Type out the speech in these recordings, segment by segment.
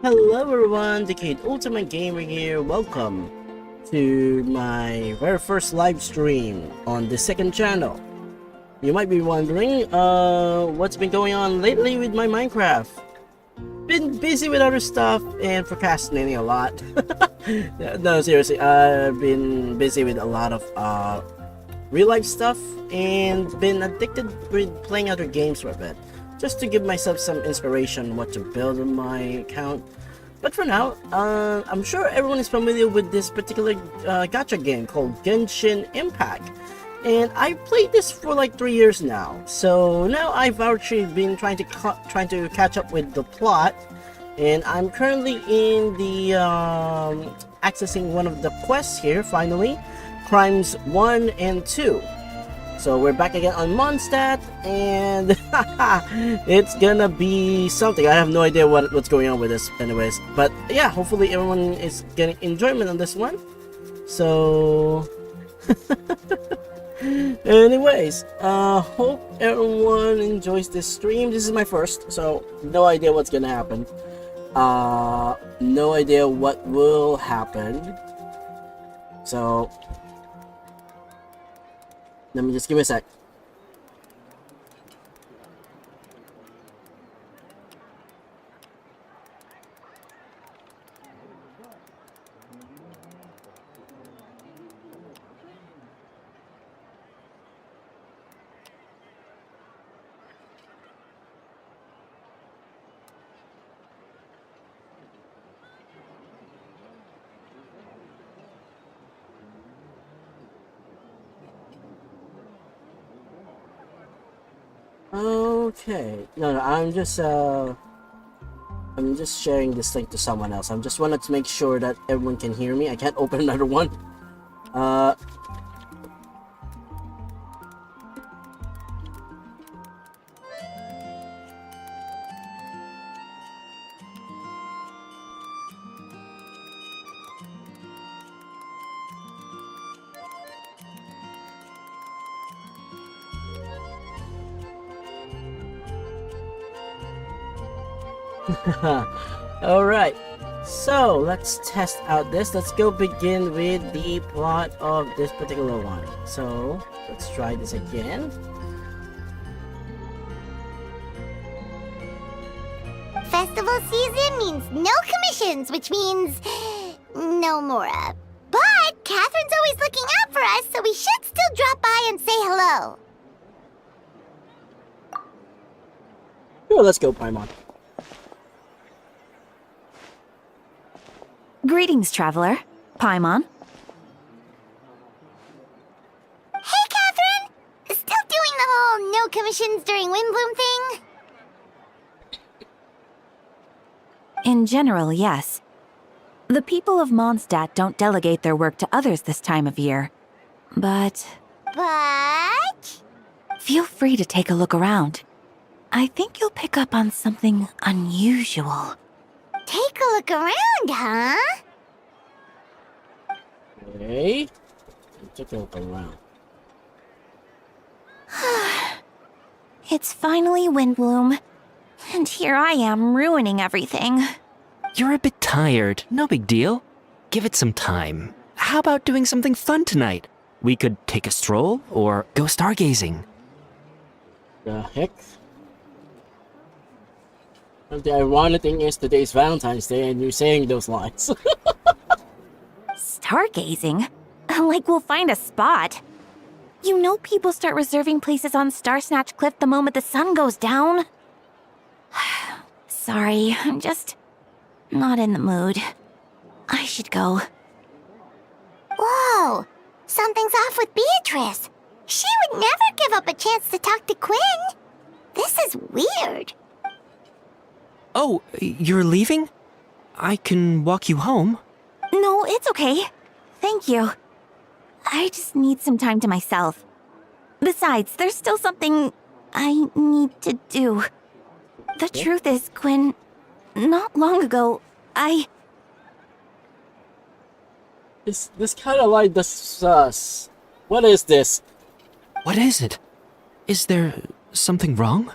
Hello everyone, Decade Ultimate Gamer here. Welcome to my very first live stream on the second channel. You might be wondering, what's been going on lately with my Minecraft? Been busy with other stuff and procrastinating a lot. No, seriously, I've been busy with a lot of real life stuff and been addicted with playing other games for a bit, just to give myself some inspiration what to build on my account. But for now, I'm sure everyone is familiar with this particular gacha game called Genshin Impact. And I've played this for like 3 years now. So now I've actually been trying to catch up with the plot. And I'm currently in the accessing one of the quests here finally, Crimes 1 and 2. So we're back again on Mondstadt, and it's gonna be something. I have no idea what's going on with this anyways. But yeah, hopefully everyone is getting enjoyment on this one. So anyways, hope everyone enjoys this stream. This is my first, so no idea what's gonna happen. No idea what will happen. So let me just give me a sec. Okay. No, I'm just sharing this link to someone else. I just wanted to make sure that everyone can hear me. I can't open another one. Uh Alright, so let's test out this. Let's go begin with the plot of this particular one. So let's try this again. Festival season means no commissions, which means no Mora. But Catherine's always looking out for us, so we should still drop by and say hello. Sure, let's go, Paimon. Greetings, traveler. Paimon. Hey, Catherine! Still doing the whole no commissions during Windbloom thing? In general, yes. The people of Mondstadt don't delegate their work to others this time of year. But But... feel free to take a look around. I think you'll pick up on something unusual. Take a look around, huh? Okay. Take a look around. It's finally Windbloom. And here I am ruining everything. You're a bit tired. No big deal. Give it some time. How about doing something fun tonight? We could take a stroll or go stargazing. The heck? And the ironic thing is today's Valentine's Day and you're saying those lines. Stargazing? Like we'll find a spot. You know people start reserving places on Star Snatch Cliff the moment the sun goes down. Sorry, I'm just not in the mood. I should go. Whoa! Something's off with Beatrice. She would never give up a chance to talk to Quinn. This is weird. Oh, you're leaving? I can walk you home. No, it's okay. Thank you. I just need some time to myself. Besides, there's still something I need to do. The truth is, Quinn, not long ago, This kind of like the sus. What is this? What is it? Is there something wrong?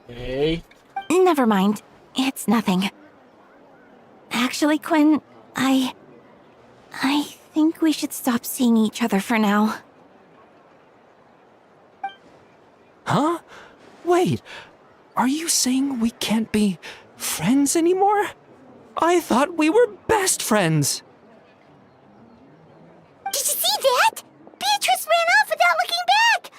Okay. Never mind. It's nothing. Actually, Quinn, I think we should stop seeing each other for now. Huh? Wait, are you saying we can't be friends anymore? I thought we were best friends. Did you see that? Beatrice ran off without looking back.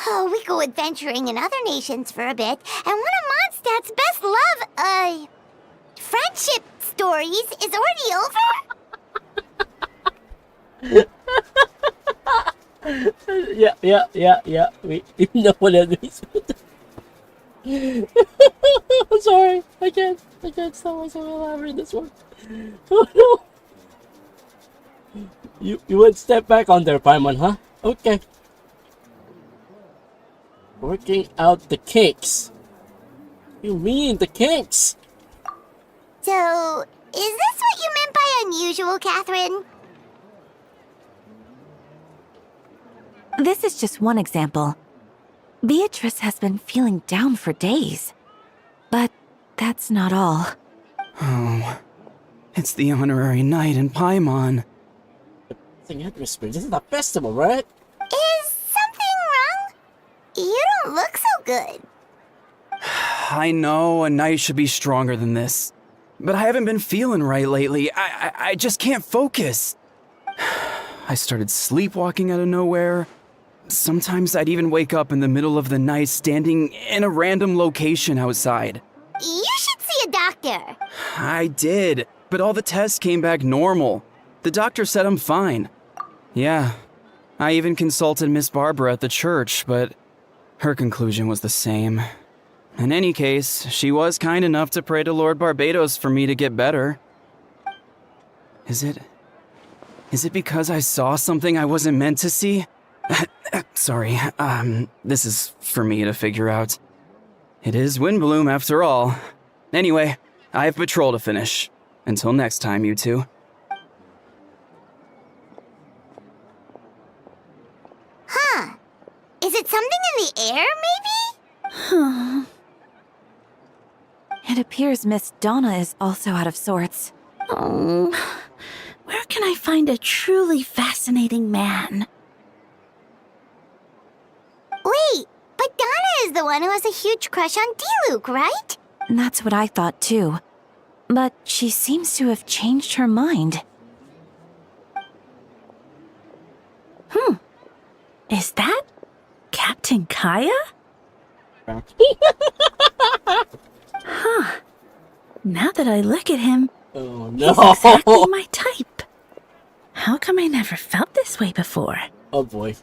Oh, we go adventuring in other nations for a bit, and one of Mondstadt's best friendship stories is already over. Yeah. We know what that means. I'm sorry. I can't stop myself laughing at this one. Oh no. You would step back on there, Paimon, huh? Okay. Working out the kinks. You mean the kinks? So, is this what you meant by unusual, Catherine? This is just one example. Beatrice has been feeling down for days. But that's not all. Oh, it's the honorary knight in Paimon. Sing atmosphere. This is a festival, right? Is something wrong? You don't look so good. I know a knight should be stronger than this, but I haven't been feeling right lately. I just can't focus. I started sleepwalking out of nowhere. Sometimes I'd even wake up in the middle of the night standing in a random location outside. You should see a doctor. I did, but all the tests came back normal. The doctor said I'm fine. Yeah, I even consulted Miss Barbara at the church, but her conclusion was the same. In any case, she was kind enough to pray to Lord Barbados for me to get better. Is it because I saw something I wasn't meant to see? Sorry, this is for me to figure out. It is Windbloom after all. Anyway, I have patrol to finish. Until next time, you two. Huh. Is it something in the air, maybe? It appears Miss Donna is also out of sorts. Oh, where can I find a truly fascinating man? Wait, but Donna is the one who has a huge crush on Diluc, right? That's what I thought too. But she seems to have changed her mind. Is that Captain Kaya? Now that I look at him, Oh he's no. exactly my type. How come I never felt this way before? Oh boy.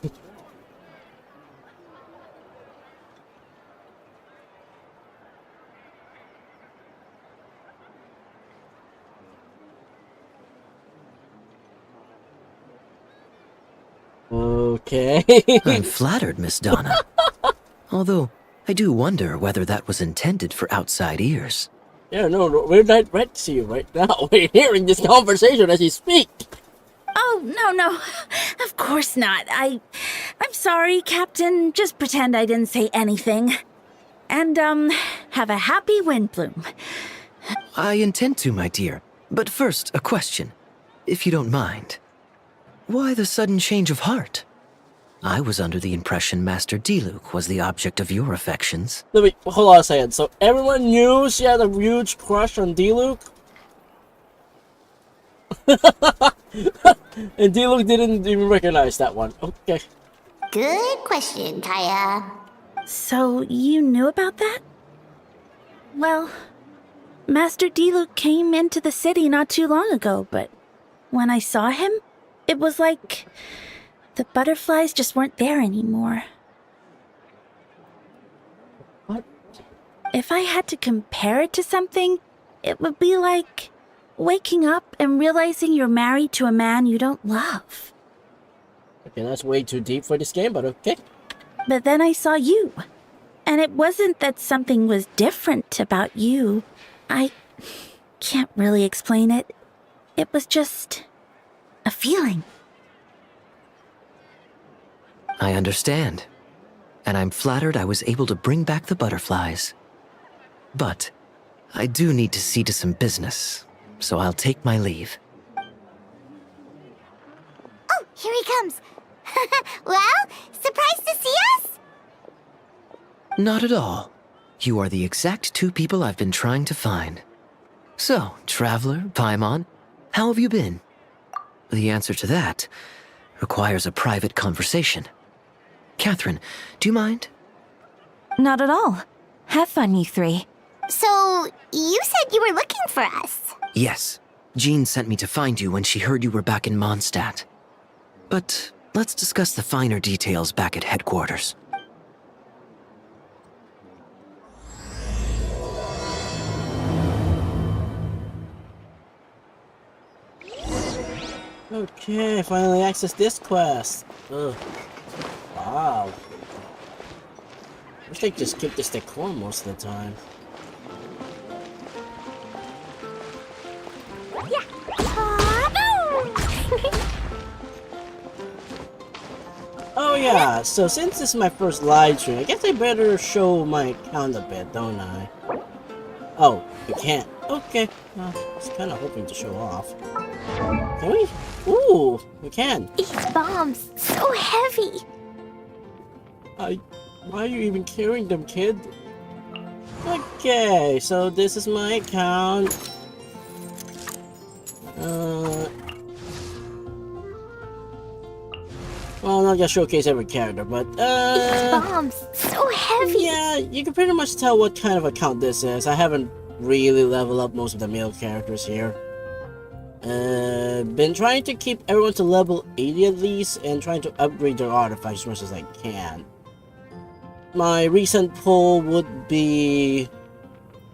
Okay. I'm flattered, Miss Donna. Although, I do wonder whether that was intended for outside ears. Yeah, no, we're not right to you right now. We're hearing this conversation as you speak. Oh, no. Of course not. I'm sorry, Captain. Just pretend I didn't say anything. And, have a happy Windbloom. I intend to, my dear. But first, a question, if you don't mind. Why the sudden change of heart? I was under the impression Master Diluc was the object of your affections. Let me hold on a second. So everyone knew she had a huge crush on Diluc? And Diluc didn't even recognize that one. Okay. Good question, Kaya. So, you knew about that? Well, Master Diluc came into the city not too long ago, but when I saw him, it was like the butterflies just weren't there anymore. What? If I had to compare it to something, it would be like waking up and realizing you're married to a man you don't love. Okay, that's way too deep for this game, but okay. But then I saw you. And it wasn't that something was different about you. I can't really explain it. It was just a feeling. I understand. And I'm flattered I was able to bring back the butterflies. But I do need to see to some business, so I'll take my leave. Oh, here he comes. Well, surprised to see us? Not at all. You are the exact two people I've been trying to find. So, Traveler, Paimon, how have you been? The answer to that requires a private conversation. Catherine, do you mind? Not at all. Have fun, you three. So, you said you were looking for us. Yes. Jean sent me to find you when she heard you were back in Mondstadt. But let's discuss the finer details back at headquarters. Okay, finally access this quest. Ugh. Wow. Wish they just keep this decor most of the time. Oh yeah, so since this is my first live stream, I guess I better show my account a bit, don't I? Oh, you can't. Okay, well, I was kind of hoping to show off. Can we? Ooh, we can. These bombs, so heavy. Why are you even carrying them, kid? Okay, so this is my account. Well, I'm not gonna showcase every character, but These bombs, so heavy. yeah, you can pretty much tell what kind of account this is. I haven't really leveled up most of the male characters here. Been trying to keep everyone to level 80 at least, and trying to upgrade their artifacts as much as I can. My recent pull would be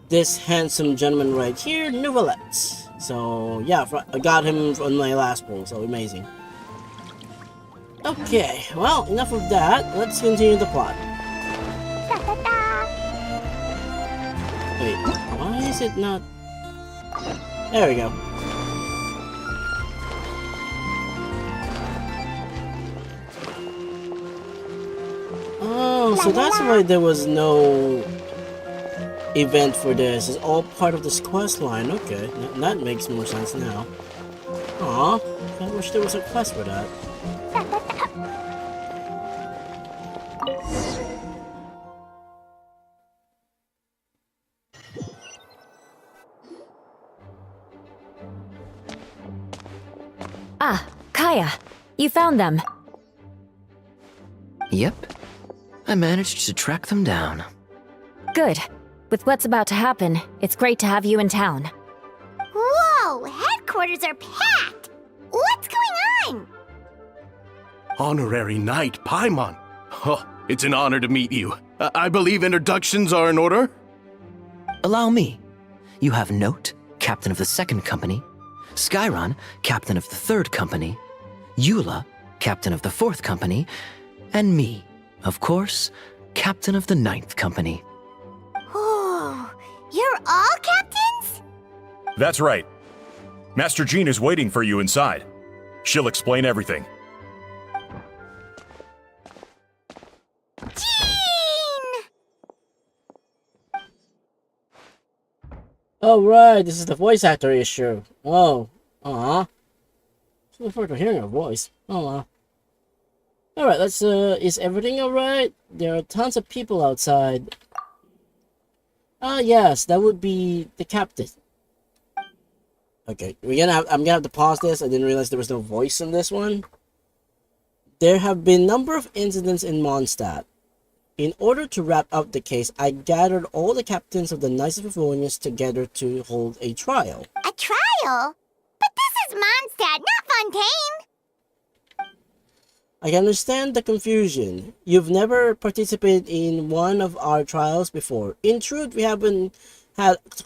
this handsome gentleman right here, Nouvellette. So yeah, I got him on my last pull, so amazing. Okay, well, enough of that. Let's continue the plot. Wait, why is it not... There we go. Oh, so that's why there was no event for this. It's all part of this quest line. Okay, that makes more sense now. Aw, I wish there was a quest for that. Ah, Kaya. You found them. Yep. I managed to track them down. Good. With what's about to happen, it's great to have you in town. Whoa, headquarters are packed. What's going on? Honorary Knight Paimon. Oh, it's an honor to meet you. I believe introductions are in order? Allow me. You have Note, captain of the 2nd company, Skyron, captain of the 3rd company, Eula, captain of the 4th company, and me, of course, captain of the 9th company. Oh, you're all captains? That's right. Master Jean is waiting for you inside. She'll explain everything. Jean! Oh right, this is the voice actor issue. Oh, aw. So looking forward to hearing her voice. Oh wow. Alright, let's is everything alright? There are tons of people outside. Ah yes, that would be the captain. Okay, I'm gonna have to pause this. I didn't realize there was no voice in this one. There have been a number of incidents in Mondstadt. In order to wrap up the case, I gathered all the captains of the Knights of Favonius together to hold a trial. A trial? But this is Mondstadt, not Fontaine. I can understand the confusion. You've never participated in one of our trials before. In truth, we haven't had to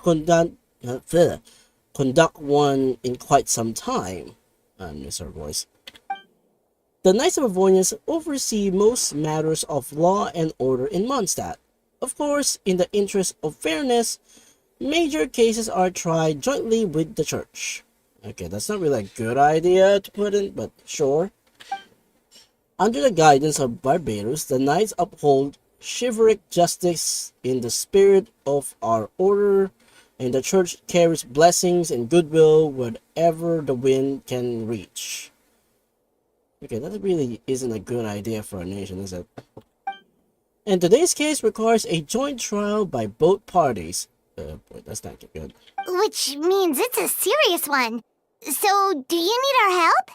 conduct one in quite some time. I miss her voice. The Knights of Favonius oversee most matters of law and order in Mondstadt. Of course, in the interest of fairness, major cases are tried jointly with the church. Okay, that's not really a good idea to put in, but sure. Under the guidance of Barbaros, the Knights uphold chivalric justice in the spirit of our order. and the church carries blessings and goodwill wherever the wind can reach. Okay, that really isn't a good idea for a nation, is it? And today's case requires a joint trial by both parties. Boy, that's not good. Which means it's a serious one. So, do you need our help?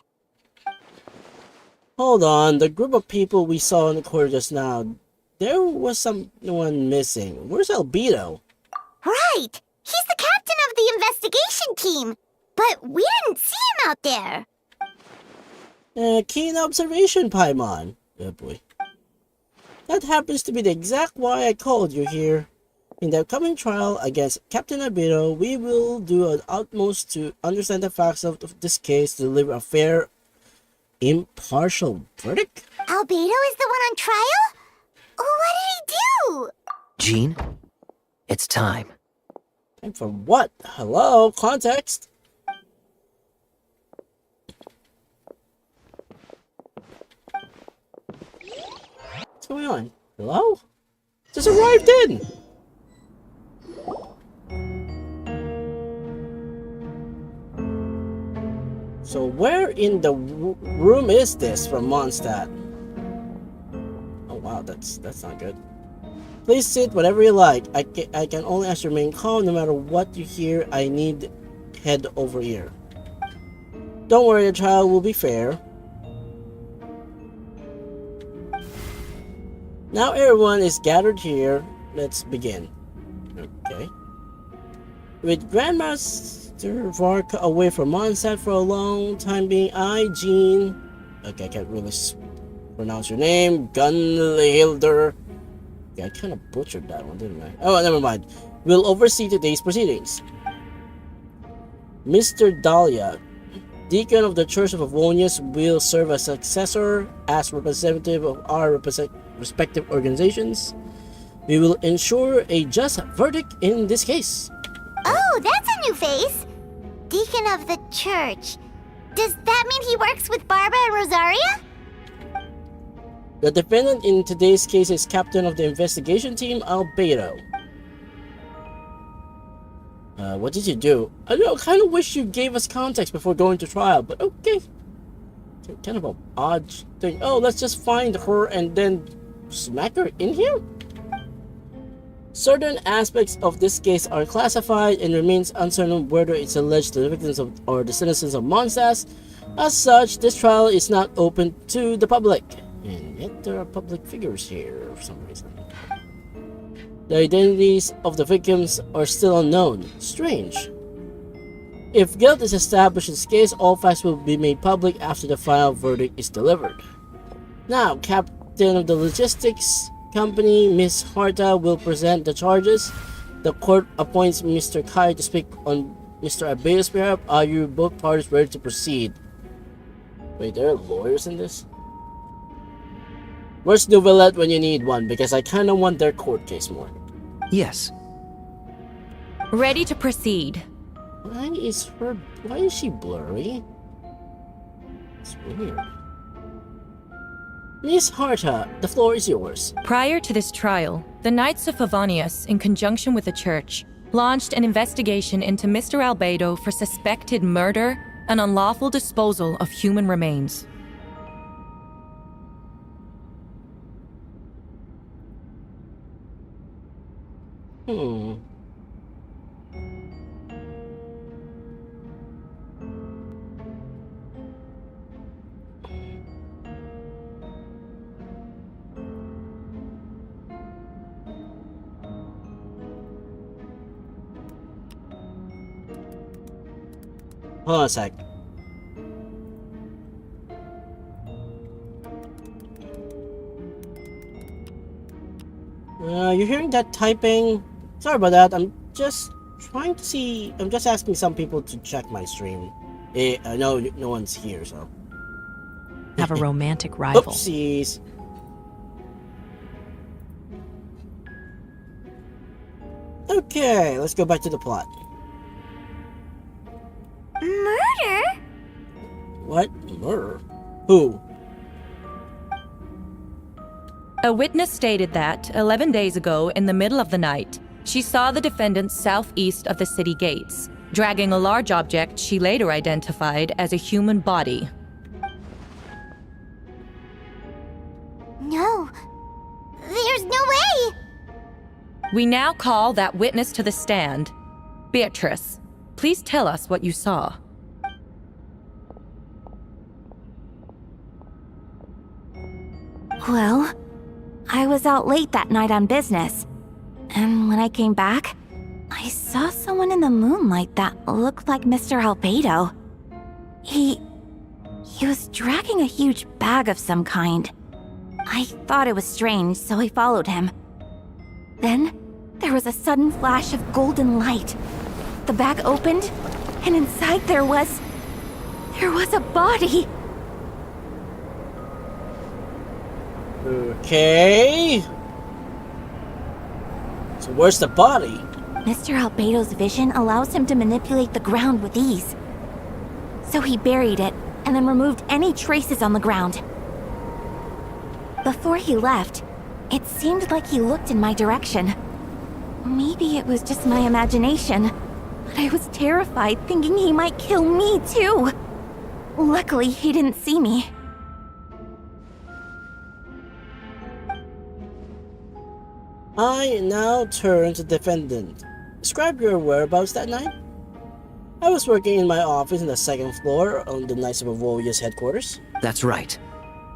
Hold on, the group of people we saw in the corridor just now, there was someone missing. Where's Albedo? Right! He's the captain of the investigation team! But we didn't see him out there! Keen observation, Paimon. Oh boy. That happens to be the exact why I called you here. In the upcoming trial against Captain Albedo, we will do our utmost to understand the facts of this case to deliver a fair, impartial verdict? Albedo is the one on trial? What did he do? Jean, it's time. And for what? Hello? Context? What's going on? Hello? Just arrived in! So where in the room is this from Mondstadt? Oh wow, that's not good. Please sit whatever you like. I can only ask you to remain calm no matter what you hear. I need head over ear. Don't worry, the trial will be fair. Now everyone is gathered here. Let's begin. Okay. With Grandmaster Varka away from Mondstadt for a long time being, I, Jean... Okay, I can't really pronounce your name. Gunhilder. Yeah, I kind of butchered that one, didn't I? Oh, never mind. Will oversee today's proceedings. Mr. Dahlia, Deacon of the Church of Avonius, will serve as successor as representative of our respective organizations. We will ensure a just verdict in this case. Oh, that's a new face! Deacon of the church. Does that mean he works with Barbara and Rosaria? The defendant in today's case is captain of the investigation team, Albedo. What did you do? I don't know, kind of wish you gave us context before going to trial, but okay. Kind of an odd thing. Oh, let's just find her and then smack her in here? Certain aspects of this case are classified and remains uncertain whether it's alleged to the victims of, or the citizens of Mondstadt. As such, this trial is not open to the public. And yet there are public figures here for some reason. The identities of the victims are still unknown. Strange. If guilt is established in this case, all facts will be made public after the final verdict is delivered. Now, Captain of the Logistics Company, Miss Harta, will present the charges. The court appoints Mr. Kai to speak on Mr. Albedo's behalf. Are you both parties ready to proceed? Wait, there are lawyers in this? Where's Nouvellette when you need one? Because I kind of want their court case more. Yes. Ready to proceed. Why is she blurry? It's weird. Miss Harta, the floor is yours. Prior to this trial, the Knights of Favonius, in conjunction with the church, launched an investigation into Mr. Albedo for suspected murder and unlawful disposal of human remains. Hold on a sec. You're hearing that typing? Sorry about that. I'm just trying to see. I'm just asking some people to check my stream. I know no one's here, so. Have a romantic rival. Oopsies. Okay, let's go back to the plot. Murder? What? Murder? Who? A witness stated that, 11 days ago, in the middle of the night, She saw the defendant southeast of the city gates, dragging a large object she later identified as a human body. No. There's no way! We now call that witness to the stand. Beatrice, please tell us what you saw. Well, I was out late that night on business. And when I came back, I saw someone in the moonlight that looked like Mr. Albedo. He was dragging a huge bag of some kind. I thought it was strange, so I followed him. Then, there was a sudden flash of golden light. The bag opened, and inside there was a body. Okay. So where's the body? Mr. Albedo's vision allows him to manipulate the ground with ease. So he buried it, and then removed any traces on the ground. Before he left, it seemed like he looked in my direction. Maybe it was just my imagination, but I was terrified thinking he might kill me too. Luckily, he didn't see me. I now turn to defendant. Describe your whereabouts that night. I was working in my office on the second floor on the Knights of Avolia's headquarters. That's right.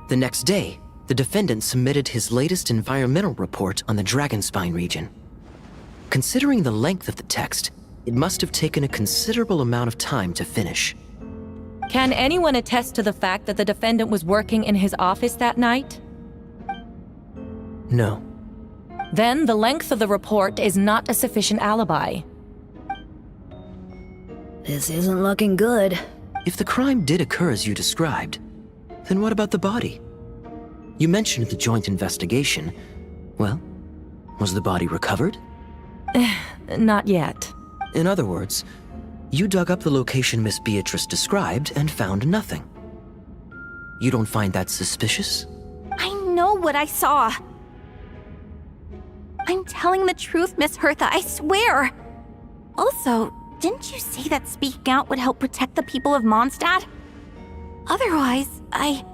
The next day, the defendant submitted his latest environmental report on the Dragonspine region. Considering the length of the text, it must have taken a considerable amount of time to finish. Can anyone attest to the fact that the defendant was working in his office that night? No. Then the length of the report is not a sufficient alibi. This isn't looking good. If the crime did occur as you described, then what about the body? You mentioned the joint investigation. Well, was the body recovered? Not yet. In other words, you dug up the location Miss Beatrice described and found nothing. You don't find that suspicious? I know what I saw. I'm telling the truth, Miss Hertha, I swear. Also, didn't you say that speaking out would help protect the people of Mondstadt? Otherwise, I'd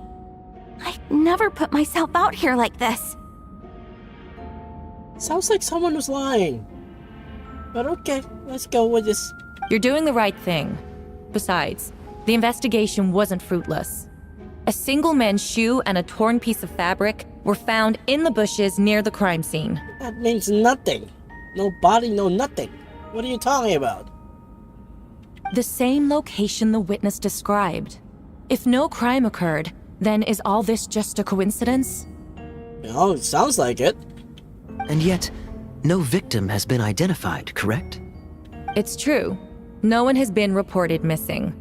never put myself out here like this. Sounds like someone was lying. But okay, let's go with this. You're doing the right thing. Besides, the investigation wasn't fruitless. A single man's shoe and a torn piece of fabric were found in the bushes near the crime scene. That means nothing. No body, no nothing. What are you talking about? The same location the witness described. If no crime occurred, then is all this just a coincidence? Oh, it sounds like it. And yet, no victim has been identified, correct? It's true. No one has been reported missing.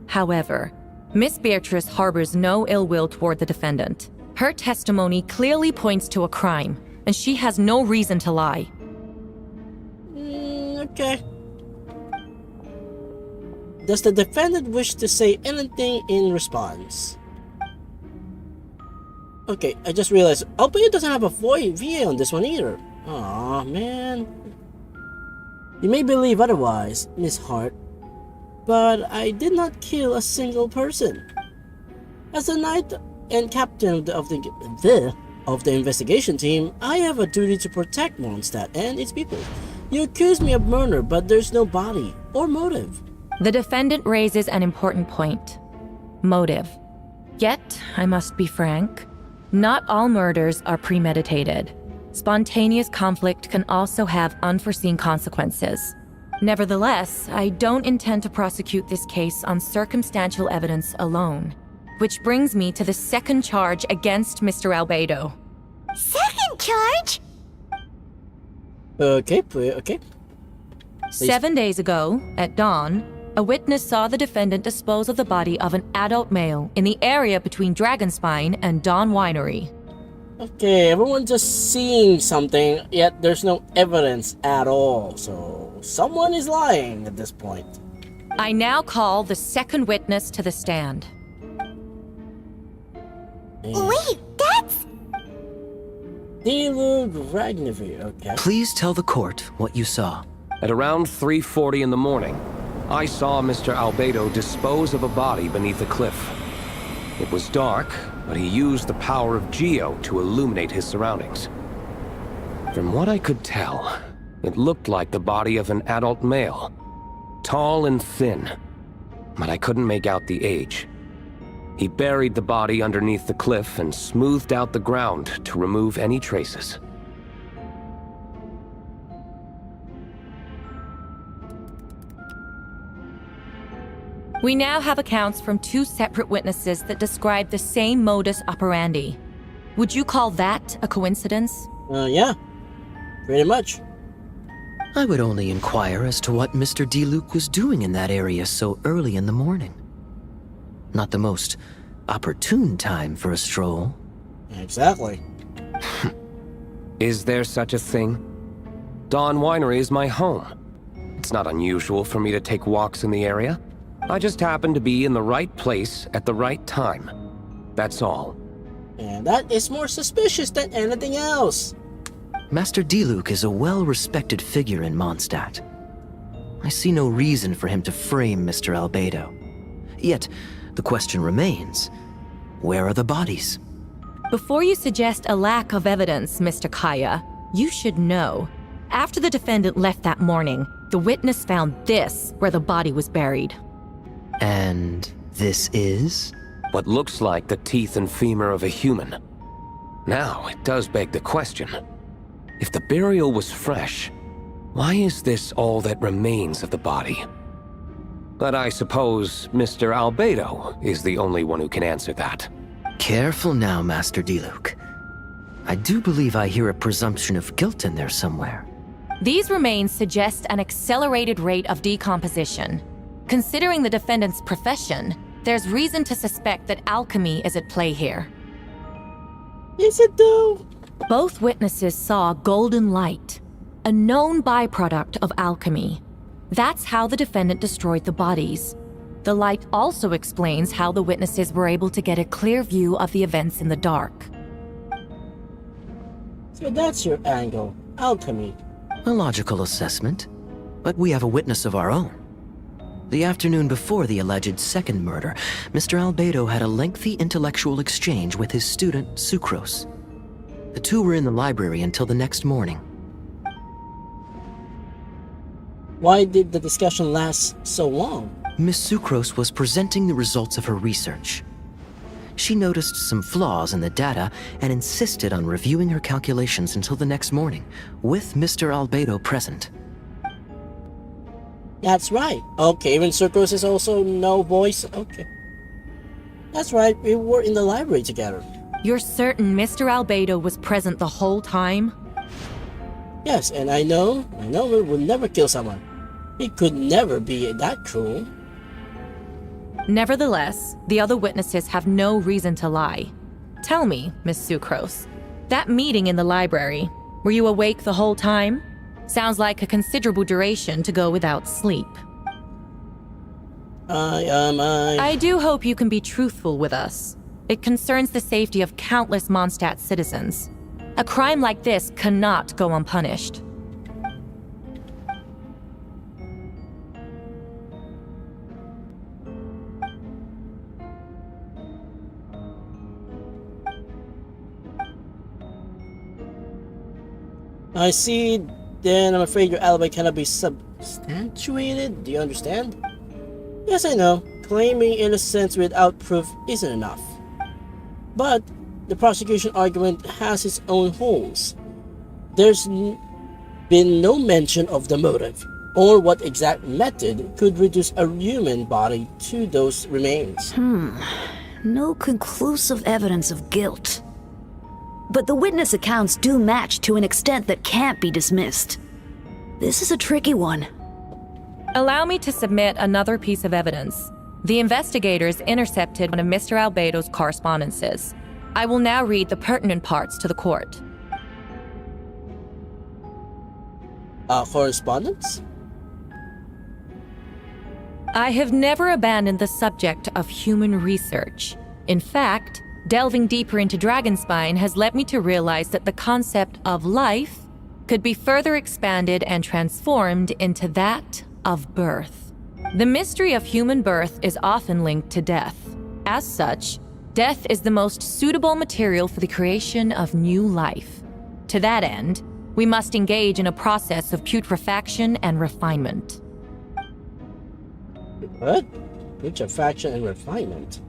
However, Miss Beatrice harbors no ill will toward the defendant. Her testimony clearly points to a crime, and she has no reason to lie. Okay. Does the defendant wish to say anything in response? Okay, I just realized Albedo doesn't have a VA on this one either. Aw, man. You may believe otherwise, Miss Hart, but I did not kill a single person. As the knight and captain of the investigation team, I have a duty to protect Mondstadt and its people. You accuse me of murder, but there's no body or motive. The defendant raises an important point. Motive. Yet, I must be frank, not all murders are premeditated. Spontaneous conflict can also have unforeseen consequences. Nevertheless, I don't intend to prosecute this case on circumstantial evidence alone. Which brings me to the second charge against Mr. Albedo. Second charge? Okay. 7 days ago, at dawn, a witness saw the defendant dispose of the body of an adult male in the area between Dragonspine and Dawn Winery. Okay, everyone's just seeing something, yet there's no evidence at all, so someone is lying at this point. I now call the second witness to the stand. Wait, that's... Diluc Ragnarvi, okay. Please tell the court what you saw. At around 3:40 in the morning, I saw Mr. Albedo dispose of a body beneath a cliff. It was dark, but he used the power of Geo to illuminate his surroundings. From what I could tell, it looked like the body of an adult male. Tall and thin, but I couldn't make out the age. He buried the body underneath the cliff and smoothed out the ground to remove any traces. We now have accounts from 2 separate witnesses that describe the same modus operandi. Would you call that a coincidence? Yeah. Pretty much. I would only inquire as to what Mr. Diluc was doing in that area so early in the morning. Not the most opportune time for a stroll. Exactly. Is there such a thing? Dawn Winery is my home. It's not unusual for me to take walks in the area. I just happen to be in the right place at the right time. That's all. And that is more suspicious than anything else. Master Diluc is a well-respected figure in Mondstadt. I see no reason for him to frame Mr. Albedo. Yet, the question remains, where are the bodies? Before you suggest a lack of evidence, Mr. Kaya, you should know. After the defendant left that morning, the witness found this where the body was buried. And this is? What looks like the teeth and femur of a human. Now, it does beg the question. If the burial was fresh, why is this all that remains of the body? But I suppose Mr. Albedo is the only one who can answer that. Careful now, Master Diluc. I do believe I hear a presumption of guilt in there somewhere. These remains suggest an accelerated rate of decomposition. Considering the defendant's profession, there's reason to suspect that alchemy is at play here. Is it though? Both witnesses saw golden light, a known byproduct of alchemy. That's how the defendant destroyed the bodies. The light also explains how the witnesses were able to get a clear view of the events in the dark. So that's your angle. Alchemy. A logical assessment, but we have a witness of our own. The afternoon before the alleged second murder, Mr. Albedo had a lengthy intellectual exchange with his student, Sucrose. The two were in the library until the next morning. Why did the discussion last so long? Miss Sucrose was presenting the results of her research. She noticed some flaws in the data and insisted on reviewing her calculations until the next morning, with Mr. Albedo present. That's right. Okay, even Sucrose is also no voice. Okay. That's right, we were in the library together. You're certain Mr. Albedo was present the whole time? Yes, and I know we would never kill someone. He could never be that cruel. Nevertheless, the other witnesses have no reason to lie. Tell me, Miss Sucrose, that meeting in the library, were you awake the whole time? Sounds like a considerable duration to go without sleep. I do hope you can be truthful with us. It concerns the safety of countless Mondstadt citizens. A crime like this cannot go unpunished. I see, then I'm afraid your alibi cannot be substantiated. Do you understand? Yes, I know. Claiming innocence without proof isn't enough. But the prosecution argument has its own holes. There's been no mention of the motive, or what exact method could reduce a human body to those remains. No conclusive evidence of guilt. But the witness accounts do match to an extent that can't be dismissed. This is a tricky one. Allow me to submit another piece of evidence. The investigators intercepted one of Mr. Albedo's correspondences. I will now read the pertinent parts to the court. Correspondence? I have never abandoned the subject of human research. In fact, Delving deeper into Dragonspine has led me to realize that the concept of life could be further expanded and transformed into that of birth. The mystery of human birth is often linked to death. As such, death is the most suitable material for the creation of new life. To that end, we must engage in a process of putrefaction and refinement. What? Putrefaction and refinement?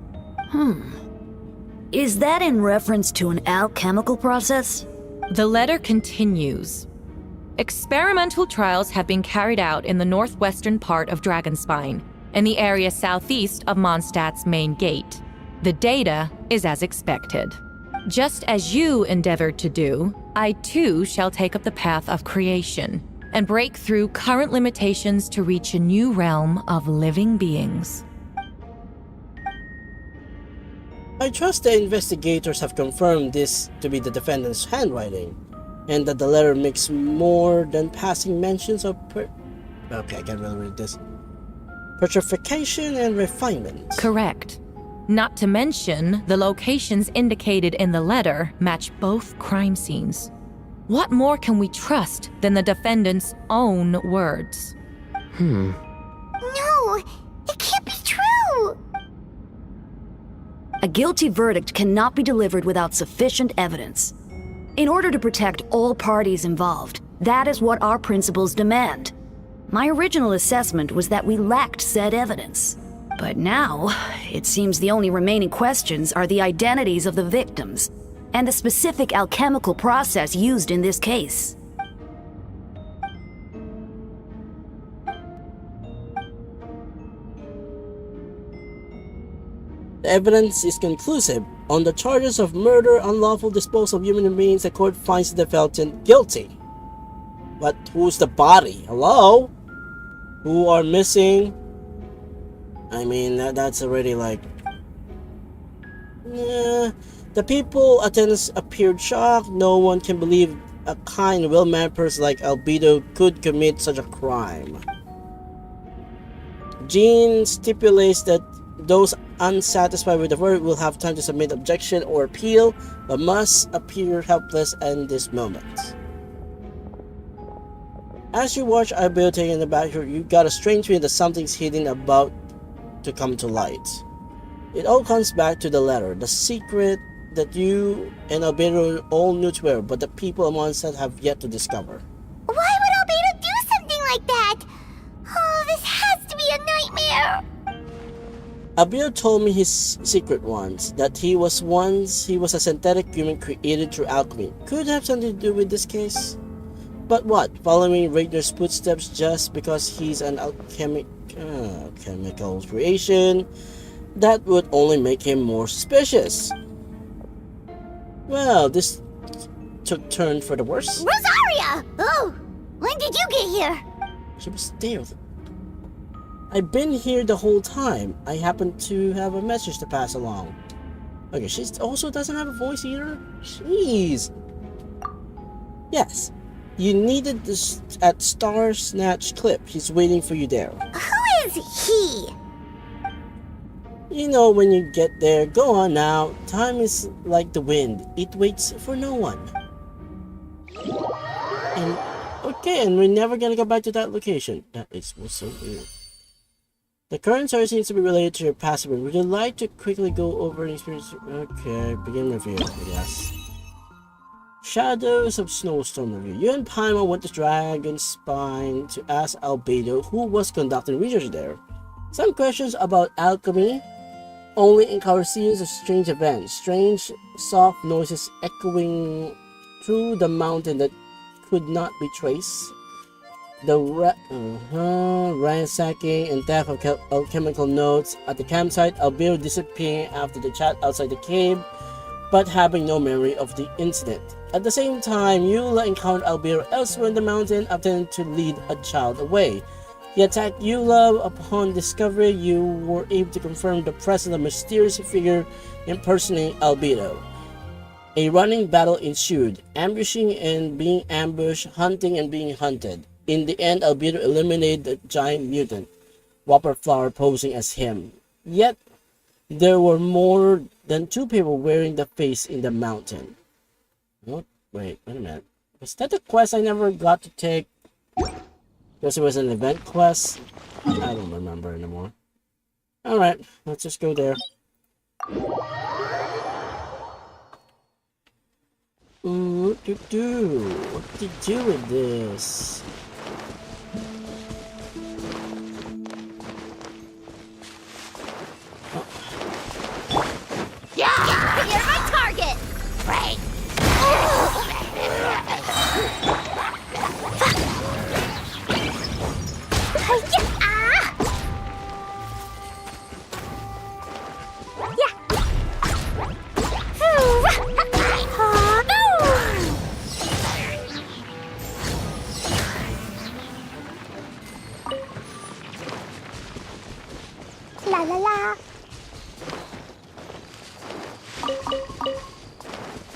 Is that in reference to an alchemical process? The letter continues. Experimental trials have been carried out in the northwestern part of Dragonspine, in the area southeast of Mondstadt's main gate. The data is as expected. Just as you endeavored to do, I too shall take up the path of creation and break through current limitations to reach a new realm of living beings. I trust the investigators have confirmed this to be the defendant's handwriting, and that the letter makes more than passing mentions of okay, I can't really read this. Putrefaction and refinement. Correct. Not to mention, the locations indicated in the letter match both crime scenes. What more can we trust than the defendant's own words? No, it can't be true! A guilty verdict cannot be delivered without sufficient evidence. In order to protect all parties involved, that is what our principles demand. My original assessment was that we lacked said evidence. But now, it seems the only remaining questions are the identities of the victims and the specific alchemical process used in this case. The evidence is conclusive. On the charges of murder, unlawful disposal of human beings, the court finds the defendant guilty. But who's the body? Hello? Who are missing? I mean, that's already like... The people attendants appeared shocked. No one can believe a kind, well-mannered person like Albedo could commit such a crime. Jean stipulates that those unsatisfied with the verdict will have time to submit objection or appeal, but must appear helpless in this moment. As you watch Albedo taking the back, you got a strange feeling that something's hidden about to come to light. It all comes back to the letter, the secret that you and Albedo all knew to well, but the people among us have yet to discover. Why would Albedo do something like that? Oh, this has to be a nightmare! Albedo told me his secret once, that he was a synthetic human created through alchemy. Could have something to do with this case? But what, following Raigner's footsteps just because he's an chemical creation? That would only make him more suspicious. Well, this took turn for the worse. Rosaria! Oh, when did you get here? She was there. I've been here the whole time. I happen to have a message to pass along. Okay, she also doesn't have a voice either? Jeez. Yes, you needed this at Star Snatch Clip. He's waiting for you there. Who is he? You know when you get there. Go on now. Time is like the wind. It waits for no one. And okay, and we're never gonna go back to that location. That is so weird. The current story seems to be related to your past event. Would you like to quickly go over an experience? Okay, begin review, I guess. Shadows of Snowstorm review. You and Paimon went to Dragonspine to ask Albedo who was conducting research there. Some questions about alchemy only encounter series of strange events. Strange, soft noises echoing through the mountain that could not be traced. The ransacking and theft of alchemical notes at the campsite. Albedo disappearing after the chat outside the cave, but having no memory of the incident. At the same time, Eula encountered Albedo elsewhere in the mountain, attempting to lead a child away. He attacked Eula. Upon discovery, you were able to confirm the presence of a mysterious figure impersonating Albedo. A running battle ensued, ambushing and being ambushed, hunting and being hunted. In the end, Albedo eliminated the giant mutant, Whopper Flower posing as him. Yet, there were more Then two people wearing the face in the mountain. Oh, wait a minute. Was that the quest I never got to take? Because it was an event quest? I don't remember anymore. Alright, let's just go there. Ooh, what to do with this? Yeah! You're my target! Right. La la la.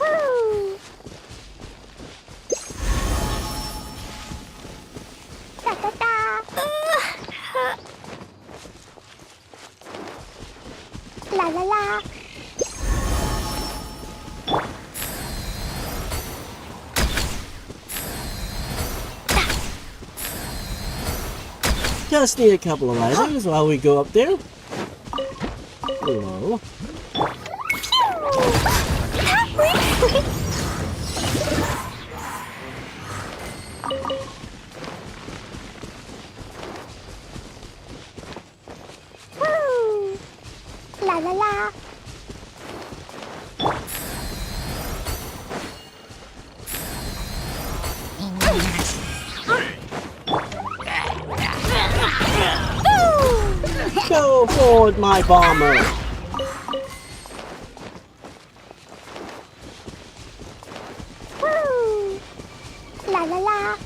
Woo. Da da da. La la la. Just need a couple of items while we go up there. Hello. Woo. La la la. Go forward, my bomber. Woo. La la la.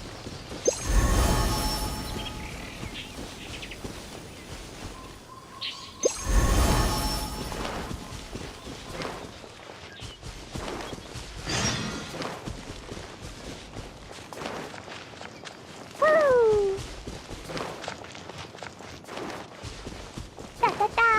Woo. Da da da.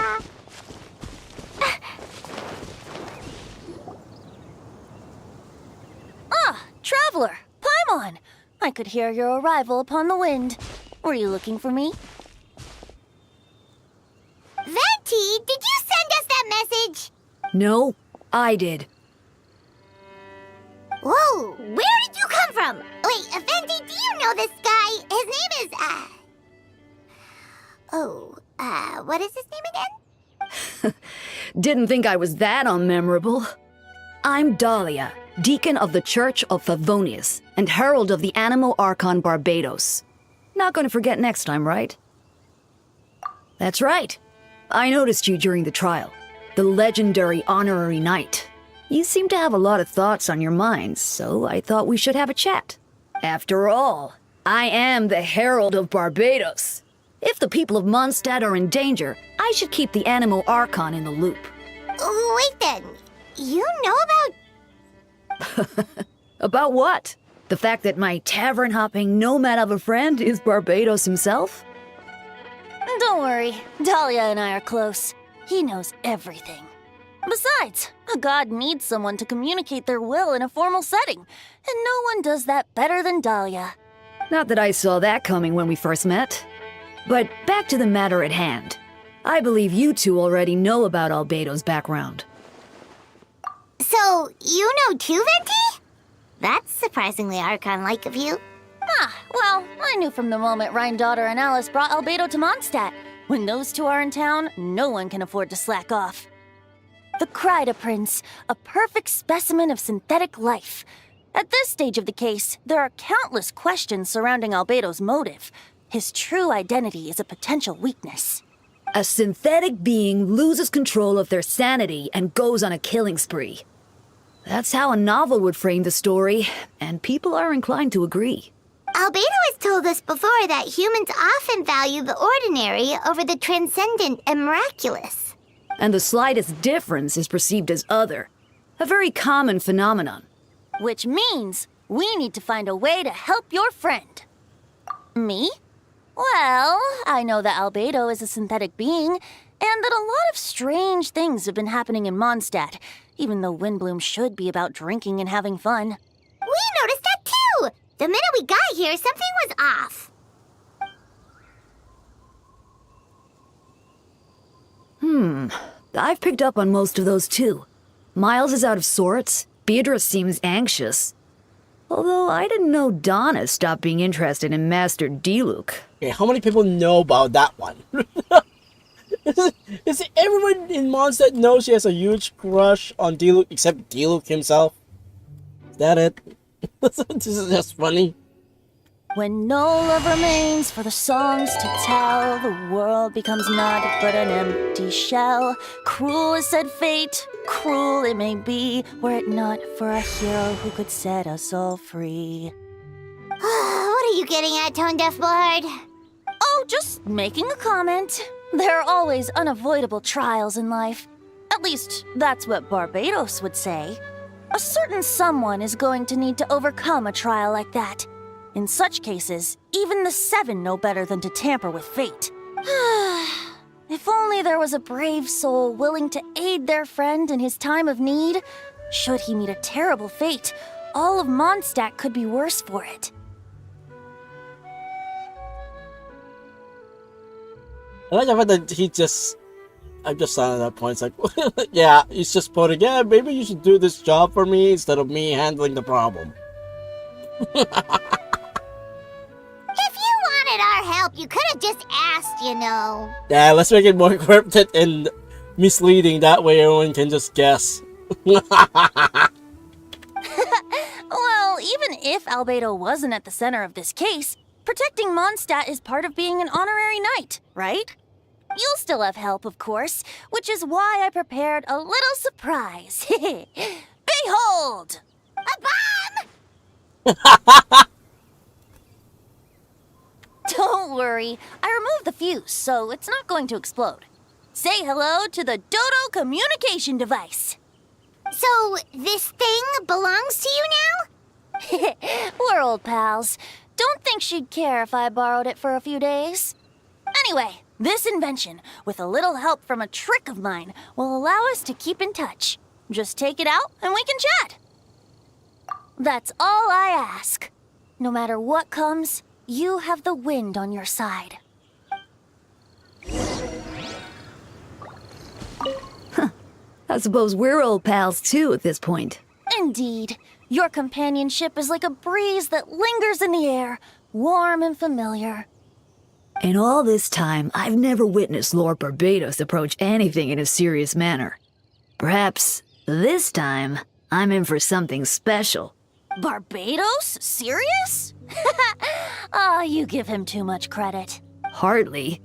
Ah, traveler, Paimon! I could hear your arrival upon the wind. Were you looking for me? Venti, did you send us that message? No, I did. Whoa, where did you come from? Wait, Venti, do you know this guy? His name is, what is his name again? Didn't think I was that unmemorable. I'm Dahlia, Deacon of the Church of Favonius and Herald of the Animo Archon Barbados. Not gonna forget next time, right? That's right. I noticed you during the trial. The legendary honorary knight. You seem to have a lot of thoughts on your mind, so I thought we should have a chat. After all, I am the Herald of Barbados. If the people of Mondstadt are in danger, I should keep the Animo Archon in the loop. Wait then, you know about... About what? The fact that my tavern-hopping nomad of a friend is Barbados himself? Don't worry, Dahlia and I are close. He knows everything. Besides, a god needs someone to communicate their will in a formal setting, and no one does that better than Dahlia. Not that I saw that coming when we first met. But back to the matter at hand. I believe you two already know about Albedo's background. So, you know too, Venti? That's surprisingly Archon-like of you. Ah, well, I knew from the moment Rhine-Daughter and Alice brought Albedo to Mondstadt. When those two are in town, no one can afford to slack off. The Kryda Prince, a perfect specimen of synthetic life. At this stage of the case, there are countless questions surrounding Albedo's motive. His true identity is a potential weakness. A synthetic being loses control of their sanity and goes on a killing spree. That's how a novel would frame the story, and people are inclined to agree. Albedo has told us before that humans often value the ordinary over the transcendent and miraculous. And the slightest difference is perceived as other. A very common phenomenon. Which means we need to find a way to help your friend. Me? Well, I know that Albedo is a synthetic being, and that a lot of strange things have been happening in Mondstadt, even though Windbloom should be about drinking and having fun. We noticed that too! The minute we got here, something was off. I've picked up on most of those too. Miles is out of sorts. Beatrice seems anxious. Although I didn't know Donna stopped being interested in Master Diluc. Okay, how many people know about that one? Is it everyone in Mondstadt knows she has a huge crush on Diluc except Diluc himself? Is that it? This is just funny. When no love remains for the songs to tell, the world becomes naught but an empty shell. Cruel is said fate, cruel it may be, were it not for a hero who could set us all free. What are you getting at, Tone Deaf Bard? Oh, just making a comment. There are always unavoidable trials in life. At least, that's what Barbados would say. A certain someone is going to need to overcome a trial like that. In such cases, even the Seven know better than to tamper with fate. If only there was a brave soul willing to aid their friend in his time of need. Should he meet a terrible fate, all of Mondstadt could be worse for it. I like the fact that I'm just silent at that point. It's like, yeah, he's just putting, yeah, maybe you should do this job for me instead of me handling the problem. If you wanted our help, you could have just asked, you know. Yeah, let's make it more cryptic and misleading. That way everyone can just guess. Well, even if Albedo wasn't at the center of this case, protecting Mondstadt is part of being an honorary knight, right? You'll still have help, of course, which is why I prepared a little surprise. Behold! A bomb! Don't worry, I removed the fuse, so it's not going to explode. Say hello to the Dodo communication device. So, this thing belongs to you now? We're old pals. Don't think she'd care if I borrowed it for a few days. Anyway, this invention, with a little help from a trick of mine, will allow us to keep in touch. Just take it out and we can chat. That's all I ask. No matter what comes, you have the wind on your side. I suppose we're old pals too at this point. Indeed. Your companionship is like a breeze that lingers in the air, warm and familiar. In all this time, I've never witnessed Lord Barbados approach anything in a serious manner. Perhaps this time, I'm in for something special. Barbados? Serious? Ah, you give him too much credit. Hardly.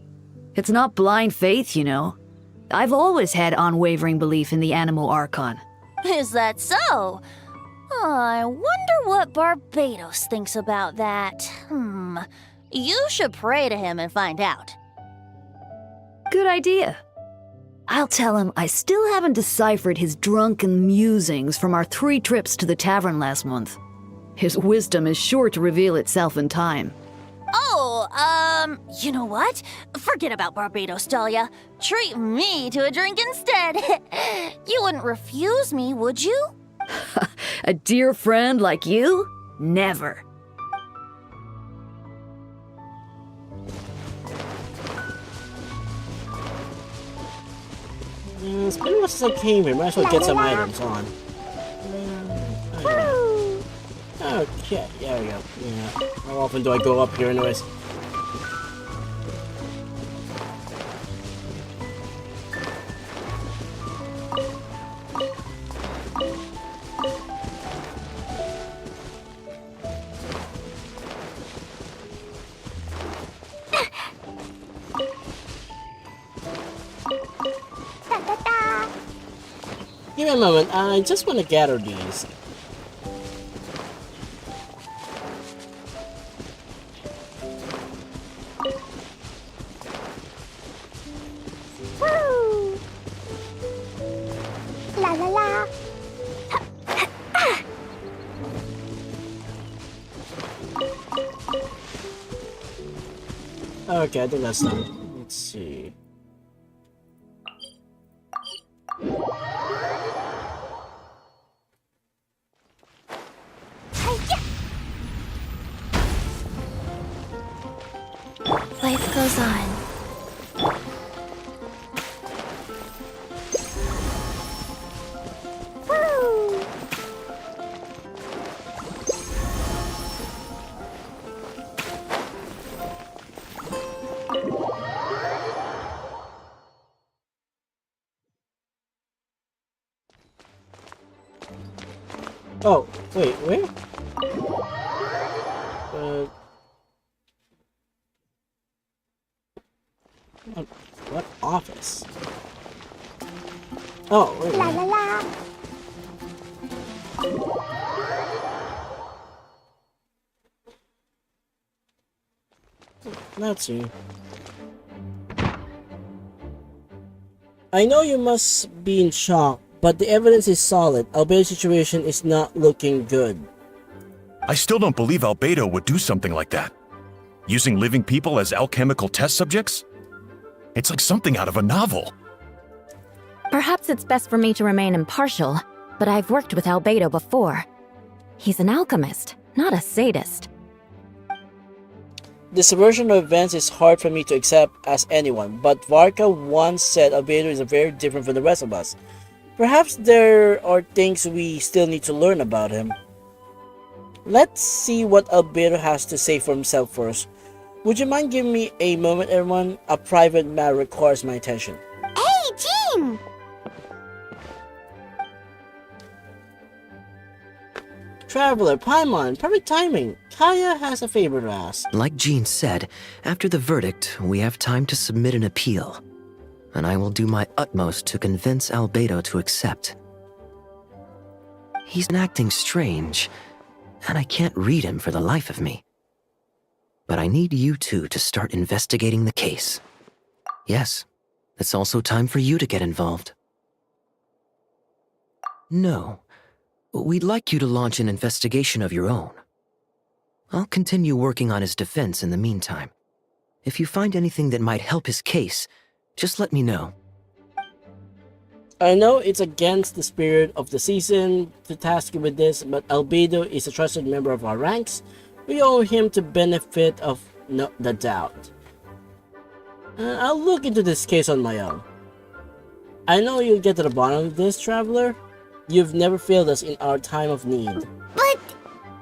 It's not blind faith, you know. I've always had unwavering belief in the animal archon. Is that so? I wonder what Barbados thinks about that. You should pray to him and find out. Good idea. I'll tell him I still haven't deciphered his drunken musings from our 3 trips to the tavern last month. His wisdom is sure to reveal itself in time. Oh, you know what? Forget about Barbados, Dahlia. Treat me to a drink instead. You wouldn't refuse me, would you? A dear friend like you? Never. It's pretty much since I came here. Might as well get some items on. Okay, there we go. Yeah. How often do I go up here anyways? Give me a moment, I just want to gather these. Woo! La la la. Okay, I think that's done. Let's see. life goes on. Oh, wait, where? What office? Oh, wait. La la la. Let's see. I know you must be in shock, but the evidence is solid. Albedo's situation is not looking good. I still don't believe Albedo would do something like that. Using living people as alchemical test subjects? It's like something out of a novel. Perhaps it's best for me to remain impartial, but I've worked with Albedo before. He's an alchemist, not a sadist. This version of events is hard for me to accept as anyone, but Varka once said Albedo is very different from the rest of us. Perhaps there are things we still need to learn about him. Let's see what Albedo has to say for himself first. Would you mind giving me a moment, everyone? A private matter requires my attention. Hey, Jean! Traveler, Paimon, perfect timing. Kaya has a favor to ask. Like Jean said, after the verdict, we have time to submit an appeal. And I will do my utmost to convince Albedo to accept. He's acting strange, and I can't read him for the life of me. But I need you two to start investigating the case. Yes, it's also time for you to get involved. No, we'd like you to launch an investigation of your own. I'll continue working on his defense in the meantime. If you find anything that might help his case, just let me know. I know it's against the spirit of the season to task you with this, but Albedo is a trusted member of our ranks. We owe him the benefit of the doubt. I'll look into this case on my own. I know you'll get to the bottom of this, Traveler. You've never failed us in our time of need. But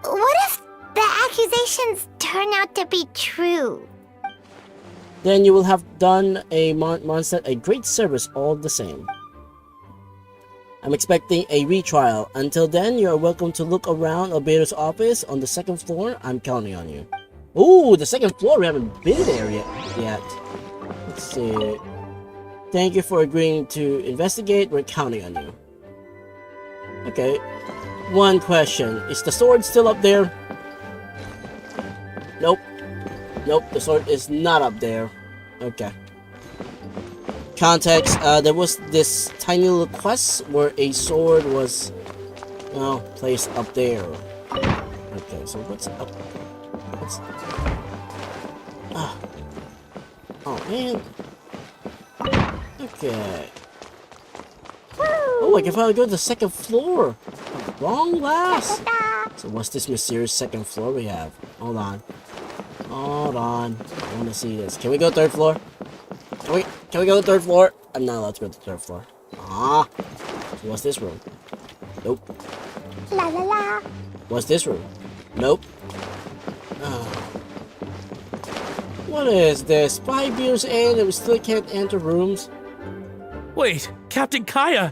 what if the accusations turn out to be true? Then you will have done a Mondstadt a great service all the same. I'm expecting a retrial. Until then, you are welcome to look around Albedo's office on the second floor. I'm counting on you. Ooh, the second floor. We haven't been there yet. Let's see. Thank you for agreeing to investigate. We're counting on you. Okay. One question. Is the sword still up there? Nope. Nope, the sword is not up there. Okay. Context, there was this tiny little quest where a sword was, well, placed up there. Okay, so what's up? What's... Ah. Oh, man. Okay. Oh, I can finally go to the second floor. Long last. So what's this mysterious second floor we have? Hold on. Hold on. I want to see this. Can we go third floor? Can we go to the third floor? I'm not allowed to go to the third floor. Ah. So what's this room? Nope. La la la. What's this room? Nope. What is this? 5 years in and we still can't enter rooms? Wait, Captain Kaya!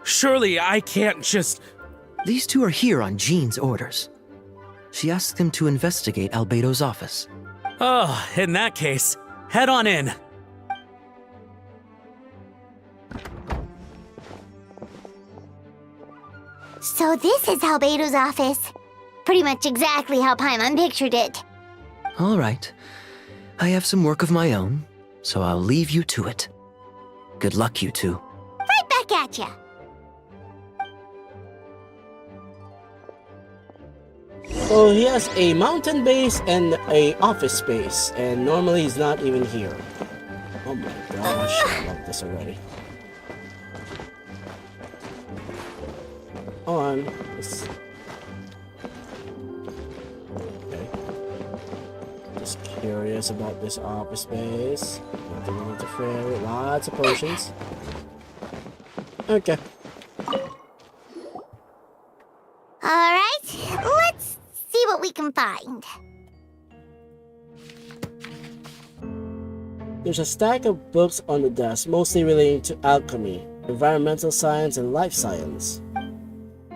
Surely I can't just... These two are here on Jean's orders. She asked him to investigate Albedo's office. Oh, in that case, head on in. So this is Albedo's office. Pretty much exactly how Paimon pictured it. All right. I have some work of my own, so I'll leave you to it. Good luck, you two. Right back at ya. So he has a mountain base and a office space, and normally he's not even here. Oh my gosh, I love this already. Hold on. Okay. Just curious. curious about this office space. Nothing to interfere. Lots of potions. Okay. Alright, let's see what we can find. There's a stack of books on the desk, mostly relating to alchemy, environmental science, and life science.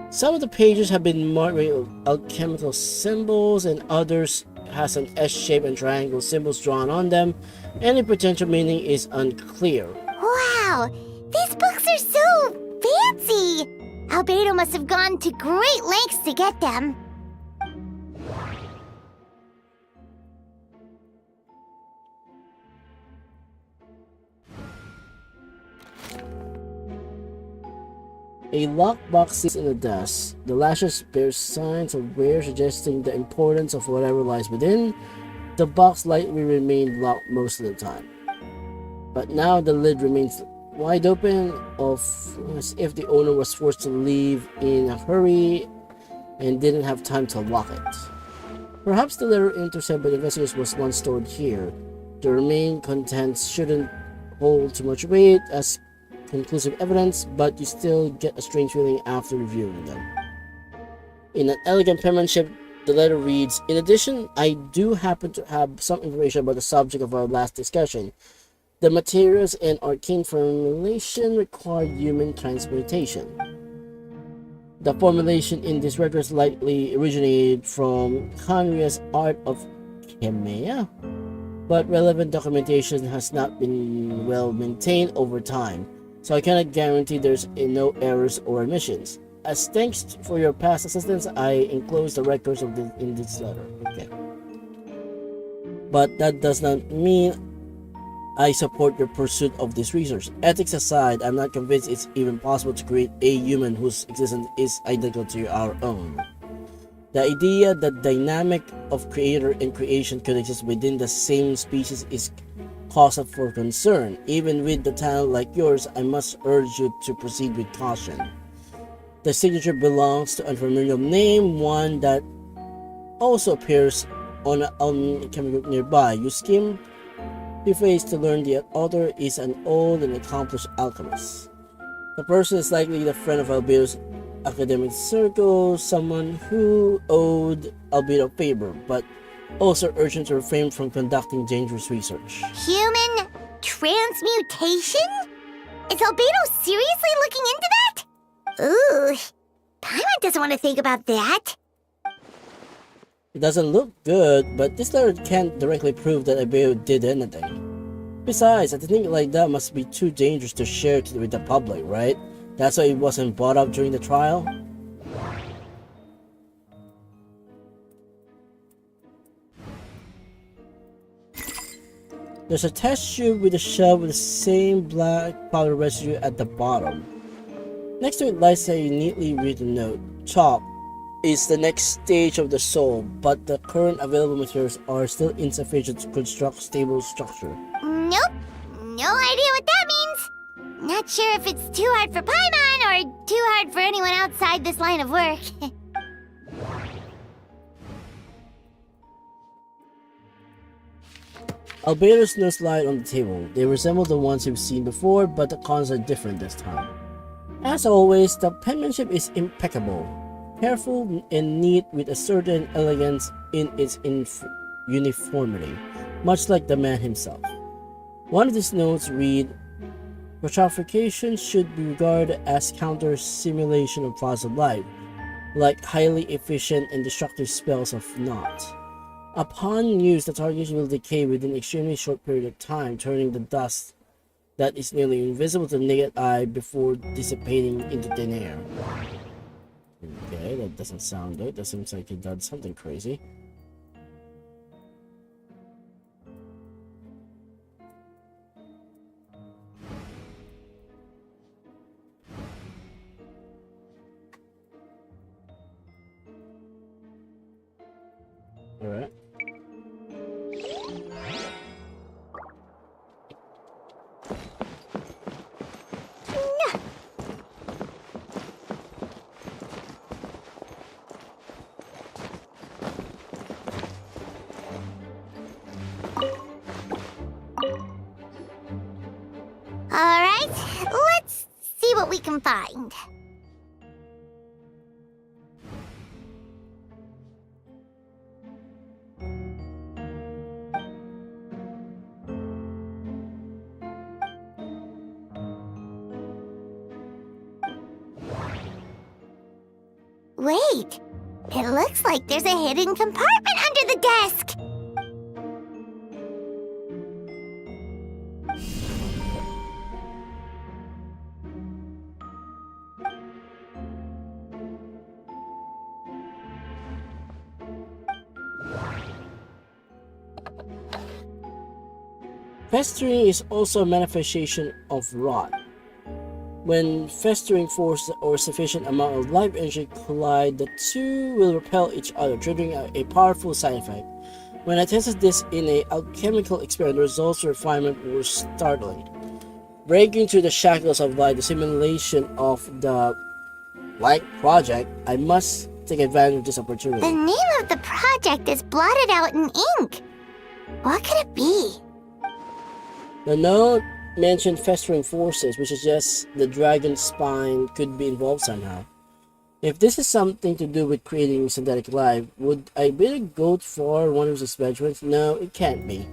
Some of the pages have been marked with alchemical symbols, and others has an S-shape and triangle symbols drawn on them. Any potential meaning is unclear. Wow, these books are so fancy! Albedo must have gone to great lengths to get them. A lockbox sits in the desk. The latches bear signs of wear, suggesting the importance of whatever lies within. The box likely remained locked most of the time, but now the lid remains wide open, as if the owner was forced to leave in a hurry and didn't have time to lock it. Perhaps the letter intercepted by the investigators was once stored here. The remaining contents shouldn't hold too much weight as conclusive evidence, but you still get a strange feeling after reviewing them. In an elegant penmanship, the letter reads, "In addition, I do happen to have some information about the subject of our last discussion. The materials and arcane formulation require human transmutation. The formulation in this record likely originated from Conria's art of Chemia, but relevant documentation has not been well maintained over time, so I cannot guarantee there's no errors or omissions. As thanks for your past assistance, I enclose the records of in this letter." Okay. But that does not mean I support your pursuit of this research. Ethics aside, I'm not convinced it's even possible to create a human whose existence is identical to our own. The idea that dynamic of creator and creation could exist within the same species is cause for concern. Even with the talent like yours, I must urge you to proceed with caution. The signature belongs to an unfamiliar name, one that also appears on a chemical nearby. You skim the face to learn the author is an old and accomplished alchemist. The person is likely the friend of Albedo's academic circle, someone who owed Albedo a favor, but also urged him to refrain from conducting dangerous research. Human transmutation? Is Albedo seriously looking into that? Ooh, Paimon doesn't want to think about that. It doesn't look good, but this letter can't directly prove that Albedo did anything. Besides, I think like that must be too dangerous to share with the public, right? That's why it wasn't brought up during the trial? There's a test tube with a shelf with the same black powder residue at the bottom. Next to it lies a neatly written note. Chalk is the next stage of the soul, but the current available materials are still insufficient to construct stable structure. Nope, no idea what that means. Not sure if it's too hard for Paimon or too hard for anyone outside this line of work. Albedo's notes lie on the table. They resemble the ones you've seen before, but the cons are different this time. As always, the penmanship is impeccable, careful and neat with a certain elegance in its uniformity, much like the man himself. One of these notes read, "Petrification should be regarded as counter-simulation of laws of life, like highly efficient and destructive spells of naught. Upon use, the target will decay within an extremely short period of time, turning the dust that is nearly invisible to the naked eye before dissipating into thin air." Okay, that doesn't sound good. That seems like he did something crazy. Alright. Alright, let's see what we can find. Wait, it looks like there's a hidden compartment under the desk. Festering is also a manifestation of rot. When festering force or sufficient amount of life energy collide, the two will repel each other, triggering a powerful side effect. When I tested this in an alchemical experiment, the results of refinement were startling. Breaking through the shackles of light, the simulation of the light project, I must take advantage of this opportunity. The name of the project is blotted out in ink. What could it be? The note mentioned festering forces, which suggests the dragon's spine could be involved somehow. If this is something to do with creating synthetic life, would I better go for one of his experiments? No, it can't be.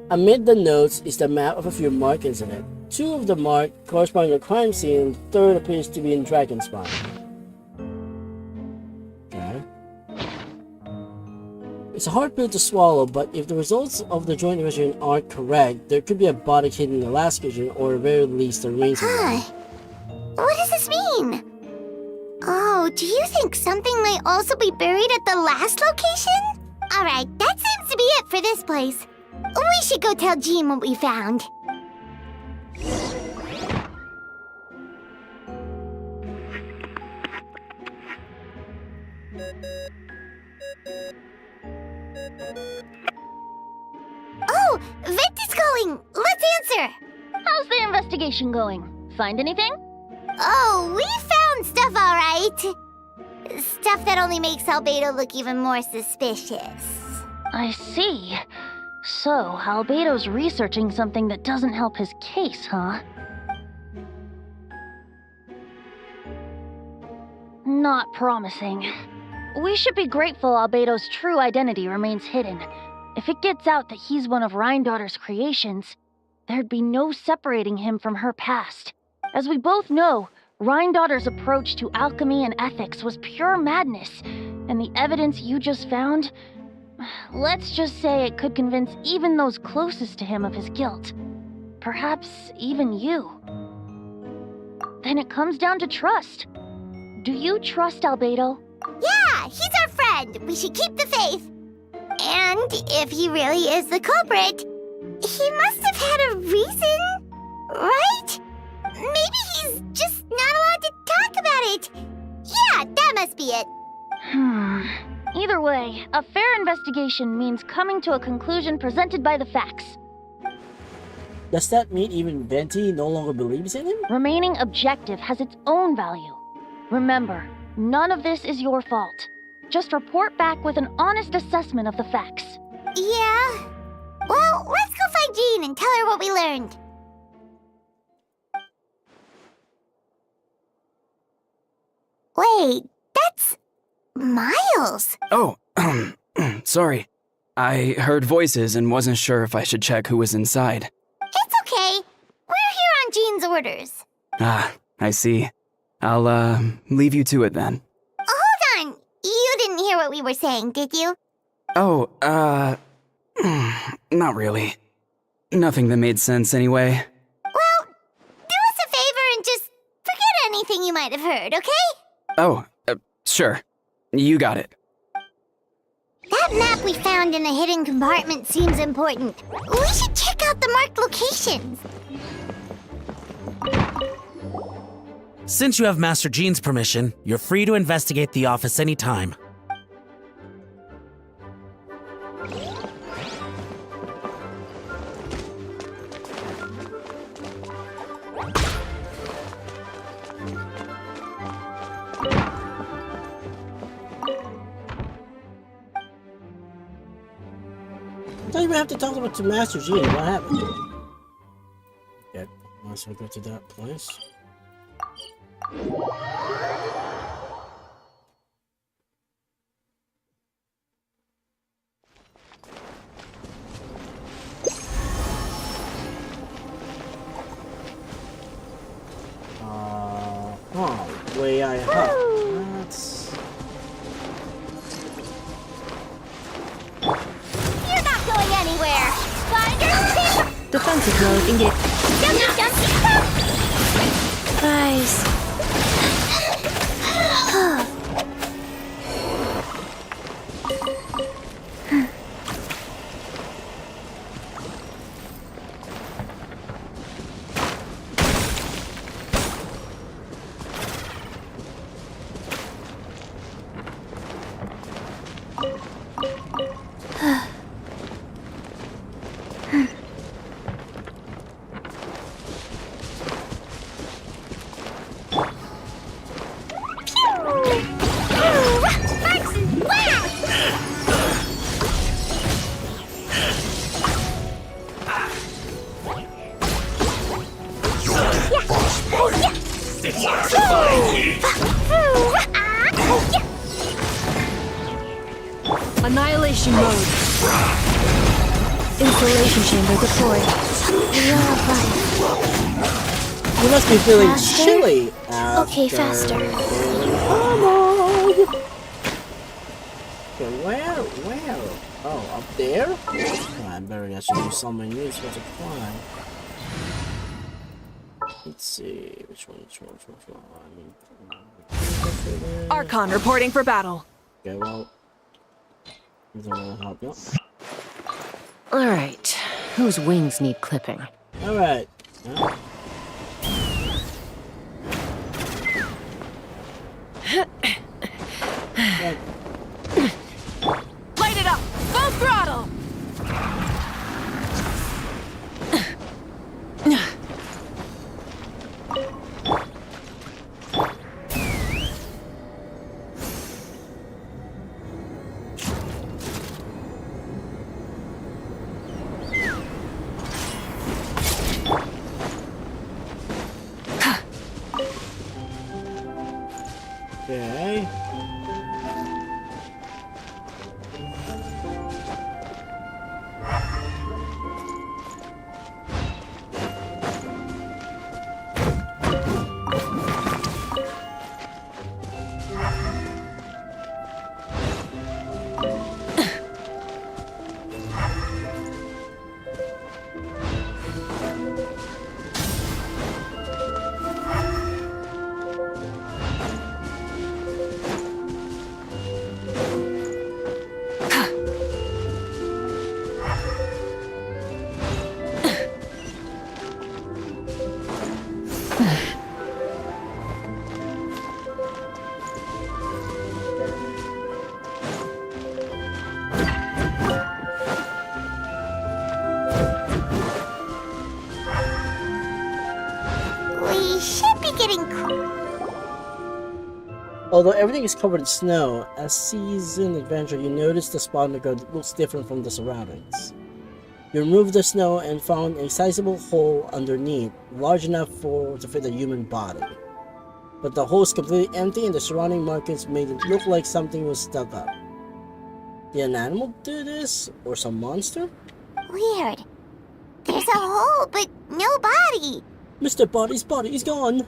Amid the notes is the map of a few markings in it. Two of the marks correspond to a crime scene, the third appears to be in dragon spine. Okay. It's a hard pill to swallow, but if the results of the joint investigation are correct, there could be a body hidden in the last kitchen, or at very least a remains of one. What does this mean? Oh, do you think something might also be buried at the last location? Alright, that seems to be it for this place. We should go tell Jean what we found. Oh, Vect is calling! Let's answer! How's the investigation going? Find anything? Oh, we found stuff alright. Stuff that only makes Albedo look even more suspicious. I see. So, Albedo's researching something that doesn't help his case, huh? Not promising. We should be grateful Albedo's true identity remains hidden. If it gets out that he's one of Rhindaughter's creations, there'd be no separating him from her past. As we both know, Rhindaughter's approach to alchemy and ethics was pure madness, and the evidence you just found, let's just say it could convince even those closest to him of his guilt. Perhaps even you. Then it comes down to trust. Do you trust Albedo? Yeah, he's our friend. We should keep the faith. And if he really is the culprit, he must have had a reason, right? Maybe he's just not allowed to talk about it. Yeah, that must be it. Either way, a fair investigation means coming to a conclusion presented by the facts. Does that mean even Venti no longer believes in him? Remaining objective has its own value. Remember, none of this is your fault. Just report back with an honest assessment of the facts. Yeah. Well, let's go find Jean and tell her what we learned. Wait, that's Miles. Oh, sorry. I heard voices and wasn't sure if I should check who was inside. It's okay. We're here on Jean's orders. Ah, I see. I'll, leave you to it then. Hold on. You didn't hear what we were saying, did you? Oh, not really. Nothing that made sense anyway. Well, do us a favor and just forget anything you might have heard, okay? Oh, sure. You got it. That map we found in the hidden compartment seems important. We should check out the marked locations. Since you have Master Jean's permission, you're free to investigate the office anytime. I thought you would have to talk about to Master Jean. What happened? Okay. so we go to that place. Way I have. That's... You're not going anywhere! Spider! Defensive mode engaged. Guys. Annihilation mode. Insulation chamber deployed. You must be feeling Faster? chilly. Okay, faster. Okay, where? Oh, up there? Oh, I better guess you do something new so to climb. Let's see, which one? I mean, Archon reporting for battle. okay, well, doesn't really help you. Alright, whose wings need clipping? Alright. Yeah. Light it up! Full throttle! Okay. We should be getting Although everything is covered in snow, as seasoned adventurer, you notice the spot on the ground looks different from the surroundings. You removed the snow and found a sizable hole underneath, large enough to fit a human body. But the hole is completely empty and the surrounding markings made it look like something was stuck up. Did an animal do this? Or some monster? weird. There's a hole, but no body. Mr. Body's body is gone.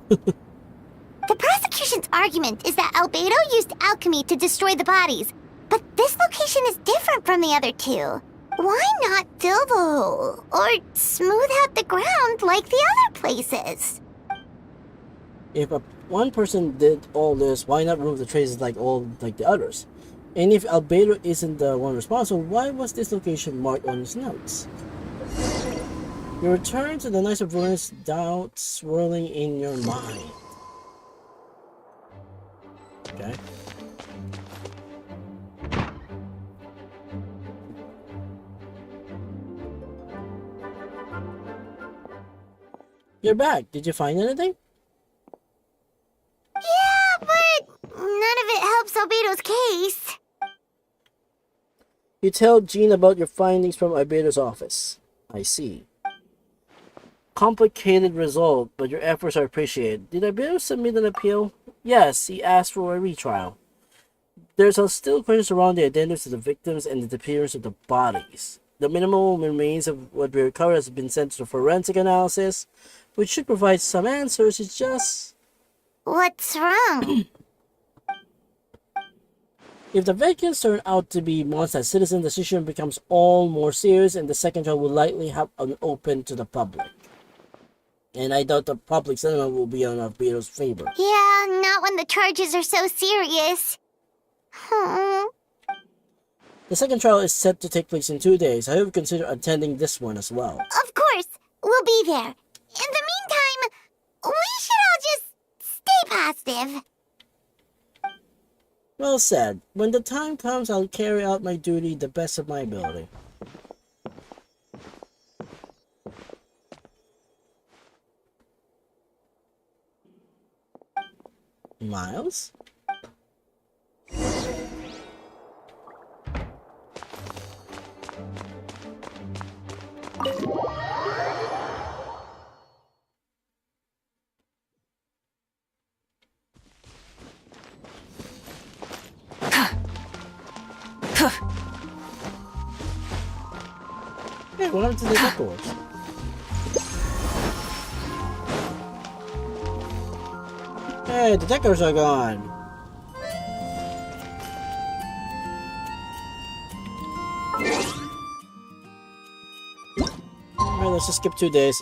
The prosecution's argument is that Albedo used alchemy to destroy the bodies, but this location is different from the other two. Why not fill the hole, or smooth out the ground like the other places? If one person did all this, why not remove the traces like the others? And if Albedo isn't the one responsible, why was this location marked on his notes? You return to the nicer ruins, doubts swirling in your mind. Okay. You're back. Did you find anything? Yeah, but none of it helps Albedo's case. You tell Jean about your findings from Albedo's office. I see. complicated result, but your efforts are appreciated. Did Albedo submit an appeal? Yes, he asked for a retrial. There's still questions around the identities of the victims and the disappearance of the bodies. The minimal remains of what we recovered has been sent to forensic analysis, which should provide some answers. It's just... What's wrong? If the victims turn out to be Mondstadt citizens, the situation becomes all more serious, and the second trial will likely have an open to the public. And I doubt the public sentiment will be on Albedo's favor. Yeah, not when the charges are so serious. The second trial is set to take place in 2 days. I hope you consider attending this one as well. Of course, we'll be there. In the meantime, we should all just stay positive. Well said. When the time comes, I'll carry out my duty the best of my ability. Miles? Hey, what happened to the decors? Hey, the decors are gone. Alright, let's just skip 2 days.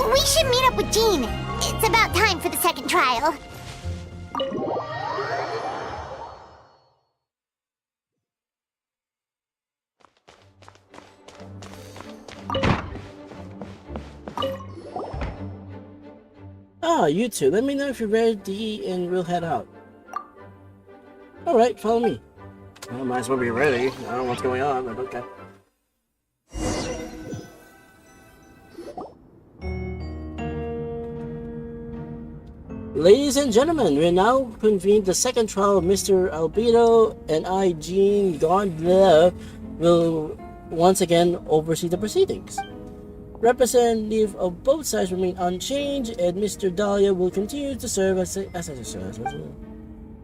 We should meet up with Jean. It's about time for the second trial. Ah, you two. Let me know if you're ready and we'll head out. Alright, follow me. I might as well be ready. I don't know what's going on, but okay. Ladies and gentlemen, we now convene the second trial of Mr. Albedo, and I, Jean Gondler, will once again oversee the proceedings. Representative of both sides remain unchanged, and Mr. Dahlia will continue to serve as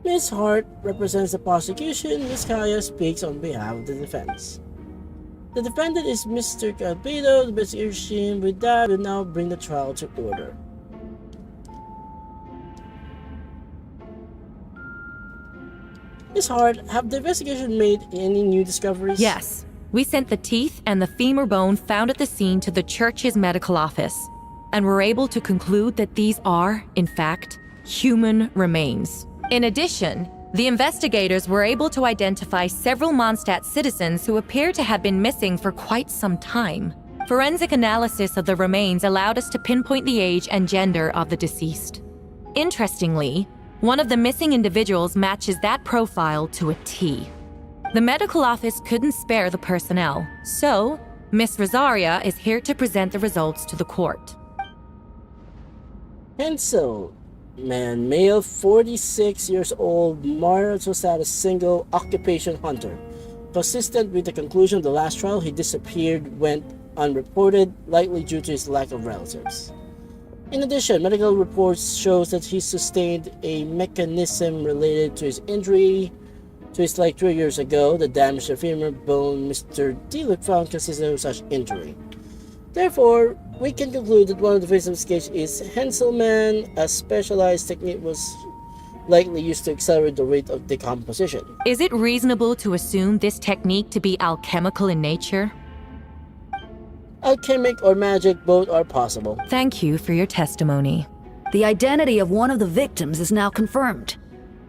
Ms. Hart represents the prosecution. Ms. Kaya speaks on behalf of the defense. The defendant is Mr. Albedo. The investigation with that will now bring the trial to order. Ms. Hart, have the investigation made any new discoveries? Yes. We sent the teeth and the femur bone found at the scene to the church's medical office, and were able to conclude that these are, in fact, human remains. In addition, the investigators were able to identify several Mondstadt citizens who appear to have been missing for quite some time. Forensic analysis of the remains allowed us to pinpoint the age and gender of the deceased. Interestingly, one of the missing individuals matches that profile to a T. The medical office couldn't spare the personnel, so Miss Rosaria is here to present the results to the court. Hansel, man, male, 46 years old, marital status single, occupation hunter. Consistent with the conclusion of the last trial, he disappeared, went unreported, likely due to his lack of relatives. In addition, medical reports shows that he sustained a mechanism related to his injury to his leg 3 years ago. The damage to the femur bone Mr. Deluc found consisted of such injury. Therefore, we can conclude that one of the victims' case is Henselman. A specialized technique was likely used to accelerate the rate of decomposition. Is it reasonable to assume this technique to be alchemical in nature? Alchemic or magic, both are possible. Thank you for your testimony. The identity of one of the victims is now confirmed.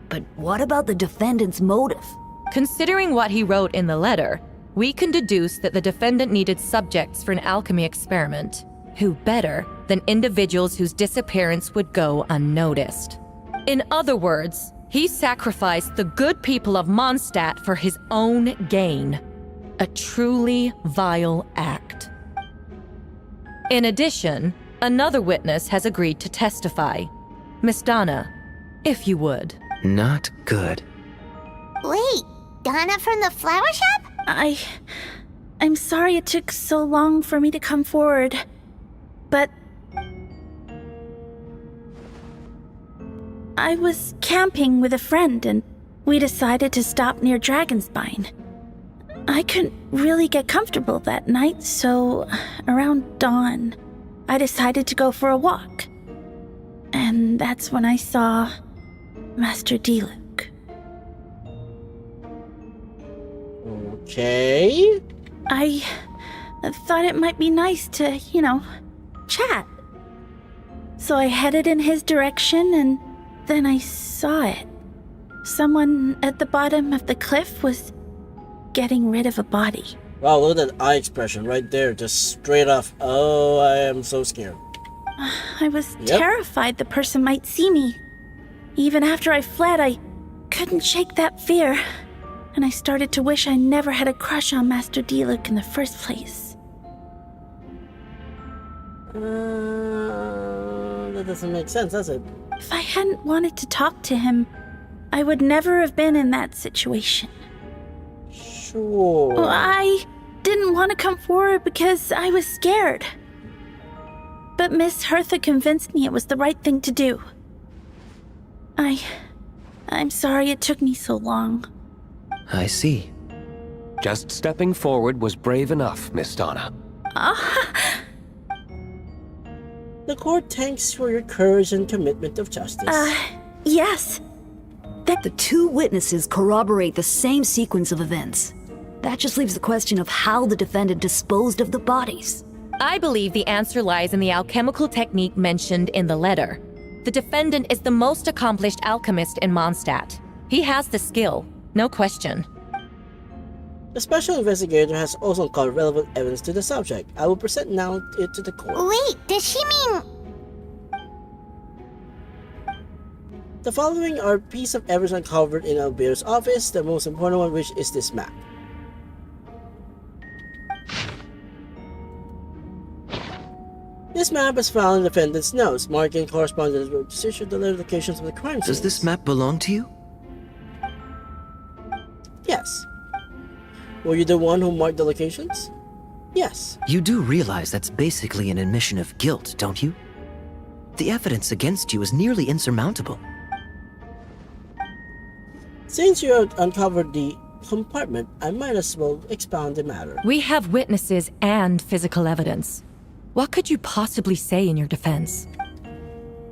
But what about the defendant's motive? Considering what he wrote in the letter, we can deduce that the defendant needed subjects for an alchemy experiment. Who better than individuals whose disappearance would go unnoticed? In other words, He sacrificed the good people of Mondstadt for his own gain. A truly vile act. In addition, another witness has agreed to testify. Miss Donna, if you would. Not good. Wait, Donna from the flower shop? I'm sorry it took so long for me to come forward, but I was camping with a friend and we decided to stop near Dragonspine. I couldn't really get comfortable that night, so around dawn, I decided to go for a walk. And that's when I saw Master Diluc. Okay. I thought it might be nice to, chat. So I headed in his direction and then I saw it. Someone at the bottom of the cliff was getting rid of a body. Wow, look at that eye expression right there, just straight off. Oh, I am so scared. I was terrified the person might see me. Even after I fled, I couldn't shake that fear. And I started to wish I never had a crush on Master Diluc in the first place. That doesn't make sense, does it? If I hadn't wanted to talk to him, I would never have been in that situation. Sure. I didn't want to come forward because I was scared. But Miss Hertha convinced me it was the right thing to do. I'm sorry it took me so long. I see. Just stepping forward was brave enough, Miss Donna. The court thanks for your courage and commitment of justice. Yes. The two witnesses corroborate the same sequence of events. That just leaves the question of how the defendant disposed of the bodies. I believe the answer lies in the alchemical technique mentioned in the letter. The defendant is the most accomplished alchemist in Mondstadt. He has the skill, no question. The special investigator has also uncovered relevant evidence to the subject. I will present now it to the court. Wait, does she mean... The following are pieces of evidence uncovered in Albedo's office, the most important one which is this map. This map is found in the defendant's notes, marking correspondence with position the locations of the crime scenes. Does this map belong to you? Yes. Were you the one who marked the locations? Yes. You do realize that's basically an admission of guilt, don't you? The evidence against you is nearly insurmountable. Since you have uncovered the compartment, I might as well expound the matter. We have witnesses and physical evidence. What could you possibly say in your defense?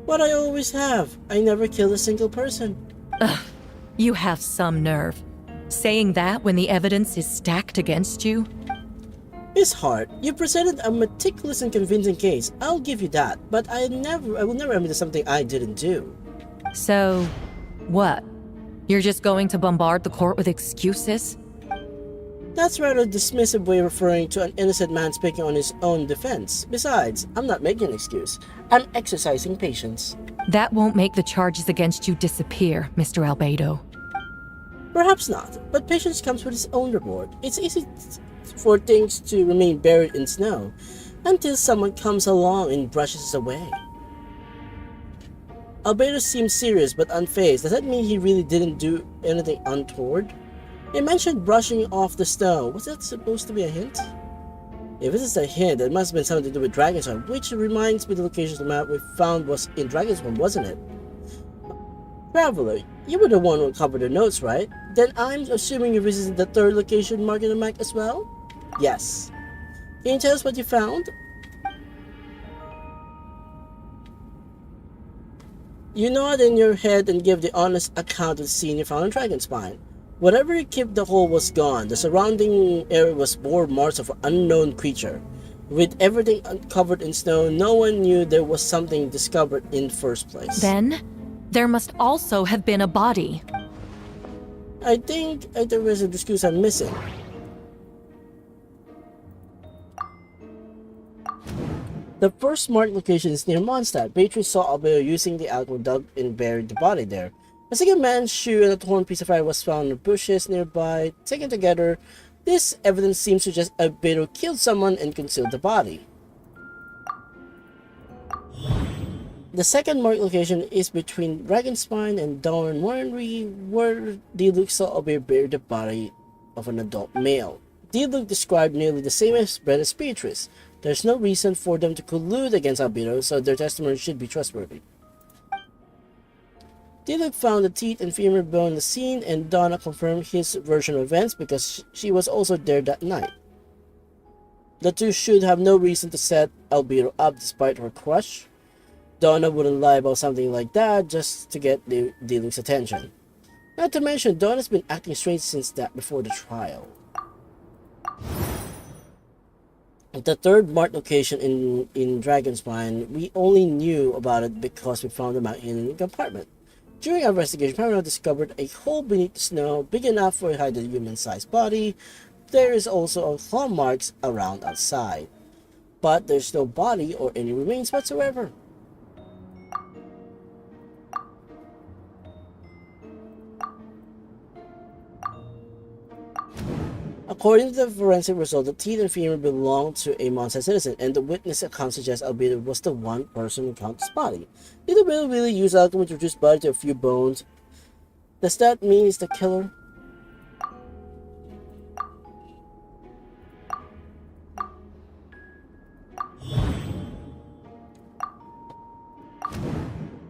What I always have. I never killed a single person. Ugh, you have some nerve. Saying that when the evidence is stacked against you? Miss Hart, you presented a meticulous and convincing case. I'll give you that, but I will never admit to something I didn't do. So, what? You're just going to bombard the court with excuses? That's rather a dismissive way of referring to an innocent man speaking on his own defense. Besides, I'm not making an excuse. I'm exercising patience. That won't make the charges against you disappear, Mr. Albedo. Perhaps not, but patience comes with its own reward. It's easy for things to remain buried in snow until someone comes along and brushes it away. Albedo seems serious but unfazed. Does that mean he really didn't do anything untoward? He mentioned brushing off the snow. Was that supposed to be a hint? If this is a hint, it must have been something to do with Dragonswarm, which reminds me the location of the map we found was in Dragonswarm, wasn't it? Traveler, you were the one who uncovered the notes, right? Then I'm assuming you visited the third location marked in the map as well? Yes. Can you tell us what you found? You nod in your head and give the honest account of the scene you found in Dragonspine. Whatever you kept the hole was gone. The surrounding area was bore marks of an unknown creature. With everything covered in snow, no one knew there was something discovered in the first place. Then, there must also have been a body. I think there was a excuse I'm missing. The first marked location is near Mondstadt. Beatrice saw Albedo using the alcohol dug and buried the body there. A second man's shoe and a torn piece of iron was found in bushes nearby. Taken together, this evidence seems to suggest Albedo killed someone and concealed the body. The second marked location is between Dragonspine and Dawn Winery, where Diluc saw Albedo bury the body of an adult male. Diluc described nearly the same as Brett and Beatrice. There's no reason for them to collude against Albedo, so their testimony should be trustworthy. Diluc found the teeth and femur bone in the scene, and Donna confirmed his version of events because she was also there that night. The two should have no reason to set Albedo up despite her crush. Donna wouldn't lie about something like that just to get Diluc's attention. Not to mention, Donna's been acting strange since that before the trial. At the third marked location in Dragonspine, we only knew about it because we found them out in a compartment. During our investigation, Paramount discovered a hole beneath the snow big enough for to hide a human-sized body. There is also claw marks around outside, but there's no body or any remains whatsoever. According to the forensic result, the teeth and femur belonged to a Mondstadt citizen, and the witness account suggests Albedo was the one person who counted his body. Did Albedo really use alchemy to reduce body to a few bones? Does that mean he's the killer?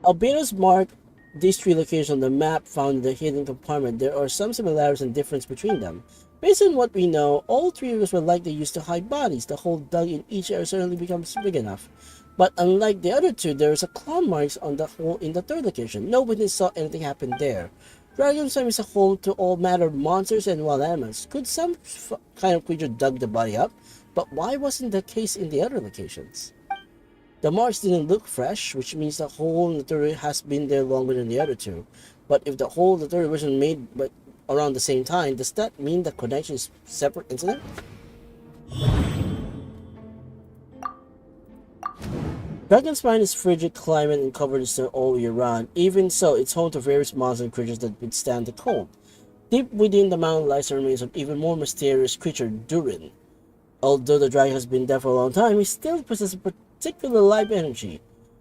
Albedo's marked these three locations on the map found in the hidden compartment. There are some similarities and differences between them. Based on what we know, all three of us were likely used to hide bodies. The hole dug in each area certainly becomes big enough. But unlike the other two, there is a claw marks on the hole in the third location. No witness saw anything happen there. Dragonstone is a home to all manner of monsters and wild animals. Could some kind of creature dug the body up? But why wasn't the case in the other locations? The marks didn't look fresh, which means the hole in the third has been there longer than the other two. But if the hole in the third wasn't made around the same time, does that mean the connection is a separate incident? Dragonspine is frigid climate and covered in snow all year round. Even so, it's home to various monsters and creatures that withstand the cold. Deep within the mountain lies the remains of even more mysterious creature, Durin. Although the dragon has been dead for a long time, he still possesses a particular life energy.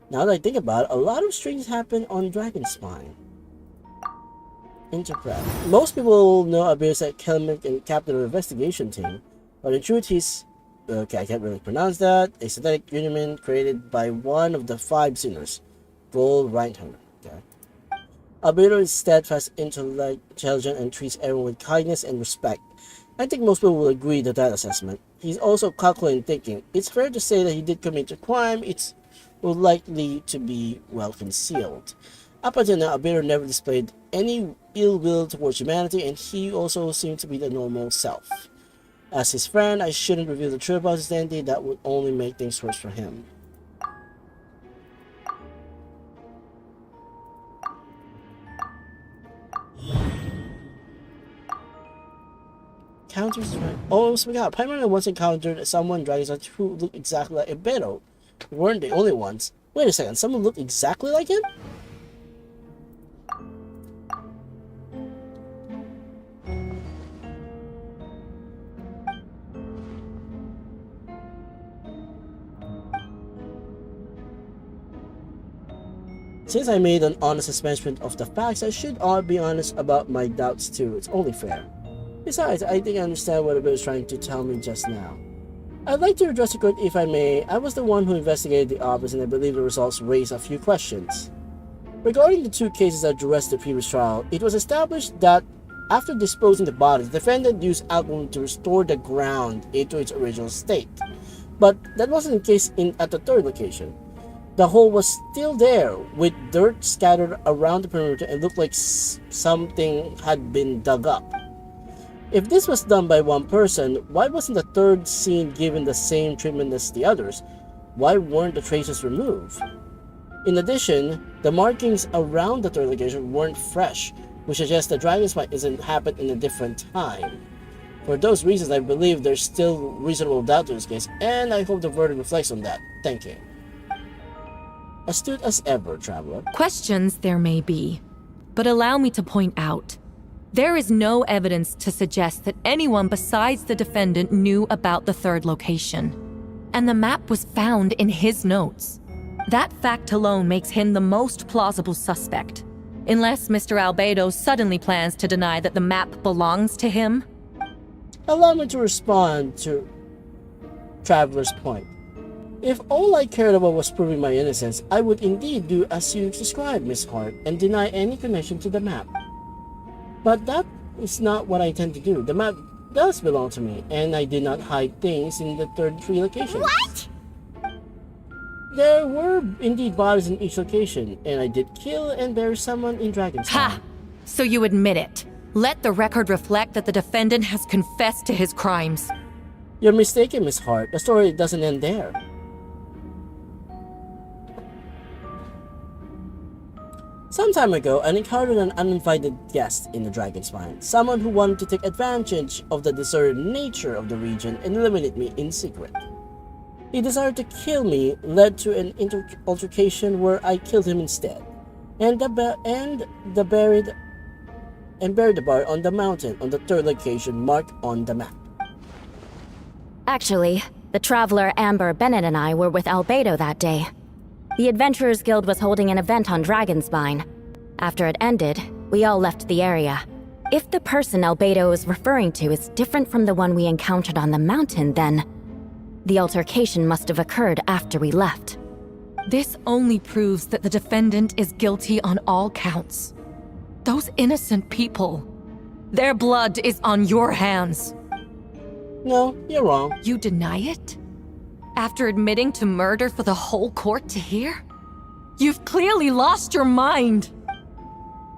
Now that I think about it, a lot of strange happen on Dragonspine. Interpret. Most people know Abir's at Kelmic and captain of the investigation team, but in truth he's, okay, I can't really pronounce that, a synthetic union created by one of the 5 sinners, Gold Reinhardt. Okay. Albedo is steadfast, intelligent, and treats everyone with kindness and respect. I think most people will agree to that assessment. He's also calculating thinking. It's fair to say that he did commit a crime. It's likely to be well concealed. Up until now, Albedo never displayed any ill will towards humanity, and he also seemed to be the normal self. As his friend, I shouldn't reveal the truth about his identity. That would only make things worse for him. Oh, so we got Paimon once encountered someone dragons who looked exactly like Albedo. We weren't the only ones. Wait a second, someone looked exactly like him? Since I made an honest assessment of the facts, I should be honest about my doubts too. It's only fair. Besides, I think I understand what Albedo is trying to tell me just now. I'd like to address the court if I may. I was the one who investigated the office, and I believe the results raise a few questions. Regarding the 2 cases that addressed the previous trial, it was established that after disposing the bodies, the defendant used alcohol to restore the ground into its original state. But that wasn't the case at the third location. The hole was still there, with dirt scattered around the perimeter and looked like something had been dug up. If this was done by one person, why wasn't the third scene given the same treatment as the others? Why weren't the traces removed? In addition, the markings around the third location weren't fresh, which suggests the dragon's fight isn't happened in a different time. For those reasons, I believe there's still reasonable doubt to this case, and I hope the verdict reflects on that. Thank you. Astute as ever, Traveler. Questions there may be, But allow me to point out, there is no evidence to suggest that anyone besides the defendant knew about the third location. And the map was found in his notes. That fact alone makes him the most plausible suspect. Unless Mr. Albedo suddenly plans to deny that the map belongs to him. Allow me to respond to Traveler's point. If all I cared about was proving my innocence, I would indeed do as you described, Miss Hart, and deny any connection to the map. But that is not what I tend to do. The map does belong to me, and I did not hide things in the third three locations. What? There were indeed bodies in each location, and I did kill and bury someone in Dragon's Ha! Town. So you admit it. Let the record reflect that the defendant has confessed to his crimes. You're mistaken, Miss Hart. The story doesn't end there. Some time ago, I encountered an uninvited guest in the Dragon's Mine, someone who wanted to take advantage of the deserted nature of the region and eliminate me in secret. He desired to kill me, led to an altercation where I killed him instead, and buried the body on the mountain on the third location marked on the map. Actually, the traveler Amber Bennett and I were with Albedo that day. The Adventurers Guild was holding an event on Dragonspine. After it ended, we all left the area. If the person Albedo is referring to is different from the one we encountered on the mountain, then the altercation must have occurred after we left. This only proves that the defendant is guilty on all counts. Those innocent people, their blood is on your hands. No, you're wrong. You deny it? After admitting to murder for the whole court to hear? You've clearly lost your mind.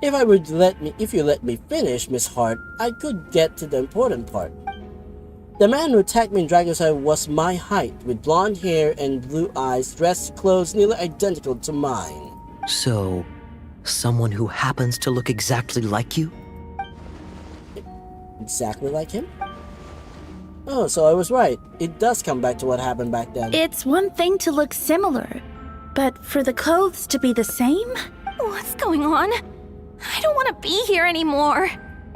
If you let me finish, Miss Hart, I could get to the important part. The man who attacked me in Dragon's was my height, with blonde hair and blue eyes, dressed clothes nearly identical to mine. So, someone who happens to look exactly like you? Exactly like him? Oh, so I was right. It does come back to what happened back then. It's one thing to look similar, but for the clothes to be the same? What's going on? I don't want to be here anymore.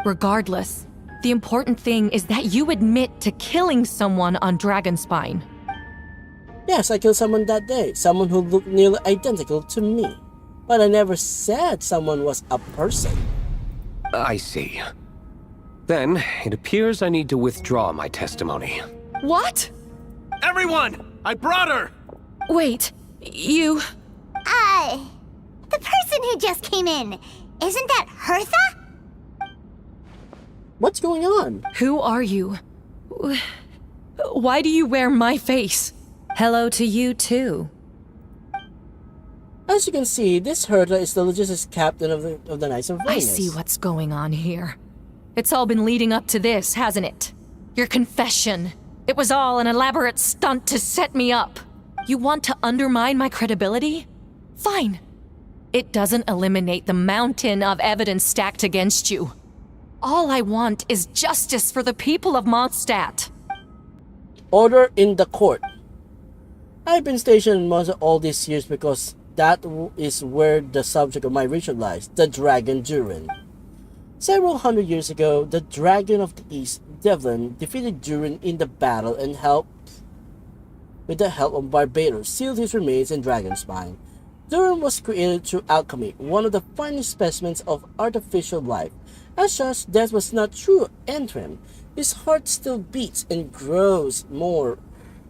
Regardless, the important thing is that you admit to killing someone on Dragonspine. Yes, I killed someone that day. Someone who looked nearly identical to me. But I never said someone was a person. I see. Then, it appears I need to withdraw my testimony. What? Everyone! I brought her! Wait, you... The person who just came in, isn't that Hertha? What's going on? Who are you? Why do you wear my face? Hello to you too. As you can see, this Hertha is the logistics captain of the Knights of Venus. I see what's going on here. It's all been leading up to this, hasn't it? Your confession. It was all an elaborate stunt to set me up. You want to undermine my credibility? Fine. It doesn't eliminate the mountain of evidence stacked against you. All I want is justice for the people of Mondstadt. Order in the court. I've been stationed in Mondstadt all these years because that is where the subject of my research lies, the Dragon Durin. Several hundred years ago, the Dragon of the East, Devlin, defeated Durin in the battle and with the help of Barbados, sealed his remains in Dragonspine. Durin was created through alchemy, one of the finest specimens of artificial life. As such, death was not true entering. His heart still beats and grows more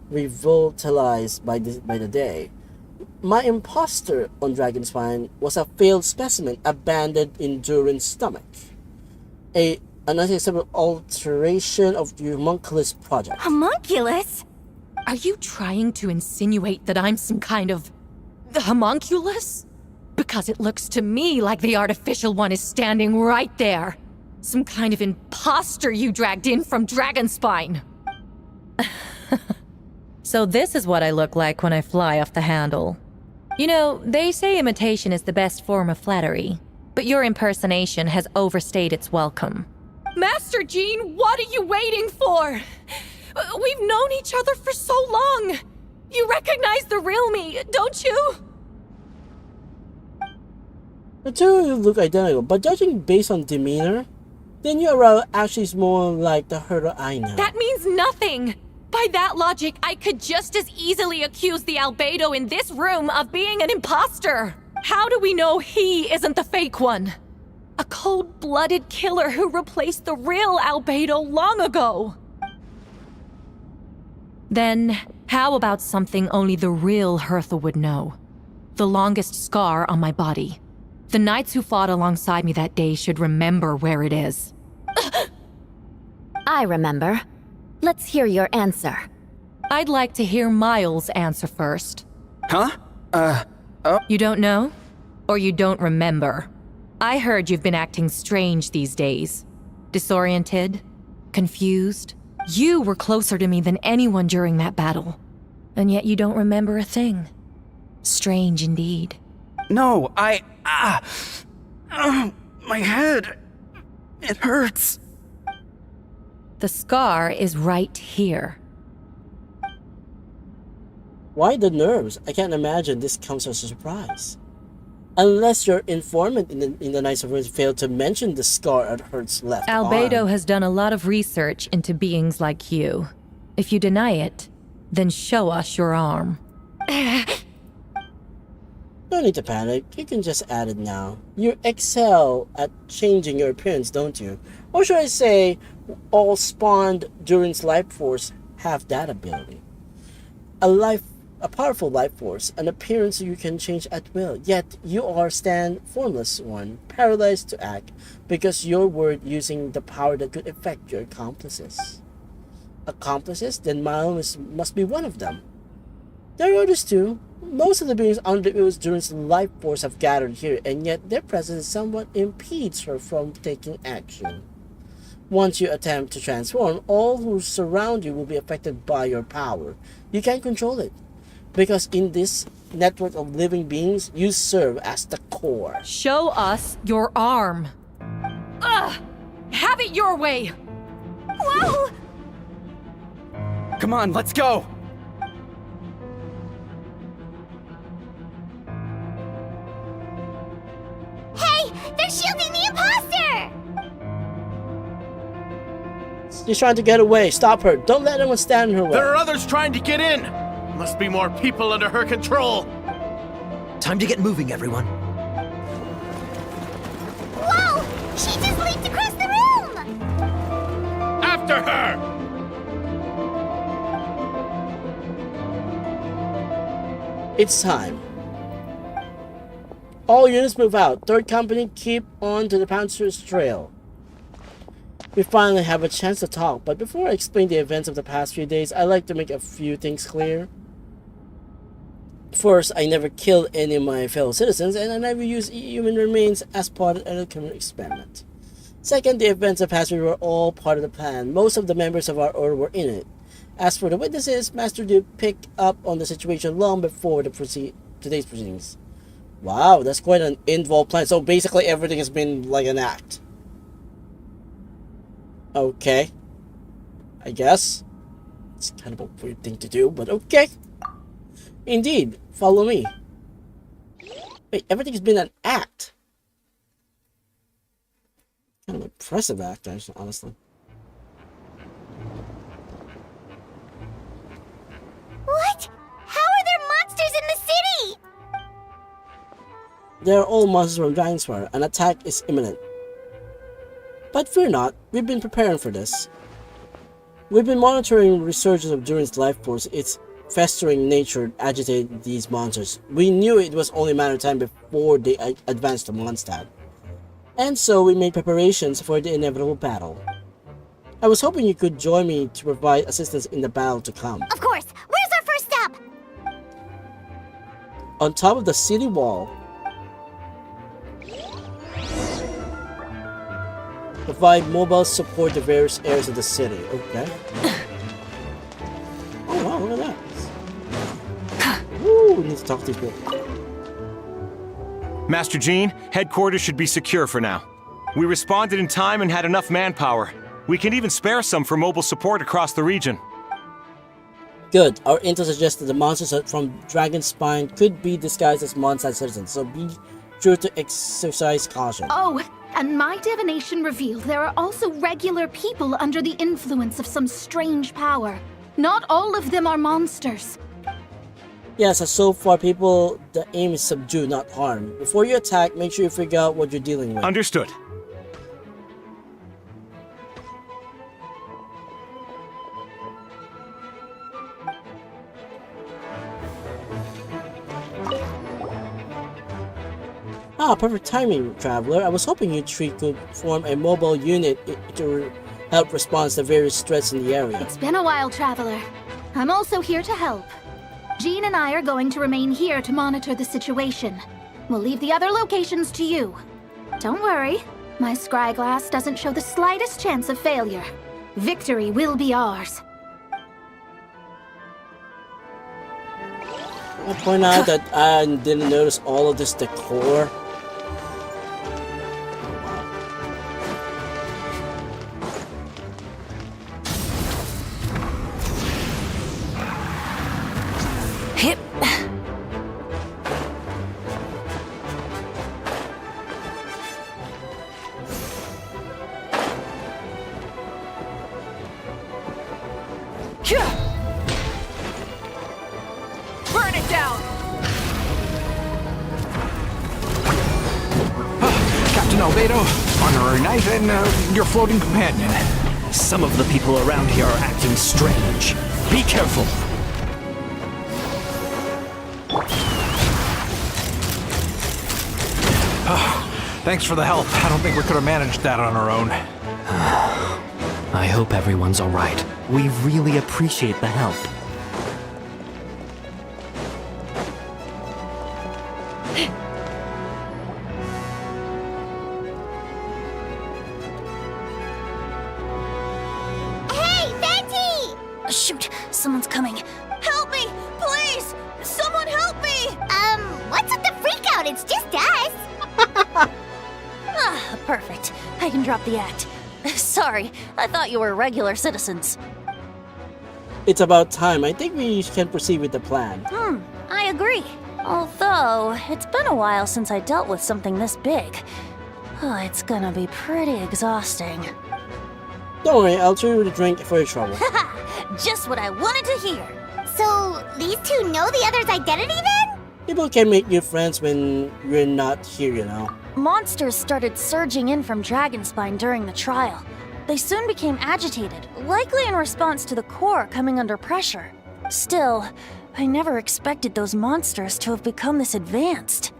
revitalized by the day. My imposter on Dragonspine was a failed specimen abandoned in Durin's stomach. An unacceptable alteration of the homunculus project. Homunculus? Are you trying to insinuate that I'm some kind of homunculus? Because it looks to me like the artificial one is standing right there. Some kind of imposter you dragged in from Dragonspine. So this is what I look like when I fly off the handle. You know, they say imitation is the best form of flattery, but your impersonation has overstayed its welcome. Master Jean, what are you waiting for? We've known each other for so long. You recognize the real me, don't you? The two of you look identical, but judging based on demeanor, then you are actually more like the herder I know. That means nothing! By that logic, I could just as easily accuse the albedo in this room of being an imposter! How do we know he isn't the fake one? A cold-blooded killer who replaced the real albedo long ago! Then, how about something only the real Hertha would know? The longest scar on my body. The knights who fought alongside me that day should remember where it is. I remember. Let's hear your answer. I'd like to hear Miles' answer first. Huh? You don't know? Or you don't remember? I heard you've been acting strange these days. Disoriented? Confused? You were closer to me than anyone during that battle. And yet you don't remember a thing. Strange indeed. No, my head. It hurts. The scar is right here. Why the nerves? I can't imagine this comes as a surprise. Unless your informant in the Knights of Runes failed to mention the scar at Hert's left Albedo arm. has done a lot of research into beings like you. If you deny it, then show us your arm. No need to panic, you can just add it now. You excel at changing your appearance, don't you? Or should I say, all spawned Durin's life force have that ability. A powerful life force, an appearance you can change at will, yet you are formless one, paralyzed to act, because your word using the power that could affect your accomplices. Accomplices? Then Miles must be one of them. There are others too. Most of the beings under Durin's life force have gathered here, and yet their presence somewhat impedes her from taking action. Once you attempt to transform, all who surround you will be affected by your power. You can't control it, because in this network of living beings, you serve as the core. Show us your arm. Ugh! Have it your way! Whoa! Come on, let's go! Hey! They're shielding the imposter! She's trying to get away. Stop her. Don't let anyone stand in her way. There are others trying to get in! Must be more people under her control! Time to get moving, everyone. Whoa! She just leaped across the room! After her! It's time. All units move out. Third company, keep on to the Panzer's trail. We finally have a chance to talk, but before I explain the events of the past few days, I'd like to make a few things clear. First, I never killed any of my fellow citizens, and I never used human remains as part of an criminal experiment. Second, the events of past week were all part of the plan. Most of the members of our order were in it. As for the witnesses, Master Duke picked up on the situation long before today's proceedings. Wow, that's quite an involved plan. So basically everything has been like an act. Okay. I guess. It's kind of a weird thing to do, but okay. Indeed, follow me. Wait, everything's been an act. Kind of an impressive act, actually, honestly. What? How are there monsters in the city? They are all monsters from Dragonspire. An attack is imminent. But fear not, we've been preparing for this. We've been monitoring resurgence of Durin's life force. Its festering nature agitated these monsters. We knew it was only a matter of time before they advanced to Mondstadt. And so we made preparations for the inevitable battle. I was hoping you could join me to provide assistance in the battle to come. Of course. Where's our first step? On top of the city wall, provide mobile support to various areas of the city. Okay. Oh wow, look at that. Woo, we need to talk to these people. Master Jean, headquarters should be secure for now. We responded in time and had enough manpower. We can even spare some for mobile support across the region. Good. Our intel suggests that the monsters from Dragonspine could be disguised as Mondstadt citizens, so be sure to exercise caution. Oh, and my divination revealed there are also regular people under the influence of some strange power. Not all of them are monsters. Yes, as so far people, the aim is subdue, not harm. Before you attack, make sure you figure out what you're dealing with. Understood. Ah, perfect timing, Traveler. I was hoping you three could form a mobile unit to help respond to various threats in the area. It's been a while, Traveler. I'm also here to help. Jean and I are going to remain here to monitor the situation. We'll leave the other locations to you. Don't worry, my scry glass doesn't show the slightest chance of failure. Victory will be ours. I'll point out that I didn't notice all of this decor. Hip. Burn it down! Captain Albedo, honorary knight, and your floating companion. Some of the people around here are acting strange. Be careful. Thanks for the help. I don't think we could have managed that on our own. I hope everyone's alright. We really appreciate the help. Hey, Betty! Shoot, someone's coming. Help me, please! Someone help me! What's with the freakout? It's just us. Ah, perfect. I can drop the act. Sorry, I thought you were regular citizens. It's about time. I think we can proceed with the plan. I agree. Although, it's been a while since I dealt with something this big. Oh, it's gonna be pretty exhausting. Don't worry, I'll treat you with a drink for your trouble. Just what I wanted to hear. So, these two know the other's identity then? People can make new friends when you're not here, you know. Monsters started surging in from Dragonspine during the trial. They soon became agitated, likely in response to the core coming under pressure. Still, I never expected those monsters to have become this advanced.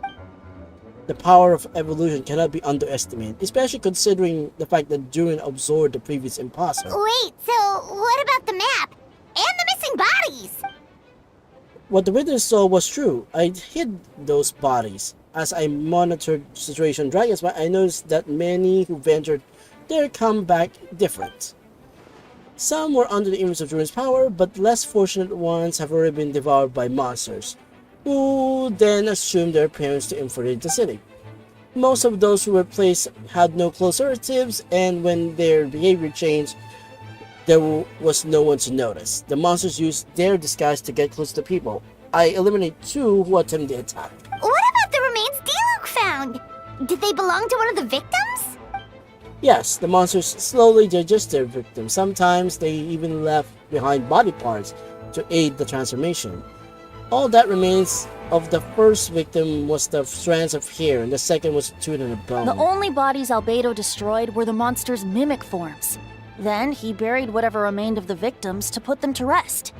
The power of evolution cannot be underestimated, especially considering the fact that Durin absorbed the previous imposter. Wait, so what about the map? And the missing bodies? What the witness saw was true. I hid those bodies. As I monitored the situation in Dragonspine, I noticed that many who ventured there come back different. Some were under the influence of Durin's power, but less fortunate ones have already been devoured by monsters, who then assumed their parents to infiltrate the city. Most of those who were placed had no close relatives, and when their behavior changed, there was no one to notice. The monsters used their disguise to get close to people. I eliminated 2 who attempted the attack. What about the remains Diluc found? Did they belong to one of the victims? Yes, the monsters slowly digest their victims. Sometimes they even left behind body parts to aid the transformation. All that remains of the first victim was the strands of hair, and the second was a tooth and a bone. The only bodies Albedo destroyed were the monster's mimic forms. Then he buried whatever remained of the victims to put them to rest.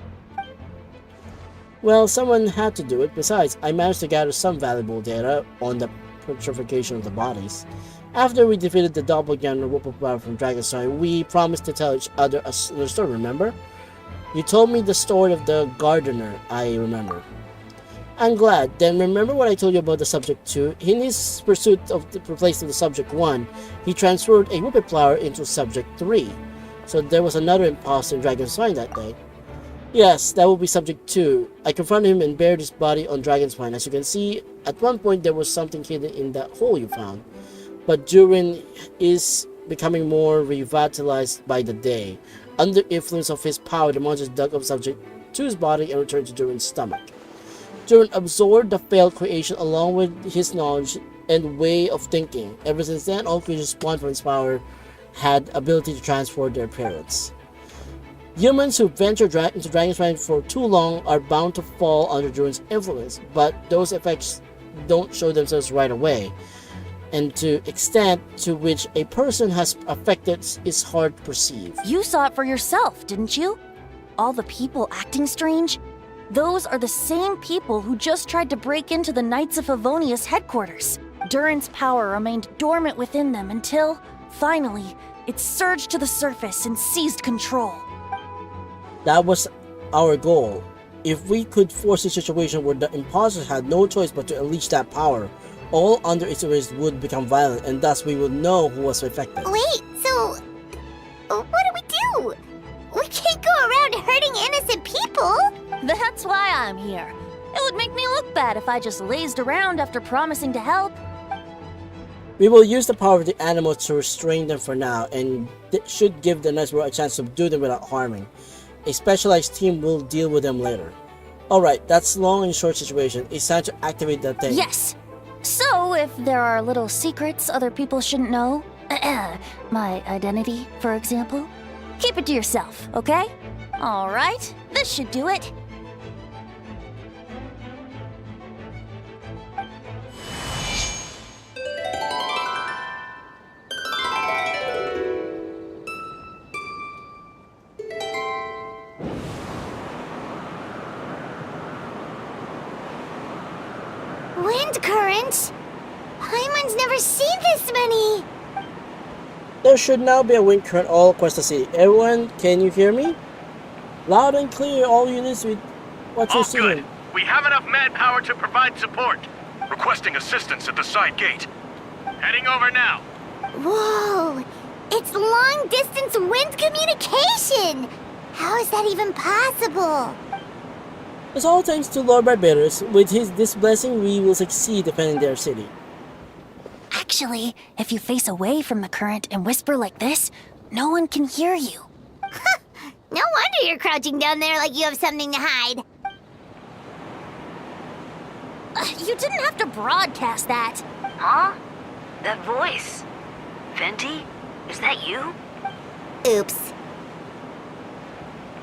Well, someone had to do it. Besides, I managed to gather some valuable data on the petrification of the bodies. After we defeated the doppelganger Whoopaplow from Dragonstone, we promised to tell each other a story, remember? You told me the story of the gardener, I remember. I'm glad. Then remember what I told you about the Subject 2? In his pursuit of replacing the Subject 1, he transferred a Whoopaplower into Subject 3. So there was another imposter in Dragonstone that day. Yes, that will be Subject 2. I confronted him and buried his body on Dragonspine. As you can see, at one point there was something hidden in that hole you found. But Durin is becoming more revitalized by the day. Under influence of his power, the monsters dug up Subject 2's body and returned to Durin's stomach. Durin absorbed the failed creation along with his knowledge and way of thinking. Ever since then, all creatures spawned from its power had ability to transform their appearance. Humans who venture into Dragonspine for too long are bound to fall under Druin's influence, but those effects don't show themselves right away, and to extent to which a person has affected is hard to perceive. You saw it for yourself, didn't you? All the people acting strange? Those are the same people who just tried to break into the Knights of Favonius headquarters. Durin's power remained dormant within them until, finally, it surged to the surface and seized control. That was our goal. If we could force a situation where the imposters had no choice but to unleash that power, all under its arrest would become violent, and thus we would know who was affected. Wait, so what do we do? We can't go around hurting innocent people! That's why I'm here. It would make me look bad if I just lazed around after promising to help. We will use the power of the animals to restrain them for now, and should give the Night World a chance to subdue them without harming. A specialized team will deal with them later. Alright, that's long and short situation. It's time to activate that thing. Yes! So, if there are little secrets other people shouldn't know, my identity, for example, keep it to yourself, okay? Alright, this should do it. Wind currents? Paimon's never seen this many! There should now be a wind current all across the city. Everyone, can you hear me? Loud and clear, all units with what you're seeing. Good. We have enough manpower to provide support. Requesting assistance at the side gate. Heading over now. Whoa! It's long-distance wind communication! How is that even possible? It's all thanks to Lord Barbados. With this blessing, we will succeed defending their city. Actually, if you face away from the current and whisper like this, no one can hear you. No wonder you're crouching down there like you have something to hide. You didn't have to broadcast that. Huh? That voice. Venti? Is that you? Oops.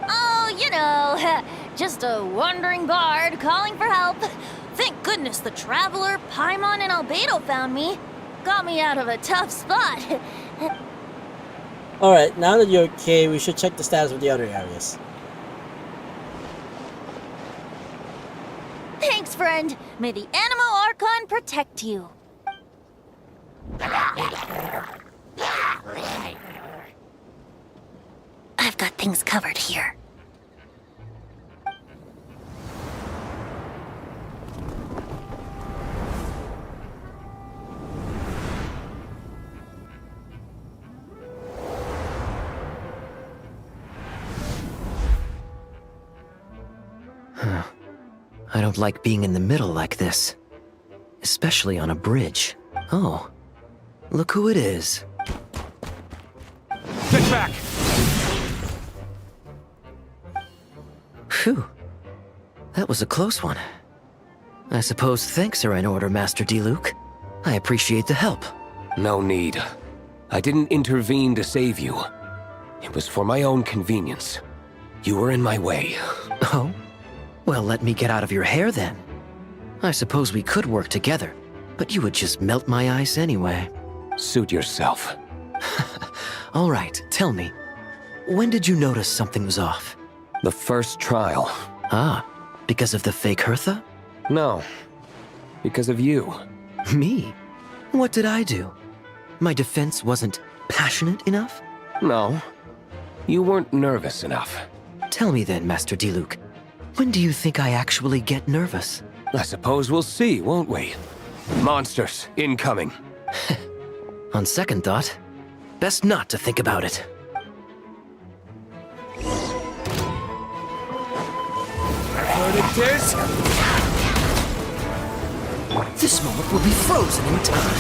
Oh, you know, just a wandering bard calling for help. Thank goodness the Traveler, Paimon, and Albedo found me. Got me out of a tough spot. Alright, now that you're okay, we should check the status of the other areas. Thanks, friend. May the Animo Archon protect you. I've got things covered here. I don't like being in the middle like this. Especially on a bridge. Oh, look who it is. Get back! Phew. That was a close one. I suppose thanks are in order, Master Diluc. I appreciate the help. No need. I didn't intervene to save you. It was for my own convenience. You were in my way. Oh? Well, let me get out of your hair then. I suppose we could work together, but you would just melt my ice anyway. Suit yourself. All right, tell me. When did you notice something was off? The first trial. Ah, because of the fake Hertha? No. Because of you. Me? What did I do? My defense wasn't passionate enough? No. You weren't nervous enough. Tell me then, Master Diluc. When do you think I actually get nervous? I suppose we'll see, won't we? Monsters, incoming. On second thought, best not to think about it. Verdict is... This moment will be frozen in time.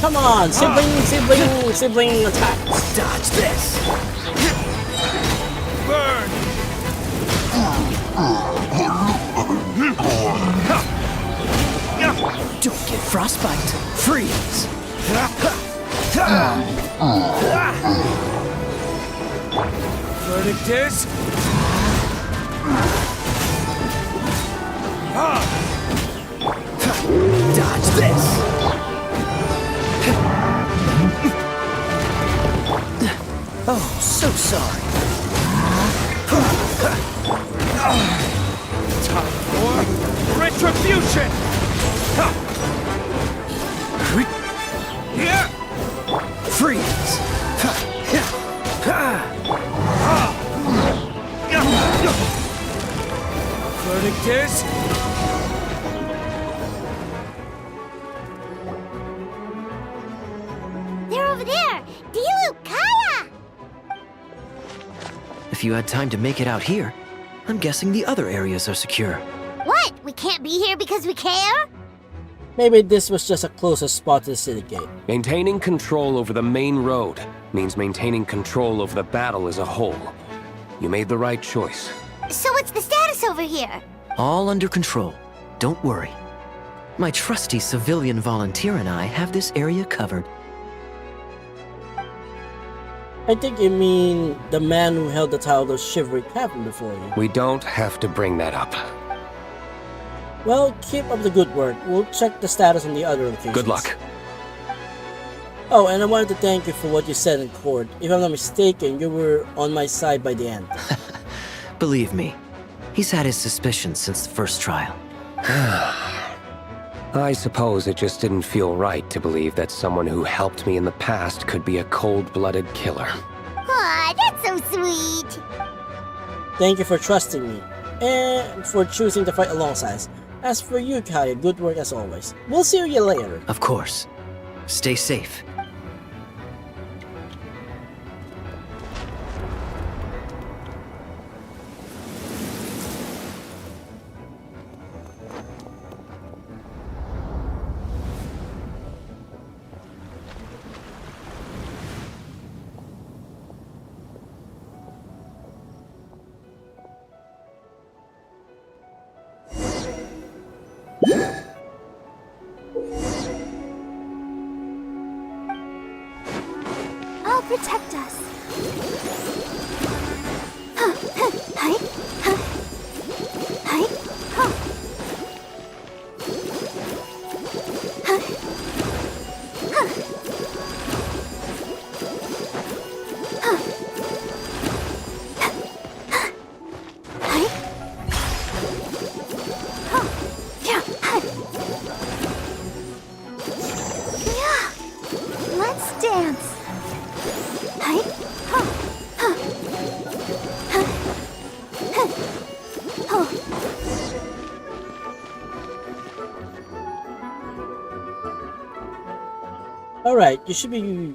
Come on, sibling attacks. Dodge this. Burn! Don't get frostbite. Freeze! Verdict is... Dodge this! Oh, so sorry. Time for retribution! Freeze! Verdict is... They're over there! Dilu, Kaya! If you had time to make it out here, I'm guessing the other areas are secure. What? We can't be here because we care? Maybe this was just a closest spot to the city gate. Maintaining control over the main road means maintaining control over the battle as a whole. You made the right choice. So what's the status over here? All under control. Don't worry. My trusty civilian volunteer and I have this area covered. I think you mean the man who held the title of Chivalry Captain before you. We don't have to bring that up. Well, keep up the good work. We'll check the status on the other locations. Good luck. Oh, and I wanted to thank you for what you said in court. If I'm not mistaken, you were on my side by the end. Believe me, he's had his suspicions since the first trial. I suppose it just didn't feel right to believe that someone who helped me in the past could be a cold-blooded killer. Aw, that's so sweet! Thank you for trusting me, and for choosing to fight alongside us. As for you, Kaya, good work as always. We'll see you later. Of course. Stay safe. I'll protect us. Let's dance. Alright, you should be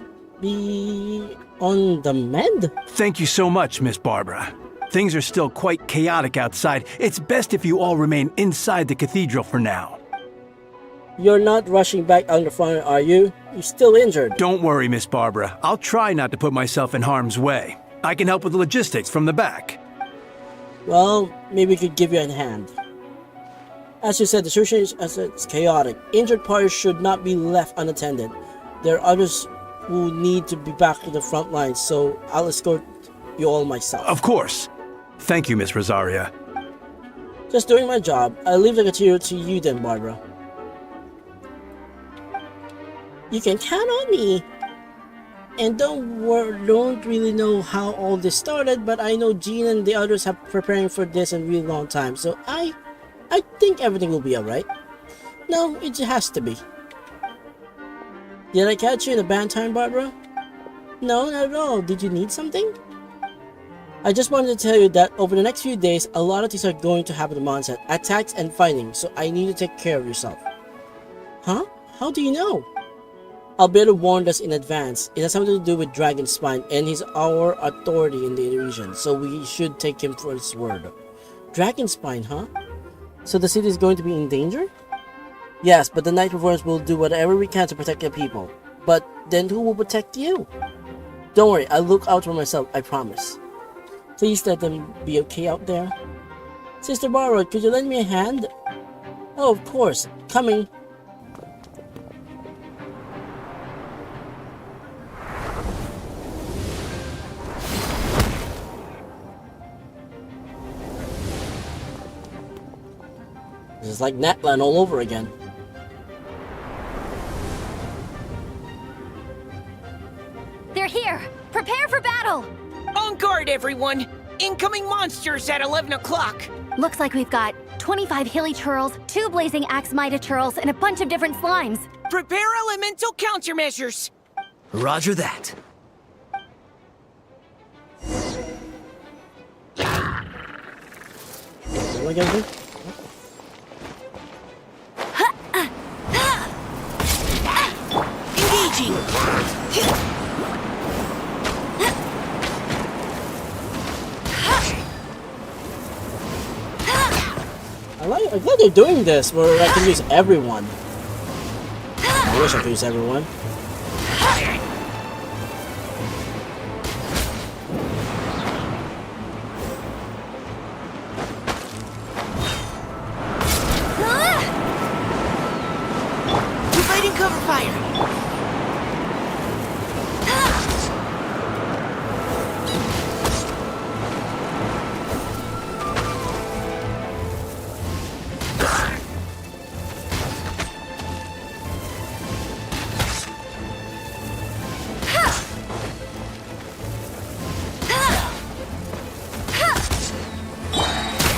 on the mend? Thank you so much, Miss Barbara. Things are still quite chaotic outside. It's best if you all remain inside the cathedral for now. You're not rushing back on the front, are you? You're still injured. Don't worry, Miss Barbara. I'll try not to put myself in harm's way. I can help with the logistics from the back. Well, maybe we could give you a hand. As you said, the situation is chaotic. Injured parties should not be left unattended. There are others who need to be back to the front lines, so I'll escort you all myself. Of course. Thank you, Miss Rosaria. Just doing my job. I'll leave the material to you then, Barbara. You can count on me. And don't really know how all this started, but I know Jean and the others have preparing for this a really long time, so I think everything will be alright. No, it just has to be. Did I catch you in a bad time, Barbara? No, not at all. Did you need something? I just wanted to tell you that over the next few days, a lot of things are going to happen to Monset. Attacks and fighting, so I need to take care of yourself. Huh? How do you know? Albedo warned us in advance. It has something to do with Dragon Spine, and he's our authority in the region, so we should take him for his word. Dragon Spine, huh? So the city is going to be in danger? Yes, but the Night Reverse will do whatever we can to protect the people. But then who will protect you? Don't worry, I'll look out for myself, I promise. Please let them be okay out there. Sister Barbara, could you lend me a hand? Oh, of course. Coming. This is like Natlan all over again. They're here! Prepare for battle! On guard, everyone! Incoming monsters at 11 o'clock! Looks like we've got 25 hilly churls, 2 blazing axmita churls, and a bunch of different slimes. Prepare elemental countermeasures! Roger that. What am I gonna do? Engaging! I'm glad they're doing this where I can use everyone. I wish I could use everyone. Providing cover fire!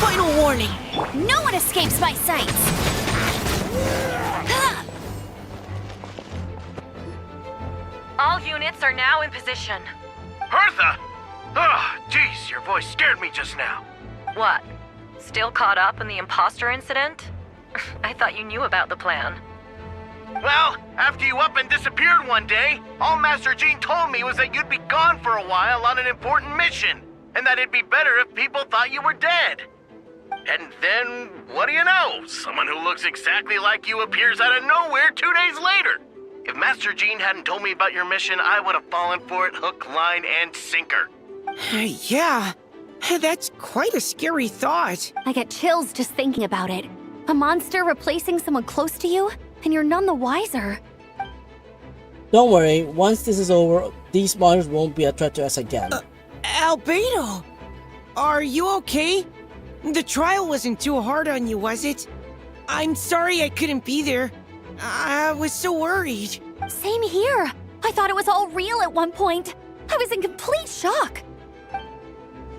Final warning! No one escapes my sights! All units are now in position. Hertha! Oh, jeez, your voice scared me just now. What? Still caught up in the imposter incident? I thought you knew about the plan. Well, after you up and disappeared one day, all Master Jean told me was that you'd be gone for a while on an important mission, and that it'd be better if people thought you were dead. And then, what do you know? Someone who looks exactly like you appears out of nowhere 2 days later. If Master Jean hadn't told me about your mission, I would have fallen for it hook, line, and sinker. Yeah, that's quite a scary thought. I get chills just thinking about it. A monster replacing someone close to you, and you're none the wiser. Don't worry, once this is over, these monsters won't be a threat to us again. Albedo! Are you okay? The trial wasn't too hard on you, was it? I'm sorry I couldn't be there. I was so worried. Same here. I thought it was all real at one point. I was in complete shock.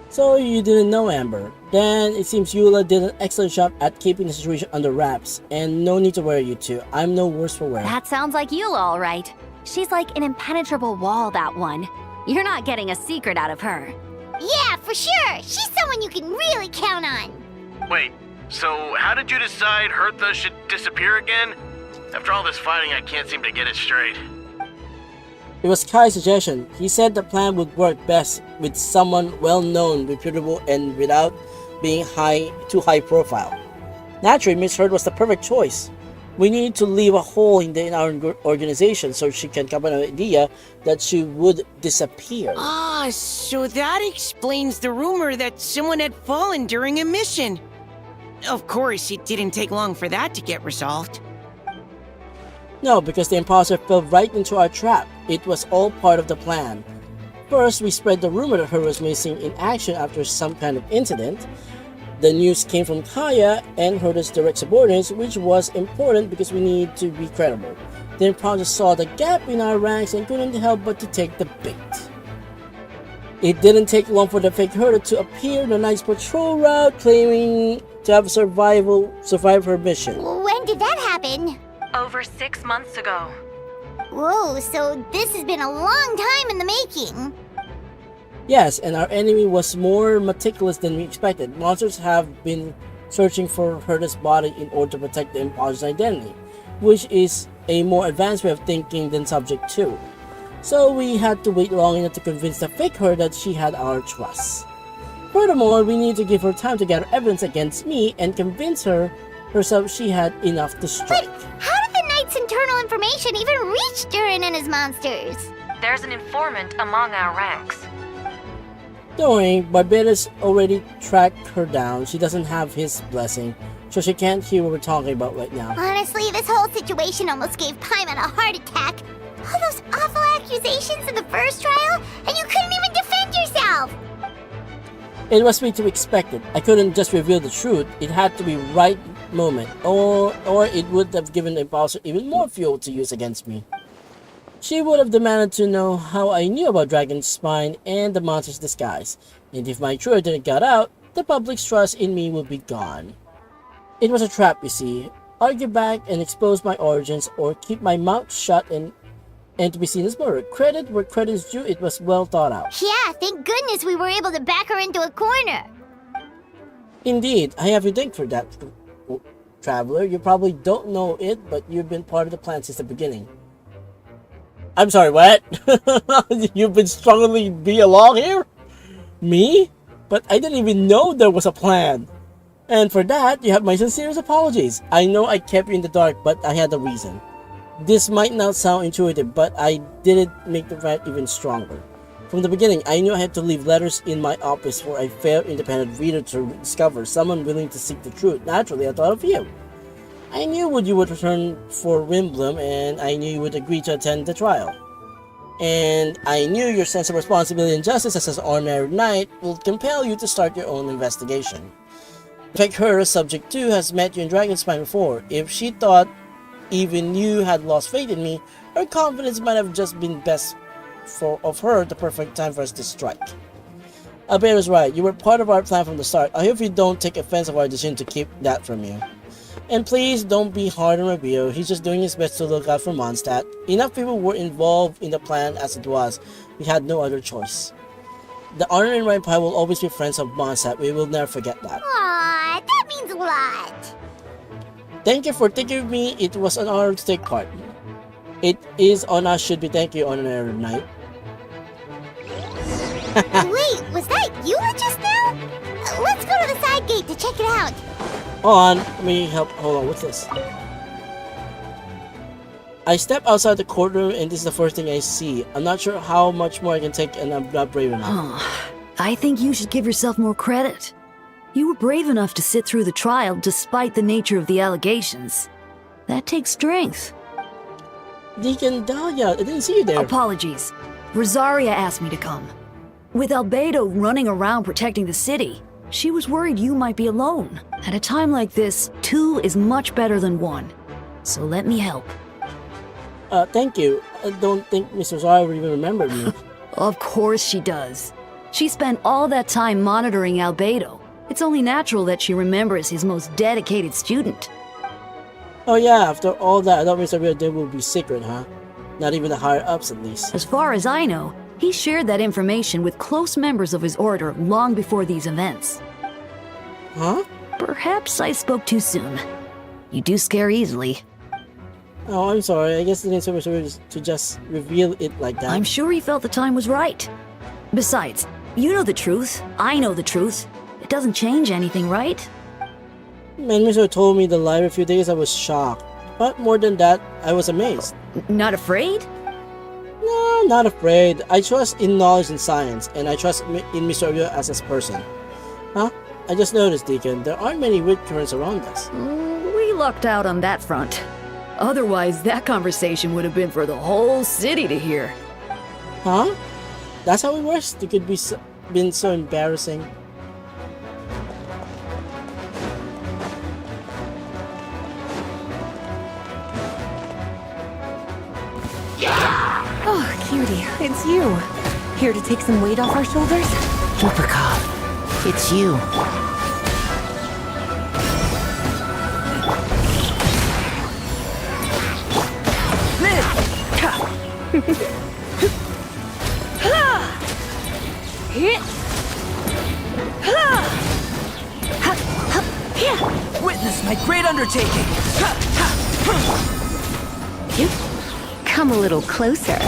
So you didn't know Amber. Then it seems Eula did an excellent job at keeping the situation under wraps, and no need to worry, you two. I'm no worse for wear. That sounds like Eula, all right. She's like an impenetrable wall, that one. You're not getting a secret out of her. Yeah, for sure. She's someone you can really count on. Wait, so how did you decide Hertha should disappear again? After all this fighting, I can't seem to get it straight. It was Kai's suggestion. He said the plan would work best with someone well-known, reputable, and without being too high profile. Naturally, Miss Hurt was the perfect choice. We needed to leave a hole in our organization so she can come up with an idea that she would disappear. Ah, so that explains the rumor that someone had fallen during a mission. Of course, it didn't take long for that to get resolved. No, because the imposter fell right into our trap. It was all part of the plan. First, we spread the rumor that her was missing in action after some kind of incident. The news came from Kaya and Herta's direct subordinates, which was important because we needed to be credible. The imposter saw the gap in our ranks and couldn't help but to take the bait. It didn't take long for the fake Herta to appear on the night's patrol route, claiming to have survived her mission. When did that happen? Over 6 months ago. Whoa, so this has been a long time in the making. Yes, and our enemy was more meticulous than we expected. Monsters have been searching for Herta's body in order to protect the imposter's identity, which is a more advanced way of thinking than Subject 2. So we had to wait long enough to convince the fake Herta that she had our trust. Furthermore, we needed to give her time to gather evidence against me and convince her herself she had enough to strike. But how did the Knight's internal information even reach Durin and his monsters? There's an informant among our ranks. Don't worry, Barbados already tracked her down. She doesn't have his blessing, so she can't hear what we're talking about right now. Honestly, this whole situation almost gave Paimon a heart attack. All those awful accusations in the first trial, and you couldn't even defend yourself! It was me to expect it. I couldn't just reveal the truth. It had to be right moment, or it would have given the imposter even more fuel to use against me. She would have demanded to know how I knew about Dragon's Spine and the monster's disguise, and if my truth didn't get out, the public's trust in me would be gone. It was a trap, you see. Argue back and expose my origins, or keep my mouth shut and to be seen as murder. Credit where credit is due, it was well thought out. Yeah, thank goodness we were able to back her into a corner. Indeed, I have you thank for that, Traveler. You probably don't know it, but you've been part of the plan since the beginning. I'm sorry, what? You've been struggling to be along here? Me? But I didn't even know there was a plan. And for that, you have my sincerest apologies. I know I kept you in the dark, but I had a reason. This might not sound intuitive, but I did it make the fact even stronger. From the beginning, I knew I had to leave letters in my office for a fair independent reader to discover someone willing to seek the truth. Naturally, I thought of you. I knew you would return for Wimbledon, and I knew you would agree to attend the trial. And I knew your sense of responsibility and justice as an ordinary knight would compel you to start your own investigation. In fact, her, subject 2, has met you in Dragon's Spine before. If she thought even you had lost faith in me, her confidence might have just been best of her the perfect time for us to strike. Albedo's right, you were part of our plan from the start. I hope you don't take offense of our decision to keep that from you. And please don't be hard on Rabio, he's just doing his best to look out for Mondstadt. Enough people were involved in the plan as it was, we had no other choice. The Honor and Renpai will always be friends of Mondstadt, we will never forget that. Aww, that means a lot. Thank you for thinking of me, it was an honor to take part. It is on us should be thank you, Honorary Knight. Wait, was that you just now? Let's go to the side gate to check it out. Hold on, let me help. Hold on, what's this? I step outside the courtroom and this is the first thing I see. I'm not sure how much more I can take and I'm not brave enough. Oh, I think you should give yourself more credit. You were brave enough to sit through the trial despite the nature of the allegations. That takes strength. Deacon Dahlia, I didn't see you there. Apologies. Rosaria asked me to come. With Albedo running around protecting the city, she was worried you might be alone. At a time like this, 2 is much better than 1. So let me help. Thank you. I don't think Miss Rosaria even remembered me. Of course she does. She spent all that time monitoring Albedo. It's only natural that she remembers his most dedicated student. Oh yeah, after all that, I thought Mr. Rio would be secret, huh? Not even the higher-ups, at least. As far as I know, he shared that information with close members of his order long before these events. Huh? Perhaps I spoke too soon. You do scare easily. Oh, I'm sorry. I guess it didn't so much to just reveal it like that. I'm sure he felt the time was right. Besides, you know the truth. I know the truth. It doesn't change anything, right? When Mr. told me the lie a few days, I was shocked. But more than that, I was amazed. Not afraid? No, not afraid. I trust in knowledge and science, and I trust in Mr. Rio as a person. Huh? I just noticed, Deacon, there aren't many wind currents around us. We lucked out on that front. Otherwise, that conversation would have been for the whole city to hear. Huh? That's how it works? It could be been so embarrassing. Oh, cutie, it's you. Here to take some weight off our shoulders? Supercop, it's you. Witness my great undertaking! Come a little closer.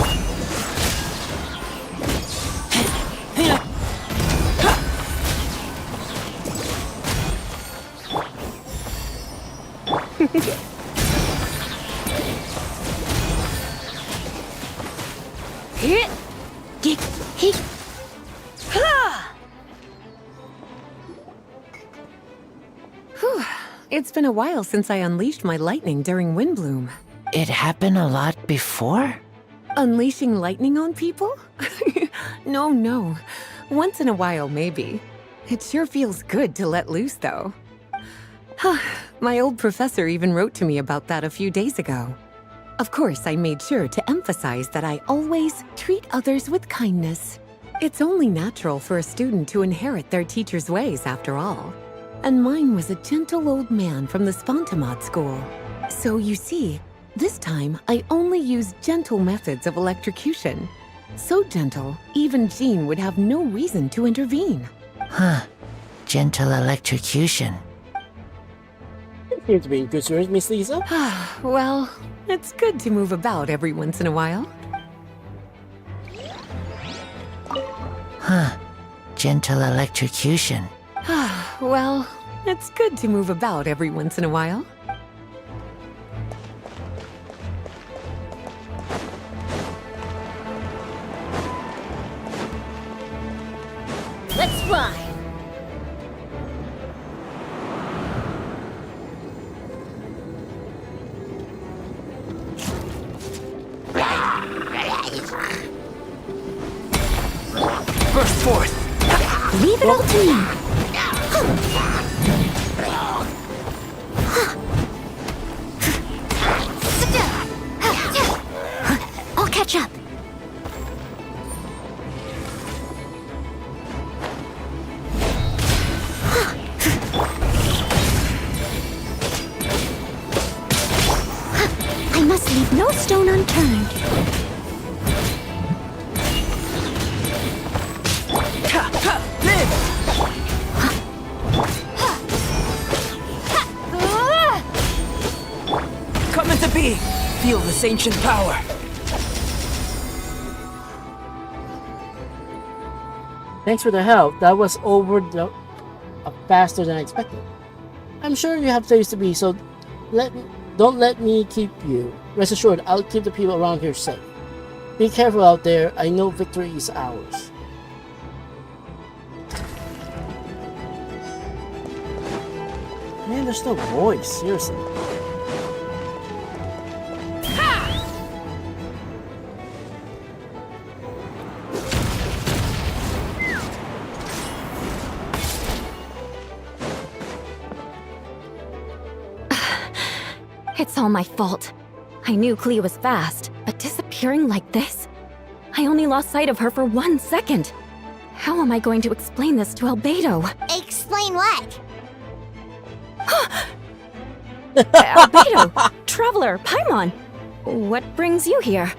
It's been a while since I unleashed my lightning during Windbloom. It happened a lot before? Unleashing lightning on people? No. Once in a while, maybe. It sure feels good to let loose, though. My old professor even wrote to me about that a few days ago. Of course, I made sure to emphasize that I always treat others with kindness. It's only natural for a student to inherit their teacher's ways, after all. And mine was a gentle old man from the Spontamod school. So you see, this time I only used gentle methods of electrocution. So gentle, even Jean would have no reason to intervene. Huh. Gentle electrocution. You seem to be in good spirits, Miss Lisa. Well, it's good to move about every once in a while. Huh. Gentle electrocution. Well, it's good to move about every once in a while. Let's fly! Burst forth! Leave it all to me. I'll catch up. I must leave no stone unturned. Coming to be! Feel this ancient power. Thanks for the help. That was faster than I expected. I'm sure you have place to be, so don't let me keep you. Rest assured, I'll keep the people around here safe. Be careful out there. I know victory is ours. Man, there's no voice. Seriously. It's all my fault. I knew Clea was fast, but disappearing like this? I only lost sight of her for 1 second. How am I going to explain this to Albedo? Explain what? Albedo! Traveler! Paimon! What brings you here?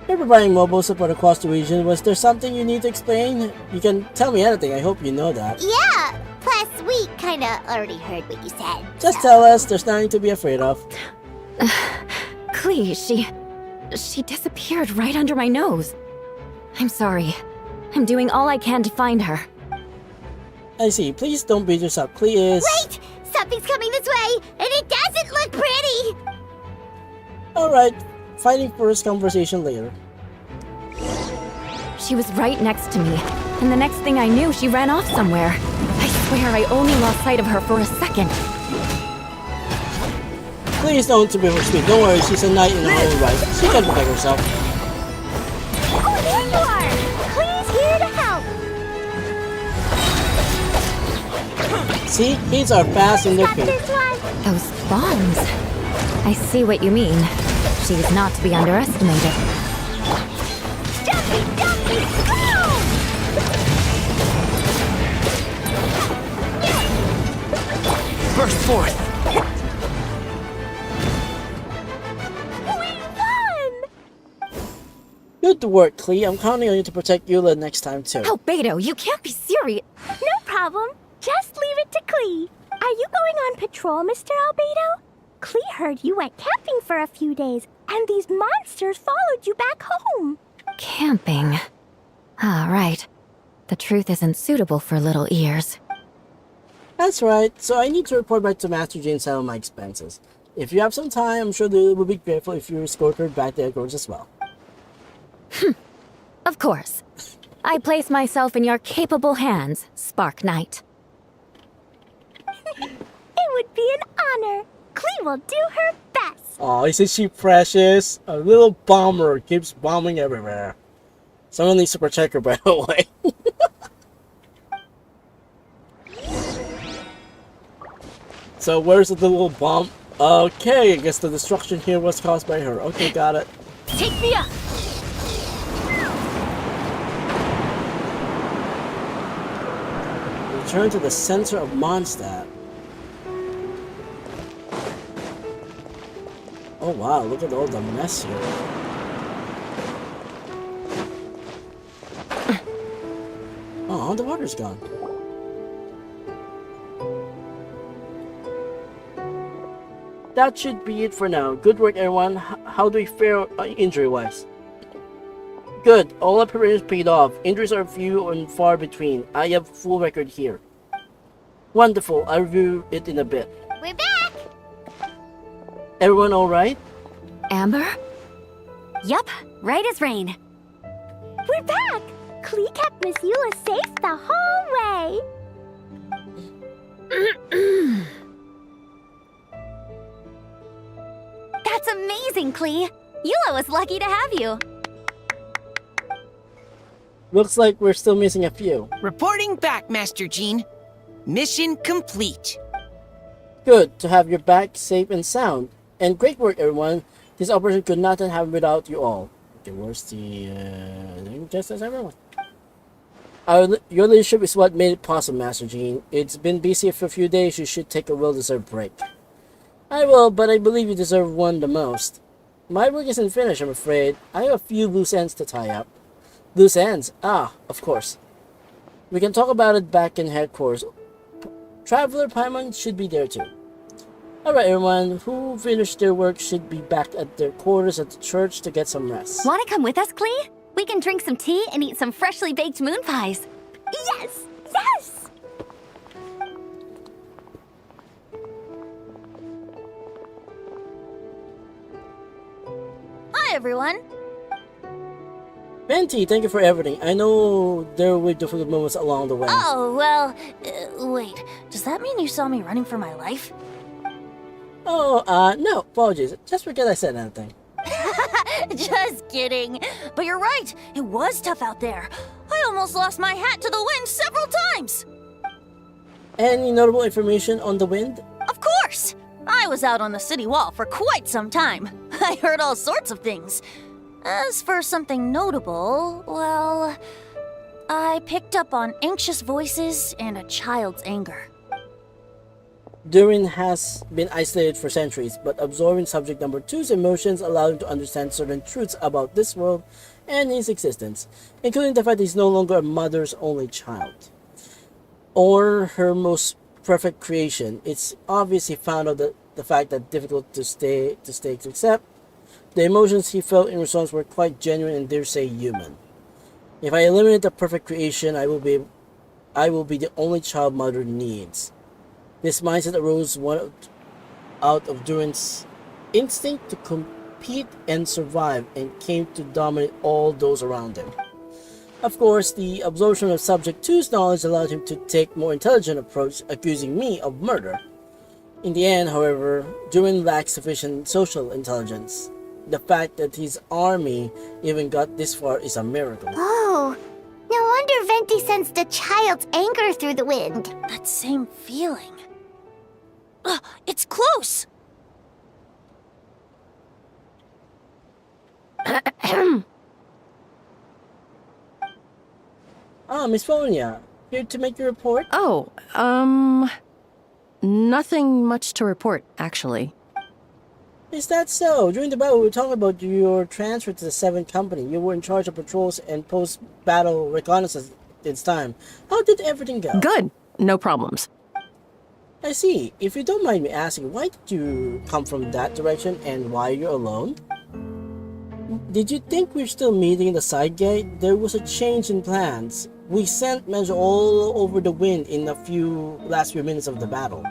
You're providing mobile support across the region. Was there something you need to explain? You can tell me anything. I hope you know that. Yeah! Plus, we kinda already heard what you said. Just tell us. There's nothing to be afraid of. Clea, she disappeared right under my nose. I'm sorry. I'm doing all I can to find her. I see. Please don't beat yourself. Clea is... Wait! Something's coming this way, and it doesn't look pretty! Alright. Fighting first, conversation later. She was right next to me, and the next thing I knew, she ran off somewhere. I swear I only lost sight of her for a second. Please don't be her speed. Don't worry, she's a knight in her own right. She can protect herself. Oh, there you are! Clea's here to help! See? Kids are fast in their feet. Those bombs. I see what you mean. She's not to be underestimated. Jumpy, jumpy, go! Burst forth! We won! Good work, Clea. I'm counting on you to protect Eula next time, too. Albedo, you can't be serious. No problem. Just leave it to Clea. Are you going on patrol, Mr. Albedo? Clea heard you went camping for a few days, and these monsters followed you back home. Camping. Ah, right. The truth isn't suitable for little ears. That's right. So I need to report back to Master Jane and settle my expenses. If you have some time, I'm sure they will be grateful if you escort her back to their quarters as well. Of course. I place myself in your capable hands, Spark Knight. It would be an honor. Clea will do her best. Oh, isn't she precious? A little bomber keeps bombing everywhere. Someone needs to protect her, by the way. So where's the little bomb? Okay, I guess the destruction here was caused by her. Okay, got it. Take me up! Return to the center of Mondstadt. Oh wow, look at all the mess here. Oh, the water's gone. That should be it for now. Good work, everyone. How do we fare injury-wise? Good. All our preparations paid off. Injuries are few and far between. I have full record here. Wonderful. I'll review it in a bit. We're back! Everyone alright? Amber? Yup, right as rain. We're back! Klee kept Miss Eula safe the whole way. That's amazing, Klee. Eula was lucky to have you. Looks like we're still missing a few. Reporting back, Master Jean. Mission complete. Good to have you back safe and sound. And great work, everyone. This operation could not have happened without you all. Okay, where's the... just as everyone. Your leadership is what made it possible, Master Jean. It's been busy for a few days. You should take a well-deserved break. I will, but I believe you deserve one the most. My work isn't finished, I'm afraid. I have a few loose ends to tie up. Loose ends? Ah, of course. We can talk about it back in headquarters. Traveler Paimon should be there too. Alright everyone, who finished their work should be back at their quarters at the church to get some rest. Wanna come with us, Klee? We can drink some tea and eat some freshly baked moon pies. Yes! Yes! Hi, everyone. Venti, thank you for everything. I know there were difficult moments along the way. Oh, well, wait. Does that mean you saw me running for my life? Oh, no, apologies. Just forget I said anything. Just kidding. But you're right. It was tough out there. I almost lost my hat to the wind several times. Any notable information on the wind? Of course. I was out on the city wall for quite some time. I heard all sorts of things. As for something notable, well, I picked up on anxious voices and a child's anger. Durin has been isolated for centuries, but absorbing subject number 2's emotions allowed him to understand certain truths about this world and his existence, including the fact that he's no longer a mother's only child, or her most perfect creation. It's obvious he found out that the fact that difficult to accept. The emotions he felt in response were quite genuine and dare say human. If I eliminate the perfect creation, I will be the only child mother needs. This mindset arose out of Durin's instinct to compete and survive, and came to dominate all those around him. Of course, the absorption of Subject 2's knowledge allowed him to take more intelligent approach, accusing me of murder. In the end, however, Durin lacked sufficient social intelligence. The fact that his army even got this far is a miracle. Oh, no wonder Venti sensed a child's anger through the wind. That same feeling. It's close! Miss Fonia, here to make your report? Oh, nothing much to report, actually. Is that so? During the battle, we were talking about your transfer to the 7th Company. You were in charge of patrols and post-battle reconnaissance this time. How did everything go? Good. No problems. I see. If you don't mind me asking, why did you come from that direction and why you're alone? Did you think we're still meeting in the side gate? There was a change in plans. We sent men all over the wind in the last few minutes of the battle.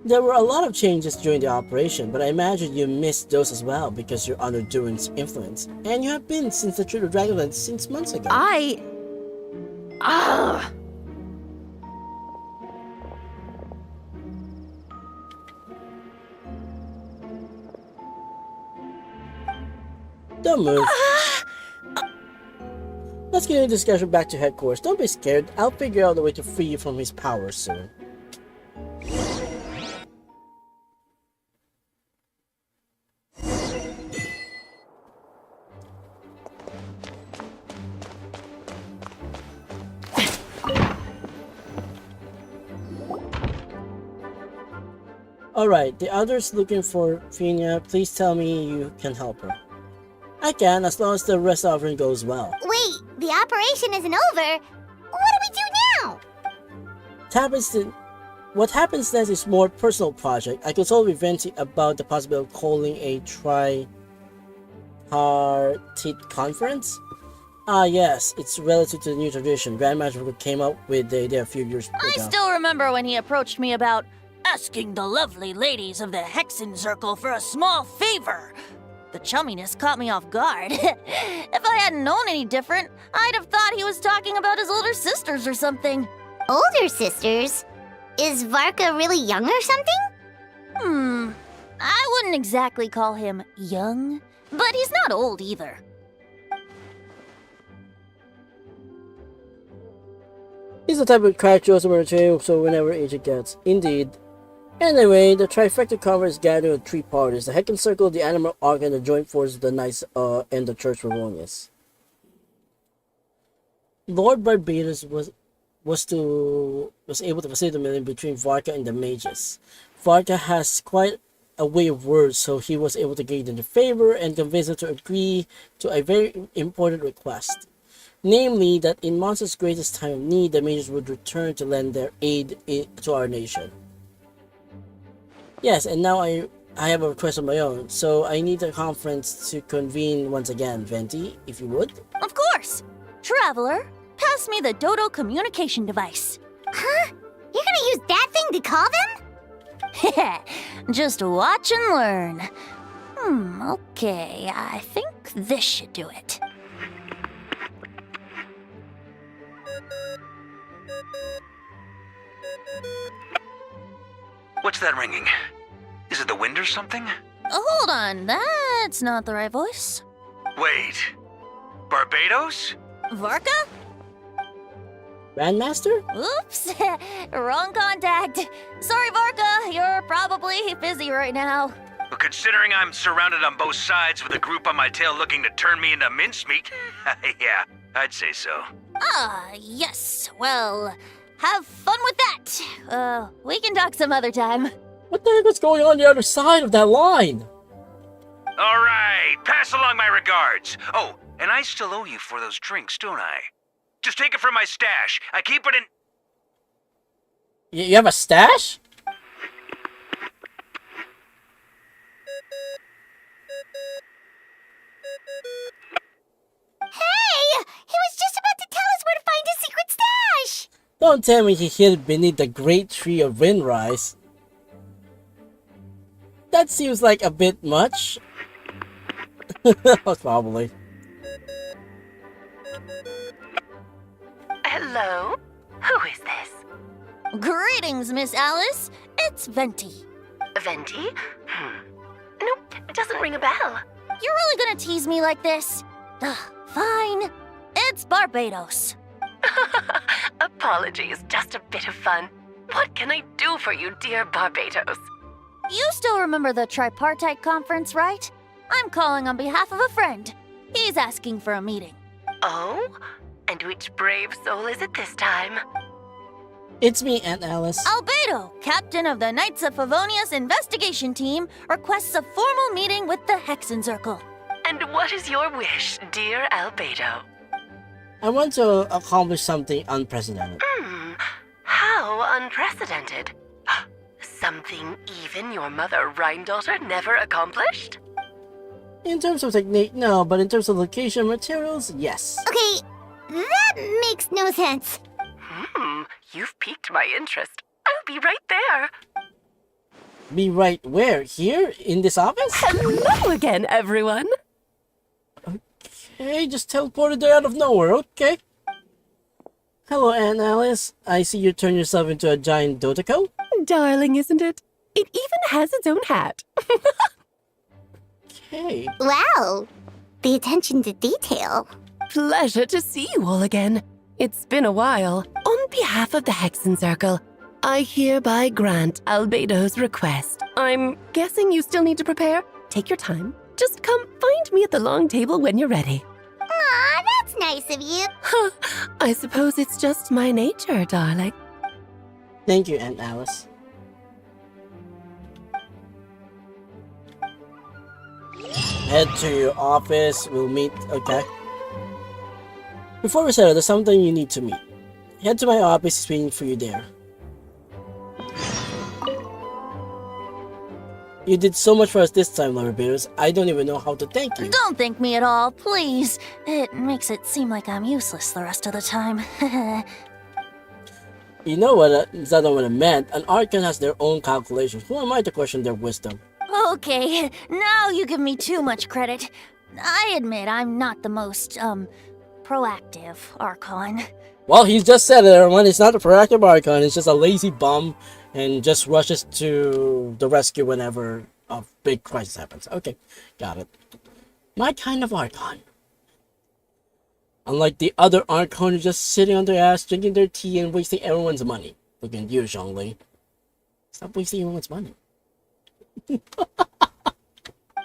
There were a lot of changes during the operation, but I imagine you missed those as well because you're under Durin's influence. And you have been since the Trade of Dragonlance since months ago. Don't move. Let's get the discussion back to headquarters. Don't be scared. I'll figure out a way to free you from his powers soon. Alright, the other's looking for Fina. Please tell me you can help her. I can, as long as the rest of it goes well. Wait, the operation isn't over. What do we do now? What happens next is more personal project. I consulted with Venti about the possibility of calling a tripartite conference. Ah yes, it's relative to the new tradition. Grandmaster came up with the idea a few years ago. I still remember when he approached me about asking the lovely ladies of the Hexen Circle for a small favor. The chumminess caught me off guard. If I hadn't known any different, I'd have thought he was talking about his older sisters or something. Older sisters? Is Varka really young or something? I wouldn't exactly call him young, but he's not old either. He's the type of character also retain so whenever age it gets. Indeed. Anyway, the Trifecta Conference is gathering of 3 parties. The Hexen Circle, the Animal Arc, and the Joint Force of the Knights and the Church Ravonius. Lord Barbados was able to facilitate the meeting between Varka and the mages. Varka has quite a way of words, so he was able to gain their favor and convince them to agree to a very important request. Namely, that in Monster's greatest time of need, the mages would return to lend their aid to our nation. Yes, and now I have a request of my own, so I need the conference to convene once again. Venti, if you would. Of course! Traveler, pass me the Dodo communication device. Huh? You're gonna use that thing to call them? Just watch and learn. Okay, I think this should do it. What's that ringing? Is it the wind or something? Hold on, that's not the right voice. Wait. Barbados? Varka? Grandmaster? Oops, wrong contact. Sorry, Varka, you're probably busy right now. Well, considering I'm surrounded on both sides with a group on my tail looking to turn me into mincemeat, yeah, I'd say so. Ah, yes. Well, have fun with that. We can talk some other time. What the heck is going on the other side of that line? All right, pass along my regards. Oh, and I still owe you for those drinks, don't I? Just take it from my stash. I keep it in... You have a stash? Hey! He was just about to tell us where to find his secret stash! Don't tell me he hid it beneath the great tree of Windrise. That seems like a bit much. Probably. Hello? Who is this? Greetings, Miss Alice. It's Venti. Venti? Nope, it doesn't ring a bell. You're really gonna tease me like this? Fine. It's Barbados. Apologies, just a bit of fun. What can I do for you, dear Barbados? You still remember the Tripartite Conference, right? I'm calling on behalf of a friend. He's asking for a meeting. Oh? And which brave soul is it this time? It's me, Aunt Alice. Albedo, captain of the Knights of Favonius investigation team, requests a formal meeting with the Hexen Circle. And what is your wish, dear Albedo? I want to accomplish something unprecedented. How unprecedented? Something even your mother Rhine-daughter never accomplished? In terms of technique, no, but in terms of location and materials, yes. Okay, that makes no sense. You've piqued my interest. I'll be right there. Be right where? Here? In this office? Hello again, everyone. Okay, just teleported there out of nowhere, okay. Hello, Aunt Alice. I see you turn yourself into a giant Dotako. Darling, isn't it? It even has its own hat. Okay. Wow, the attention to detail. Pleasure to see you all again. It's been a while. On behalf of the Hexen Circle, I hereby grant Albedo's request. I'm guessing you still need to prepare? Take your time. Just come find me at the long table when you're ready. Aw, that's nice of you. I suppose it's just my nature, darling. Thank you, Aunt Alice. Head to your office. We'll meet. Okay. Before we settle, there's something you need to meet. Head to my office. It's waiting for you there. You did so much for us this time, Lumber Bears. I don't even know how to thank you. Don't thank me at all, please. It makes it seem like I'm useless the rest of the time. You know what? That's not what I meant. An Archon has their own calculations. Who am I to question their wisdom? Okay, now you give me too much credit. I admit I'm not the most, proactive Archon. Well, he just said it, everyone. It's not a proactive Archon. It's just a lazy bum and just rushes to the rescue whenever a big crisis happens. Okay, got it. My kind of Archon. Unlike the other Archon who's just sitting on their ass, drinking their tea and wasting everyone's money. Look at you, Zhongli. Stop wasting everyone's money.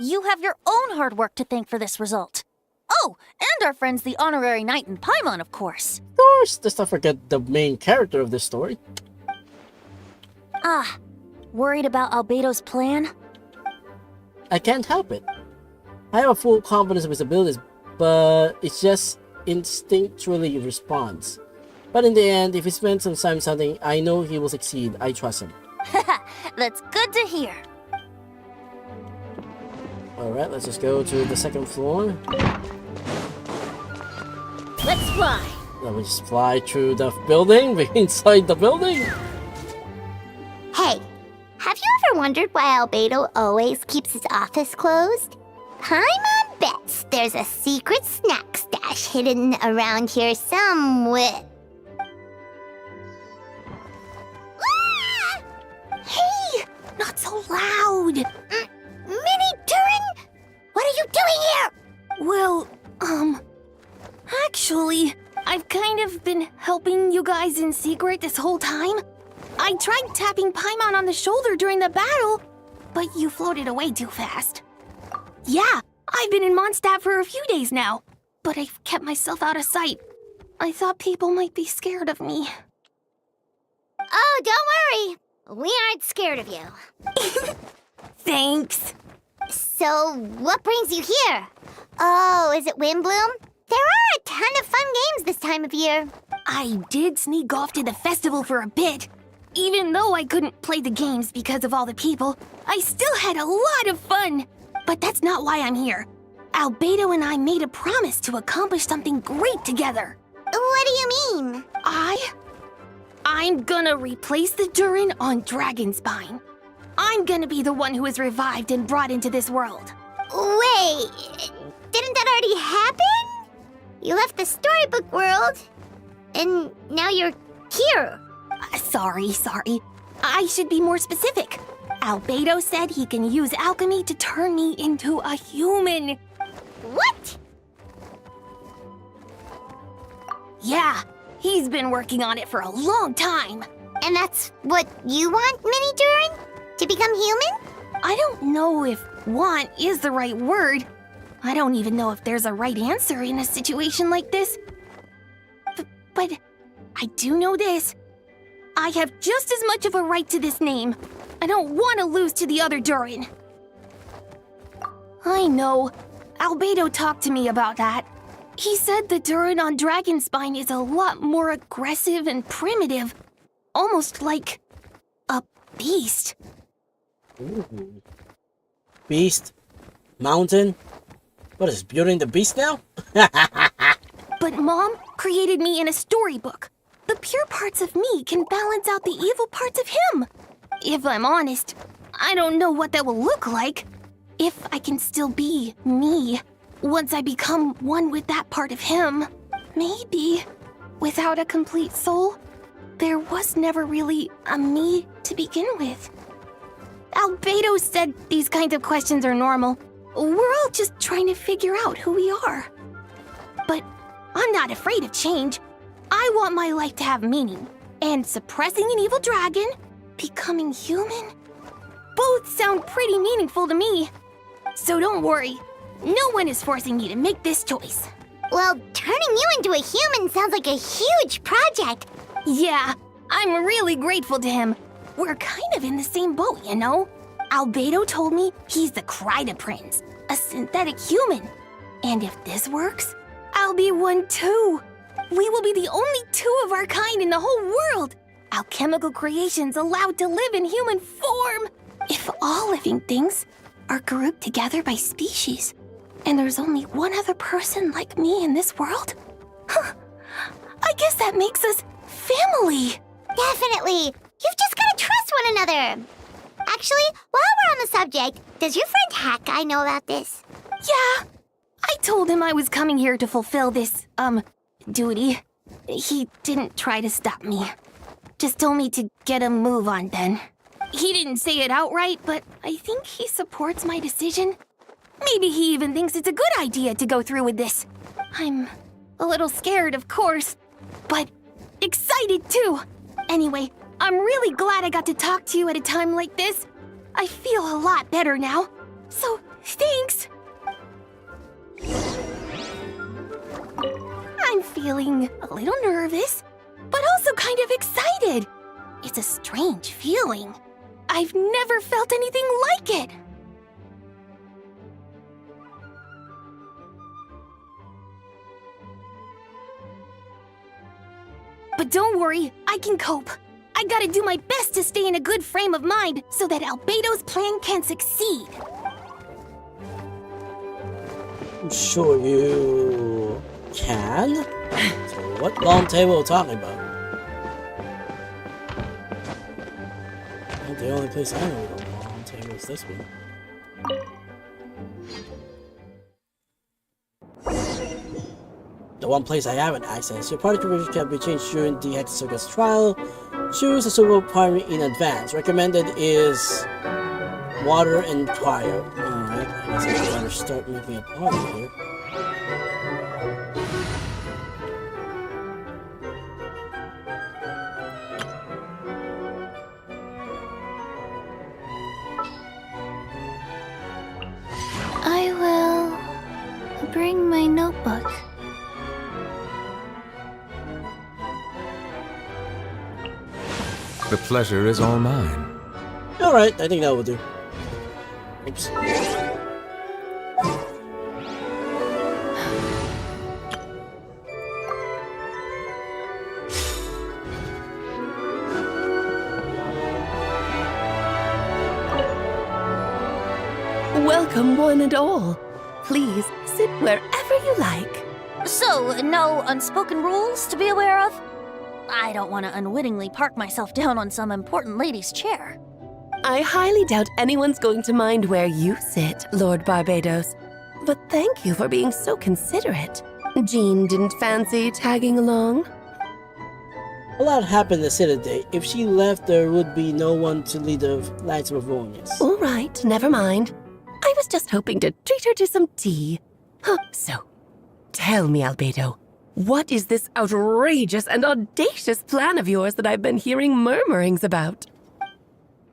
You have your own hard work to thank for this result. Oh, and our friends the Honorary Knight and Paimon, of course. Of course, let's not forget the main character of this story. Ah, worried about Albedo's plan? I can't help it. I have a full confidence in his abilities, but it's just instinctually responds. But in the end, if he spends some time something, I know he will succeed. I trust him. That's good to hear. Alright, let's just go to the second floor. Let's fly. Let me just fly through the building, inside the building. Hey, have you ever wondered why Albedo always keeps his office closed? Paimon bets there's a secret snack stash hidden around here somewhere. Ah! Hey! Not so loud! Mini Turin? What are you doing here? Well, actually, I've kind of been helping you guys in secret this whole time. I tried tapping Paimon on the shoulder during the battle, but you floated away too fast. Yeah, I've been in Mondstadt for a few days now, but I've kept myself out of sight. I thought people might be scared of me. Oh, don't worry. We aren't scared of you. Thanks. So, what brings you here? Oh, is it Windbloom? There are a ton of fun games this time of year. I did sneak off to the festival for a bit. Even though I couldn't play the games because of all the people, I still had a lot of fun. But that's not why I'm here. Albedo and I made a promise to accomplish something great together. What do you mean? I'm gonna replace the Durin on Dragonspine. I'm gonna be the one who is revived and brought into this world. Wait, didn't that already happen? You left the storybook world, and now you're here. Sorry. I should be more specific. Albedo said he can use alchemy to turn me into a human. What? Yeah, he's been working on it for a long time. And that's what you want, Mini Durin? To become human? I don't know if want is the right word. I don't even know if there's a right answer in a situation like this. But I do know this. I have just as much of a right to this name. I don't want to lose to the other Durin. I know. Albedo talked to me about that. He said the Durin on Dragonspine is a lot more aggressive and primitive. Almost like a beast. Ooh. Beast? Mountain? What is Beauty and the Beast now? But Mom created me in a storybook. The pure parts of me can balance out the evil parts of him. If I'm honest, I don't know what that will look like. If I can still be me once I become one with that part of him. Maybe without a complete soul, there was never really a me to begin with. Albedo said these kinds of questions are normal. We're all just trying to figure out who we are. But I'm not afraid of change. I want my life to have meaning. And suppressing an evil dragon, becoming human, both sound pretty meaningful to me. So don't worry. No one is forcing me to make this choice. Well, turning you into a human sounds like a huge project. Yeah, I'm really grateful to him. We're kind of in the same boat, you know? Albedo told me he's the Kryda Prince. a synthetic human. And if this works, I'll be one too. We will be the only two of our kind in the whole world. Alchemical creations allowed to live in human form. If all living things are grouped together by species, and there's only one other person like me in this world, I guess that makes us family. Definitely. You've just gotta trust one another. Actually, while we're on the subject, does your friend Hack know about this? Yeah. I told him I was coming here to fulfill this, duty. He didn't try to stop me. Just told me to get a move on then. He didn't say it outright, but I think he supports my decision. Maybe he even thinks it's a good idea to go through with this. I'm a little scared, of course, but excited too. Anyway, I'm really glad I got to talk to you at a time like this. I feel a lot better now. So, thanks. I'm feeling a little nervous, but also kind of excited. It's a strange feeling. I've never felt anything like it. But don't worry, I can cope. I gotta do my best to stay in a good frame of mind so that Albedo's plan can succeed. I'm sure you can. So what long table are we talking about? I think the only place I know of a long table is this one. The one place I haven't accessed. Your party provision can be changed during the Hex Circus trial. Choose a suitable party in advance. Recommended is water and fire. Alright, I guess I better start making a party here. I will bring my notebook. The pleasure is all mine. Alright, I think that will do. Oops. Welcome, one and all. Please sit wherever you like. So, no unspoken rules to be aware of? I don't want to unwittingly park myself down on some important lady's chair. I highly doubt anyone's going to mind where you sit, Lord Barbados. But thank you for being so considerate. Jean didn't fancy tagging along? A lot happened the city today. If she left, there would be no one to lead the Knights of Avonius. All right, never mind. I was just hoping to treat her to some tea. So, tell me, Albedo, what is this outrageous and audacious plan of yours that I've been hearing murmurings about?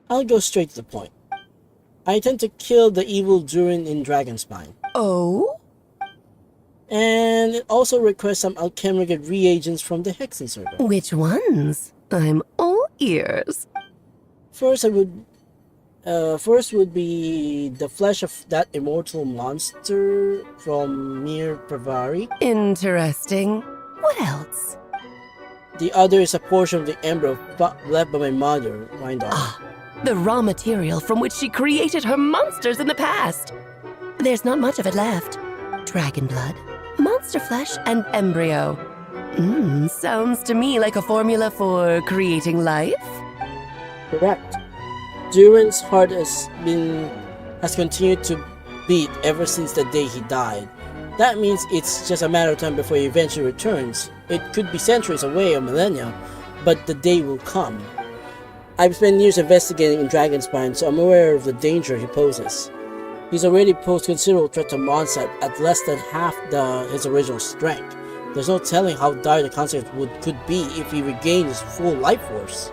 I'll go straight to the point. I intend to kill the evil Durin in Dragonspine. Oh? And it also requests some alchemical reagents from the Hexen Circle. Which ones? I'm all ears. First would be the flesh of that immortal monster from Mir Pravari. Interesting. What else? The other is a portion of the embryo left by my mother, Rindar. The raw material from which she created her monsters in the past. There's not much of it left. Dragon blood, monster flesh, and embryo. Sounds to me like a formula for creating life. Correct. Durin's heart has continued to beat ever since the day he died. That means it's just a matter of time before he eventually returns. It could be centuries away or millennia, but the day will come. I've spent years investigating in Dragonspine, so I'm aware of the danger he poses. He's already posed considerable threat to Mondstadt at less than half his original strength. There's no telling how dire the consequence could be if he regained his full life force.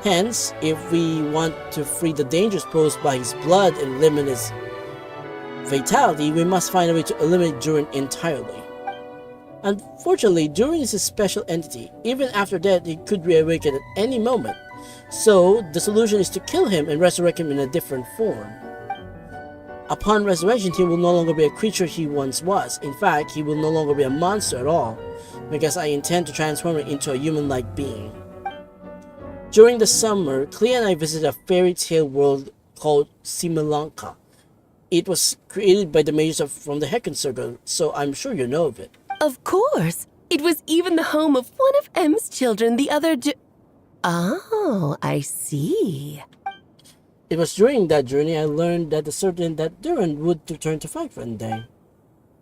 Hence, if we want to free the dangers posed by his blood and limit his fatality, we must find a way to eliminate Durin entirely. Unfortunately, Durin is a special entity. Even after death, he could reawaken at any moment. So, the solution is to kill him and resurrect him in a different form. Upon resurrection, he will no longer be a creature he once was. In fact, he will no longer be a monster at all, because I intend to transform him into a human-like being. During the summer, Clea and I visited a fairy tale world called Simulanka. It was created by the mages from the Heckin Circle, so I'm sure you know of it. Of course. It was even the home of one of M's children, the other Oh, I see. It was during that journey I learned that the certain that Duran would return to fight one day.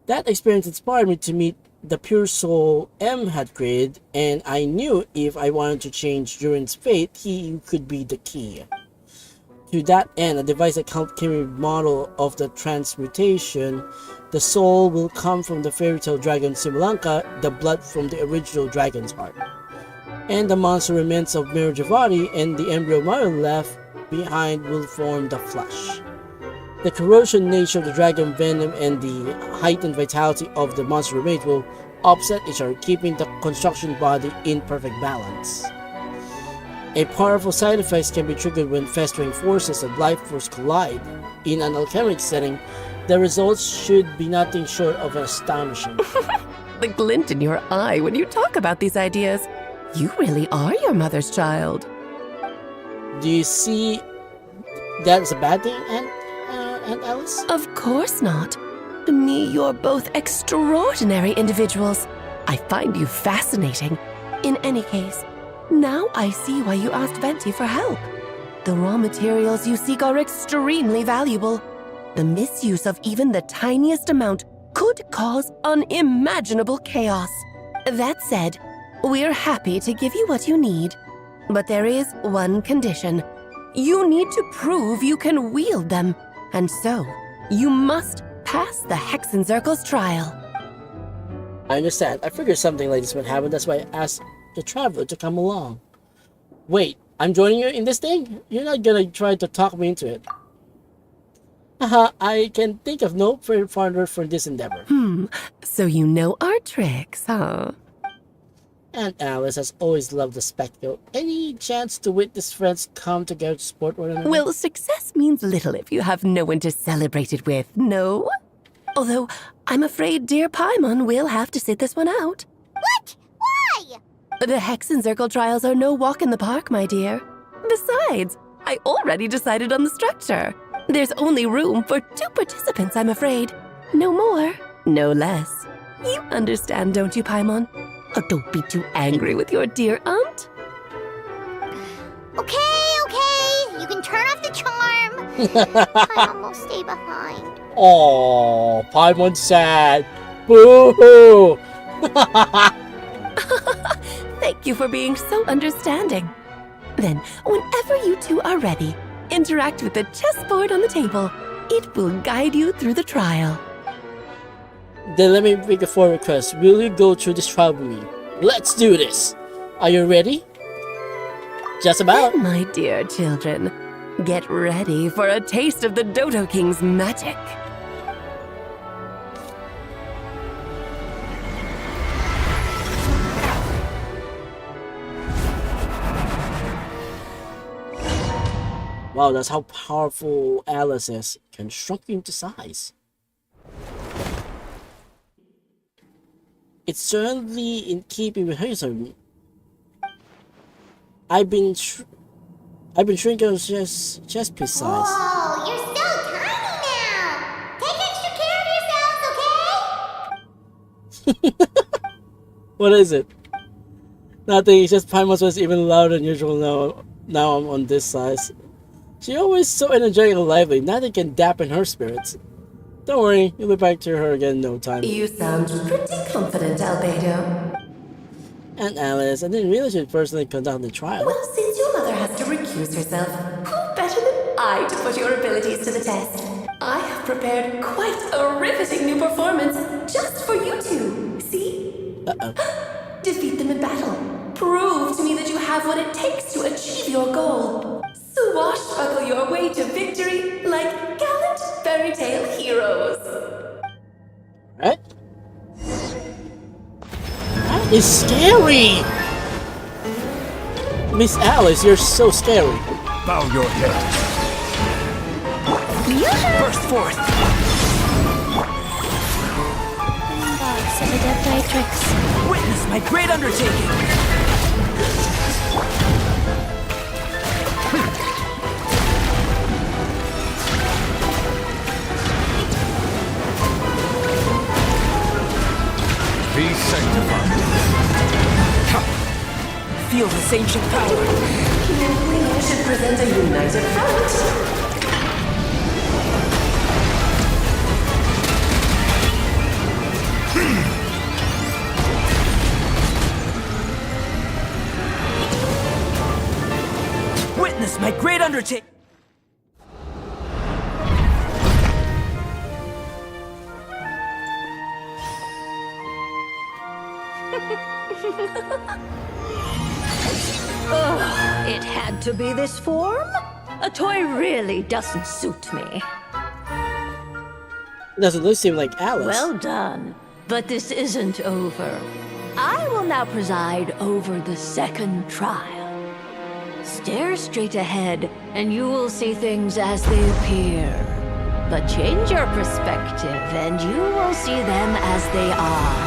That experience inspired me to meet the pure soul M had created, and I knew if I wanted to change Duran's fate, he could be the key. To that end, a device that helped carry model of the transmutation. The soul will come from the fairy tale dragon Simulanka, the blood from the original dragon's heart. And the monster remains of Mirajavati and the embryo mother left behind will form the flesh. The corrosion nature of the dragon venom and the heightened vitality of the monster remains will offset each other, keeping the construction body in perfect balance. A powerful side effect can be triggered when festering forces of life force collide. In an alchemic setting, the results should be nothing short of astonishing. The glint in your eye when you talk about these ideas. You really are your mother's child. Do you see that as a bad thing, Aunt Alice? Of course not. To me, you're both extraordinary individuals. I find you fascinating. In any case, now I see why you asked Venti for help. The raw materials you seek are extremely valuable. The misuse of even the tiniest amount could cause unimaginable chaos. That said, we're happy to give you what you need. But there is one condition. You need to prove you can wield them. And so, you must pass the Hexenzirkel's trial. I understand. I figured something like this would happen. That's why I asked the traveler to come along. Wait, I'm joining you in this thing? You're not gonna try to talk me into it. Haha, I can think of no partner for this endeavor. So you know our tricks, huh? Aunt Alice has always loved the spectacle. Any chance to witness friends come together to support one another? Well, success means little if you have no one to celebrate it with, no? Although, I'm afraid dear Paimon will have to sit this one out. What? Why? The Hexenzirkel trials are no walk in the park, my dear. Besides, I already decided on the structure. There's only room for 2 participants, I'm afraid. No more, no less. You understand, don't you, Paimon? Oh, don't be too angry with your dear aunt. Okay. You can turn off the charm. Paimon will stay behind. Oh, Paimon's sad. Boo-hoo! Thank you for being so understanding. Then, whenever you two are ready, interact with the chessboard on the table. It will guide you through the trial. Then let me make a full request. Will you go through this trial with me? Let's do this! Are you ready? Just about. Then, my dear children, get ready for a taste of the Dodo King's magic. Wow, that's how powerful Alice is. Can shrink you into size. It's certainly in keeping with her. I've been shrinking on chest piece size. Whoa, you're so tiny now. Take extra care of yourselves, okay? What is it? Nothing. It's just Paimon was even louder than usual now. Now I'm on this size. She always so energetic and lively. Nothing can dampen her spirits. Don't worry, you'll be back to her again in no time. You sound pretty confident, Albedo. And Alice, I didn't realize you'd personally conduct the trial. Well, since your mother has to recuse herself, who better than I to put your abilities to the test? I have prepared quite a riveting new performance just for you two. See? Uh-oh. Defeat them in battle. Prove to me that you have what it takes to achieve your goal. Swashbuckle your way to victory like gallant fairy tale heroes. Right? That is scary! Miss Alice, you're so scary. Bow your head. Burst forth! Box of Adepti Witness my great undertaking! Be sanctified. Feel this ancient power. We should present a united front. Witness my great undertaking! Ugh, it had to be this form? A toy really doesn't suit me. Doesn't seem like Alice. Well done, but this isn't over. I will now preside over the second trial. Stare straight ahead, and you will see things as they appear. But change your perspective, and you will see them as they are.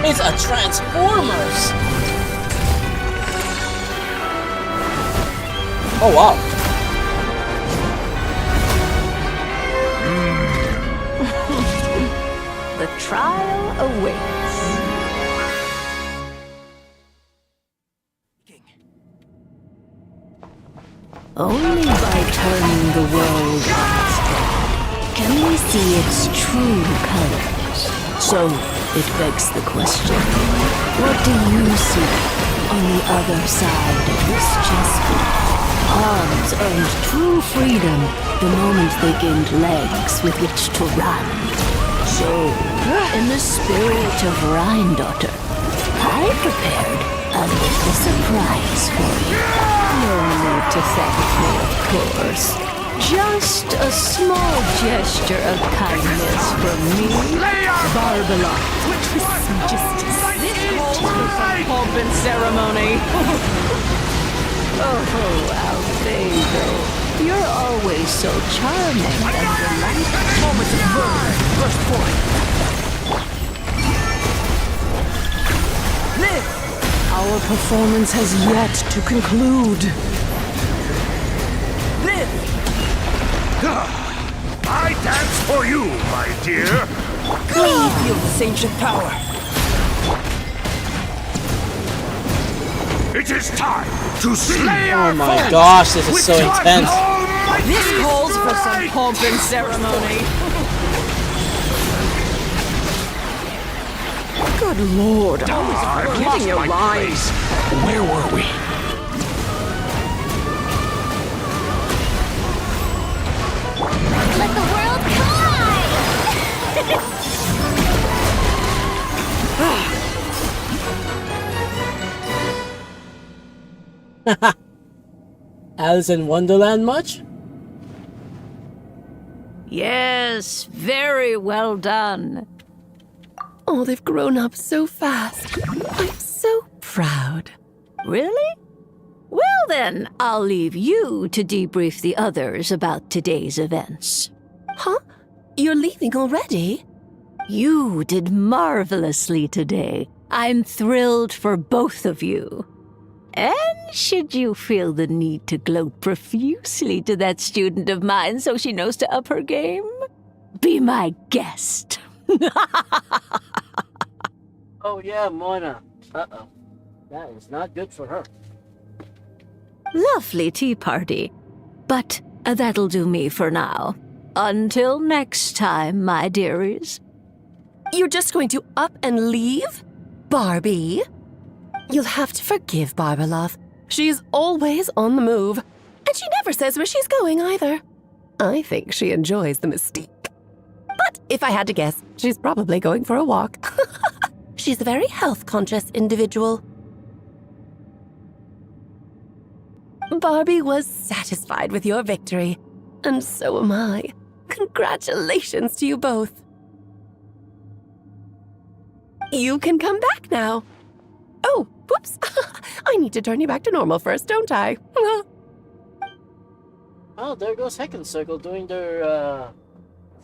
It's a Transformers! Oh wow. The trial awaits. Only by turning the world on its head can we see its true colors. So, it begs the question, what do you see on the other side of this chessboard? Pawns earned true freedom the moment they gained legs with which to run. So, in the spirit of Rhine-daughter, I prepared a little surprise for you. No need to thank me, of course. Just a small gesture of kindness from me, Barbara. This calls for some pomp and ceremony. Oh, Albedo, you're always so charming and delightful. Moment of burn! Burst forth! Live! Our performance has yet to conclude. Live! I dance for you, my dear. Feel this ancient power. It is time to slay our Oh my foes gosh, this is with so your intense. almighty This calls for some strength. pomp and ceremony. Good lord, I've always lost forgetting your my lines. place. Where were we? Let the world collide! Alice in Wonderland much? Yes, very well done. Oh, they've grown up so fast. I'm so proud. Really? Well then, I'll leave you to debrief the others about today's events. Huh? You're leaving already? You did marvelously today. I'm thrilled for both of you. And should you feel the need to gloat profusely to that student of mine so she knows to up her game, be my guest. Oh yeah, Mona. Uh-oh. That is not good for her. Lovely tea party. But that'll do me for now. Until next time, my dearies. You're just going to up and leave? Barbie? You'll have to forgive Barbalov. She's always on the move. And she never says where she's going either. I think she enjoys the mystique. But if I had to guess, she's probably going for a walk. She's a very health-conscious individual. Barbie was satisfied with your victory, and so am I. Congratulations to you both. You can come back now. Oh, whoops. I need to turn you back to normal first, don't I? Oh, there goes Second Circle doing their, what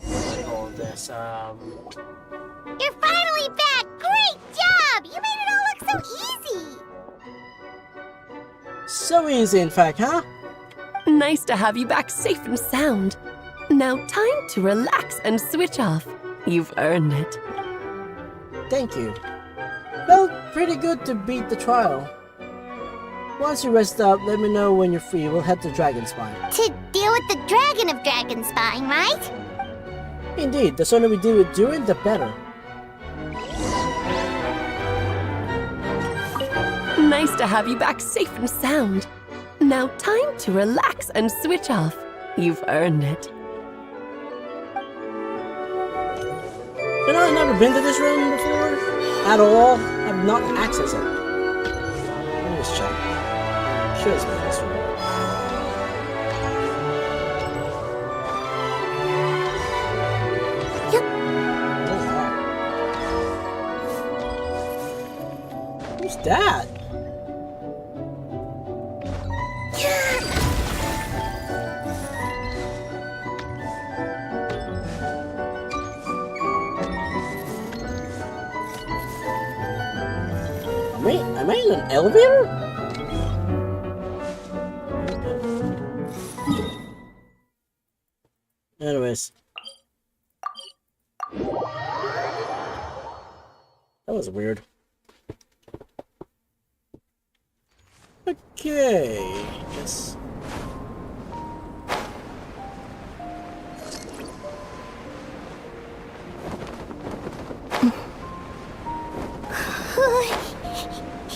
do they call this, You're finally back! Great job! You made it all look so easy! So easy, in fact, huh? Nice to have you back safe and sound. Now time to relax and switch off. You've earned it. Thank you. Felt pretty good to beat the trial. Once you rest up, let me know when you're free. We'll head to Dragonspine. To deal with the Dragon of Dragonspine, right? Indeed, the sooner we deal with Durin, the better. Nice to have you back safe and sound. Now time to relax and switch off. You've earned it. You know, I've never been to this room before. At all. I've not accessed it. Let me just check. I'm sure it's been this room. Yep. Oh, wow. Who's that? Am I in an elevator? Anyways. That was weird. Okay, yes.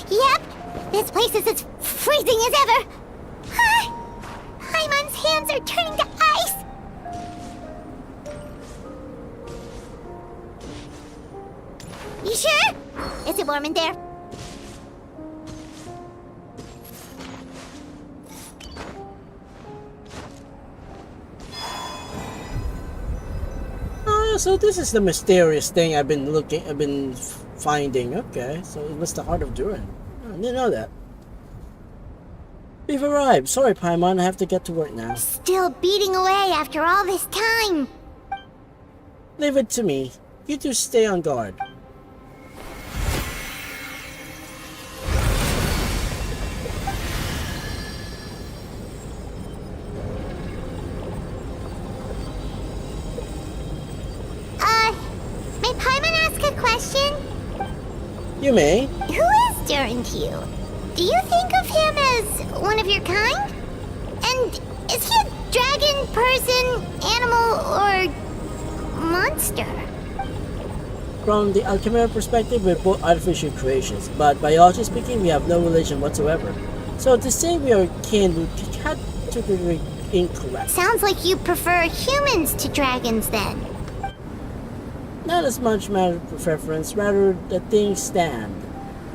Yep, this place is as freezing as ever. Paimon's hands are turning to ice. You sure? Is it warm in there? So this is the mysterious thing I've been finding. Okay, so it was the heart of Durin. I didn't know that. We've arrived. Sorry, Paimon, I have to get to work now. Still beating away after all this time. Leave it to me. You two stay on guard. May Paimon ask a question? You may. Who is Durin to you? Do you think of him as one of your kind? And is he a dragon, person, animal, or monster? From the Alchemera perspective, we're both artificial creations, but biology speaking, we have no relation whatsoever. So to say we are kin would be categorically incorrect. Sounds like you prefer humans to dragons then. Not as much matter of preference, rather the things stand.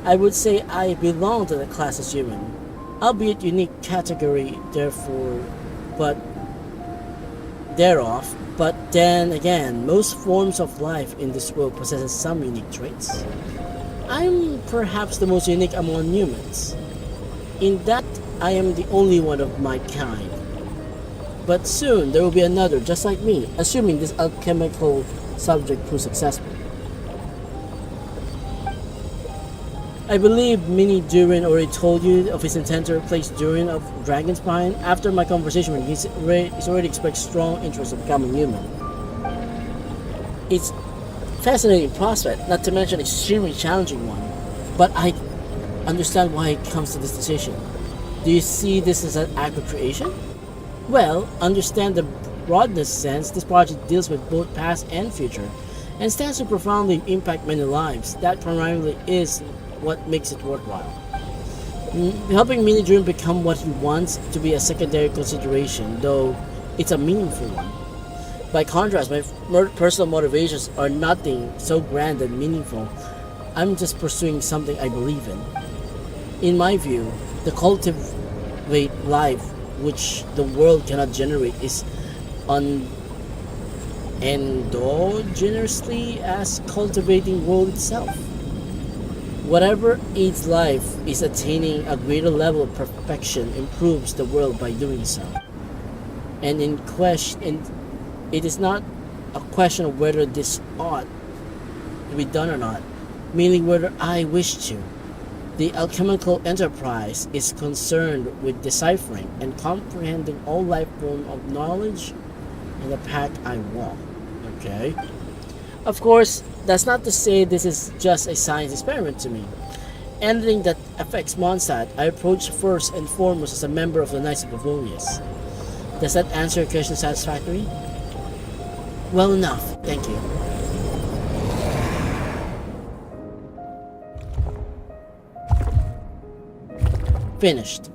I would say I belong to the class as human, albeit unique category, therefore, but thereof. But then again, most forms of life in this world possesses some unique traits. I'm perhaps the most unique among humans, in that I am the only one of my kind. But soon there will be another just like me, assuming this alchemical subject proves successful. I believe Mini Durin already told you of his intent to replace Durin of Dragonspine. After my conversation with him, he's already expressed strong interest in becoming human. It's a fascinating prospect, not to mention extremely challenging one. But I understand why it comes to this decision. Do you see this as an act of creation? Well, understand the broadness sense, this project deals with both past and future, and stands to profoundly impact many lives. That primarily is what makes it worthwhile. Helping Mini Dream become what he wants to be a secondary consideration, though it's a meaningful one. By contrast, my personal motivations are nothing so grand and meaningful. I'm just pursuing something I believe in. In my view, the cultivate life which the world cannot generate is endogenously as cultivating world itself. Whatever aids life is attaining a greater level of perfection improves the world by doing so. And it is not a question of whether this ought to be done or not, merely whether I wish to. The alchemical enterprise is concerned with deciphering and comprehending all life form of knowledge in the path I walk. Okay. Of course, that's not to say this is just a science experiment to me. Anything that affects Mondstadt, I approach first and foremost as a member of the Knights of Bavonius. Does that answer your question satisfactorily? Well enough, thank you. Finished.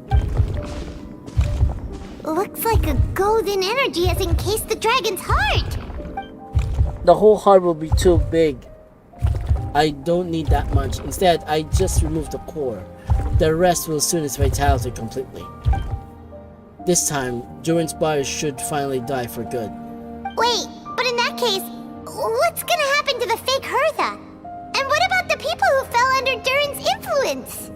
Looks like a golden energy has encased the dragon's heart. The whole heart will be too big. I don't need that much. Instead, I just remove the core. The rest will soothe its vitality completely. This time, Durin's body should finally die for good. Wait, but in that case, what's gonna happen to the fake Hertha? And what about the people who fell under Durin's influence?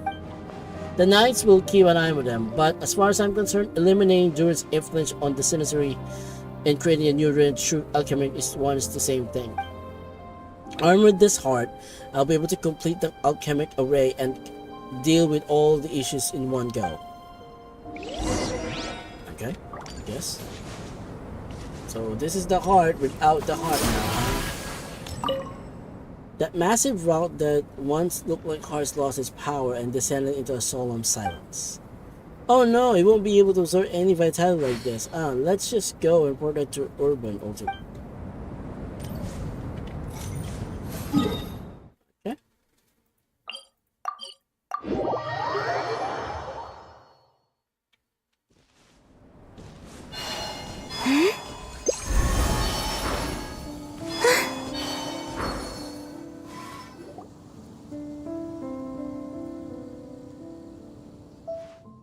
The Knights will keep an eye on them, but as far as I'm concerned, eliminating Durin's influence on the Sinistry and creating a new true alchemy is the same thing. Armed with this heart, I'll be able to complete the alchemic array and deal with all the issues in one go. Okay, yes. So this is the heart without the heart now. That massive route that once looked like hearts lost its power and descended into a solemn silence. Oh no, it won't be able to absorb any vitality like this. Let's just go and port it to Urban Ultimate. Okay.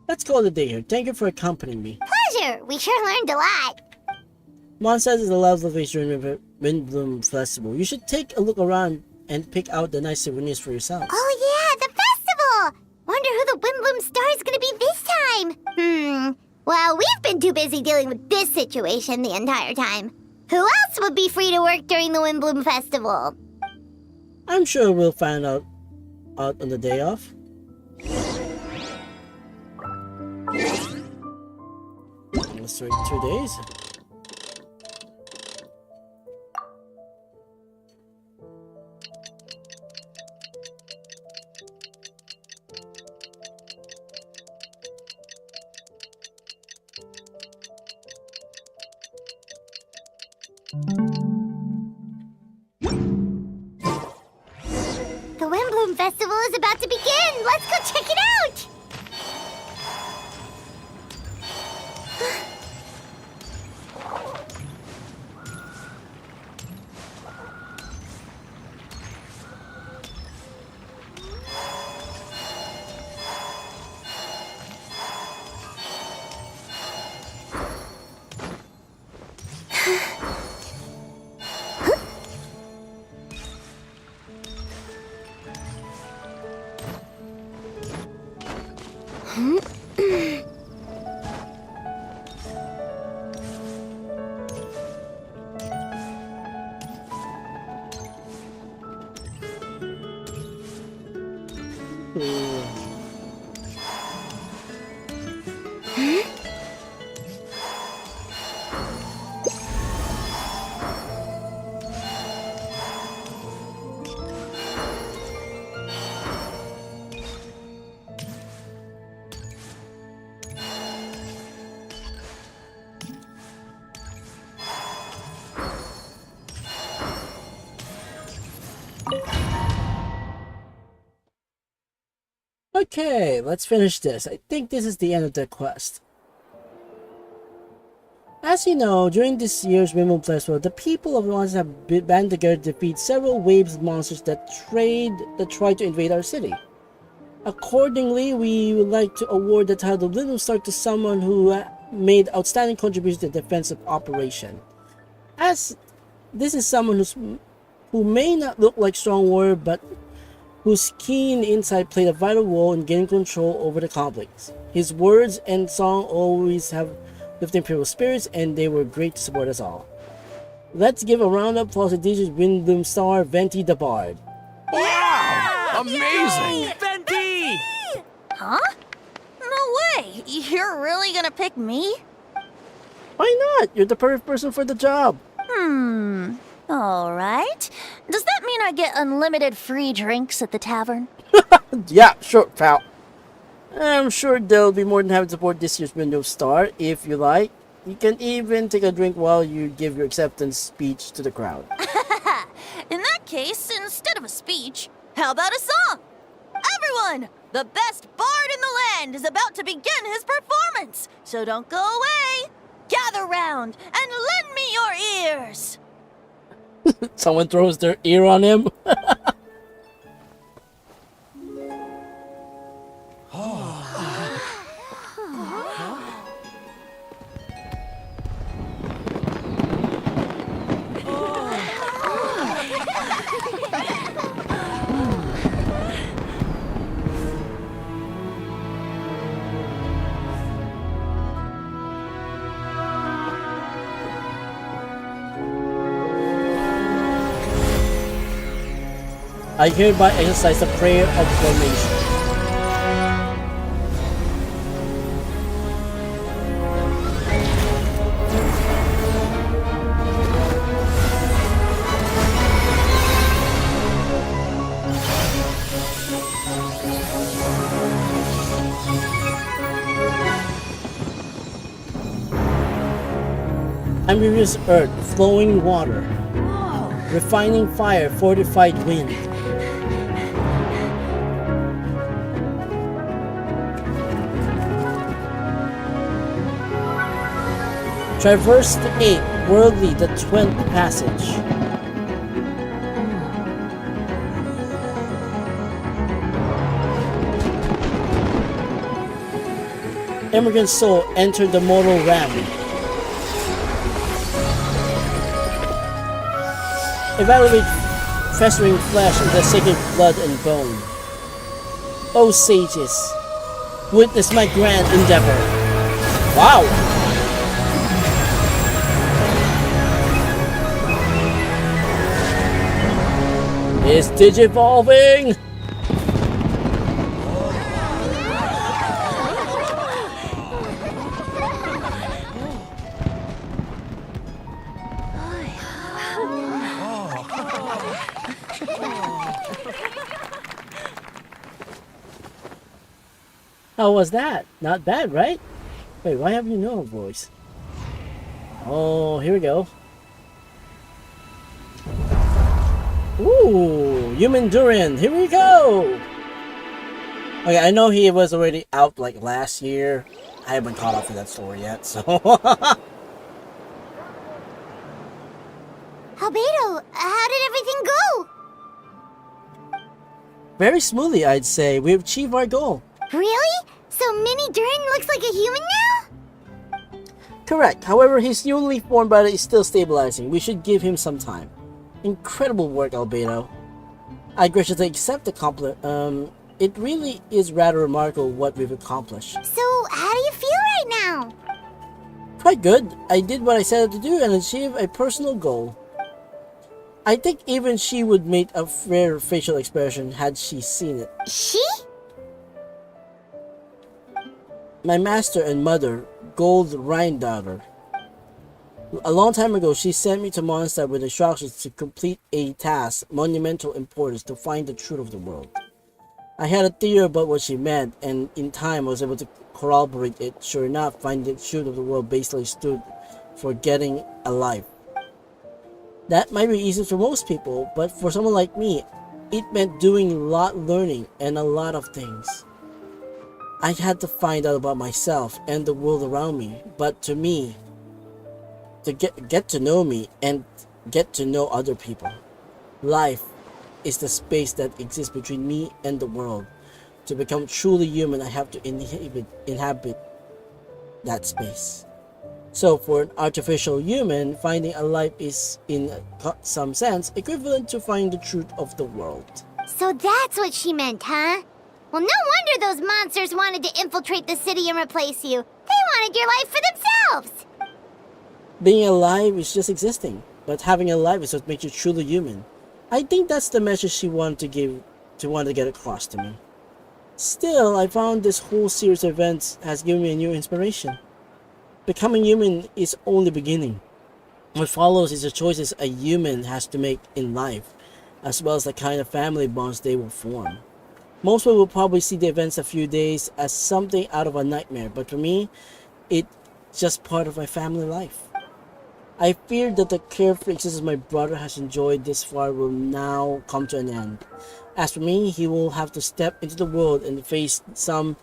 Let's call it a day here. Thank you for accompanying me. Pleasure! We sure learned a lot. Mondstadt is a lovely place during the Windbloom Festival. You should take a look around and pick out the nice souvenirs for yourself. Oh yeah, the festival! Wonder who the Windbloom star is gonna be this time. Well, we've been too busy dealing with this situation the entire time. Who else would be free to work during the Windbloom Festival? I'm sure we'll find out on the day off. Let's wait 2 days. The Windbloom Festival is about to begin! Let's go check it out! Okay, let's finish this. I think this is the end of the quest. As you know, during this year's Rainbow Festival, the people of Wands have banded together to defeat several waves of monsters that try to invade our city. Accordingly, we would like to award the title of Little Star to someone who made outstanding contributions to the defensive operation. As this is someone who may not look like strong warrior, but whose keen insight played a vital role in gaining control over the conflicts. His words and song always have lifted people's spirits, and they were great to support us all. Let's give a round of applause to DJ Windloom Star Venti the Bard. Wow! Amazing! Venti! Huh? No way! You're really gonna pick me? Why not? You're the perfect person for the job. Alright. Does that mean I get unlimited free drinks at the tavern? Yeah, sure, pal. I'm sure they'll be more than happy to support this year's Window Star if you like. You can even take a drink while you give your acceptance speech to the crowd. In that case, instead of a speech, how about a song? Everyone! The best bard in the land is about to begin his performance, so don't go away! Gather round and lend me your ears! Someone throws their ear on him. I hereby exercise the prayer of formation. Ambiguous earth, flowing water, refining fire, fortified wind. Traverse the 8th, worldly the 20th passage. Immigrant soul, enter the mortal realm. Evaluate festering flesh in the sacred blood and bone. O sages, witness my grand endeavor. Wow! It's digivolving! How was that? Not bad, right? Wait, why have you no voice? Oh, here we go. Ooh, Human Durin, here we go! Okay, I know he was already out like last year. I haven't caught up with that story yet, so... Albedo, how did everything go? Very smoothly, I'd say. We've achieved our goal. Really? So Mini Durin looks like a human now? Correct. However, his newly formed body is still stabilizing. We should give him some time. Incredible work, Albedo. I graciously accept the compliment. It really is rather remarkable what we've accomplished. So, how do you feel right now? Quite good. I did what I set out to do and achieved a personal goal. I think even she would make a rare facial expression had she seen it. She? My master and mother, Gold Rhindaughter. A long time ago, she sent me to Mondstadt with instructions to complete a task monumental importance to find the truth of the world. I had a theory about what she meant, and in time I was able to corroborate it. Sure enough, finding the truth of the world basically stood for getting a life. That might be easy for most people, but for someone like me, it meant doing a lot learning and a lot of things. I had to find out about myself and the world around me, but to me, to get to know me and get to know other people. Life is the space that exists between me and the world. To become truly human, I have to inhabit that space. So for an artificial human, finding a life is, in some sense, equivalent to finding the truth of the world. So that's what she meant, huh? Well, no wonder those monsters wanted to infiltrate the city and replace you. They wanted your life for themselves! Being alive is just existing, but having a life is what makes you truly human. I think that's the message she wanted to get across to me. Still, I found this whole series of events has given me a new inspiration. Becoming human is only beginning. What follows is the choices a human has to make in life, as well as the kind of family bonds they will form. Most people will probably see the events a few days as something out of a nightmare, but for me, it's just part of my family life. I fear that the carefree existence my brother has enjoyed this far will now come to an end. As for me, he will have to step into the world and face the same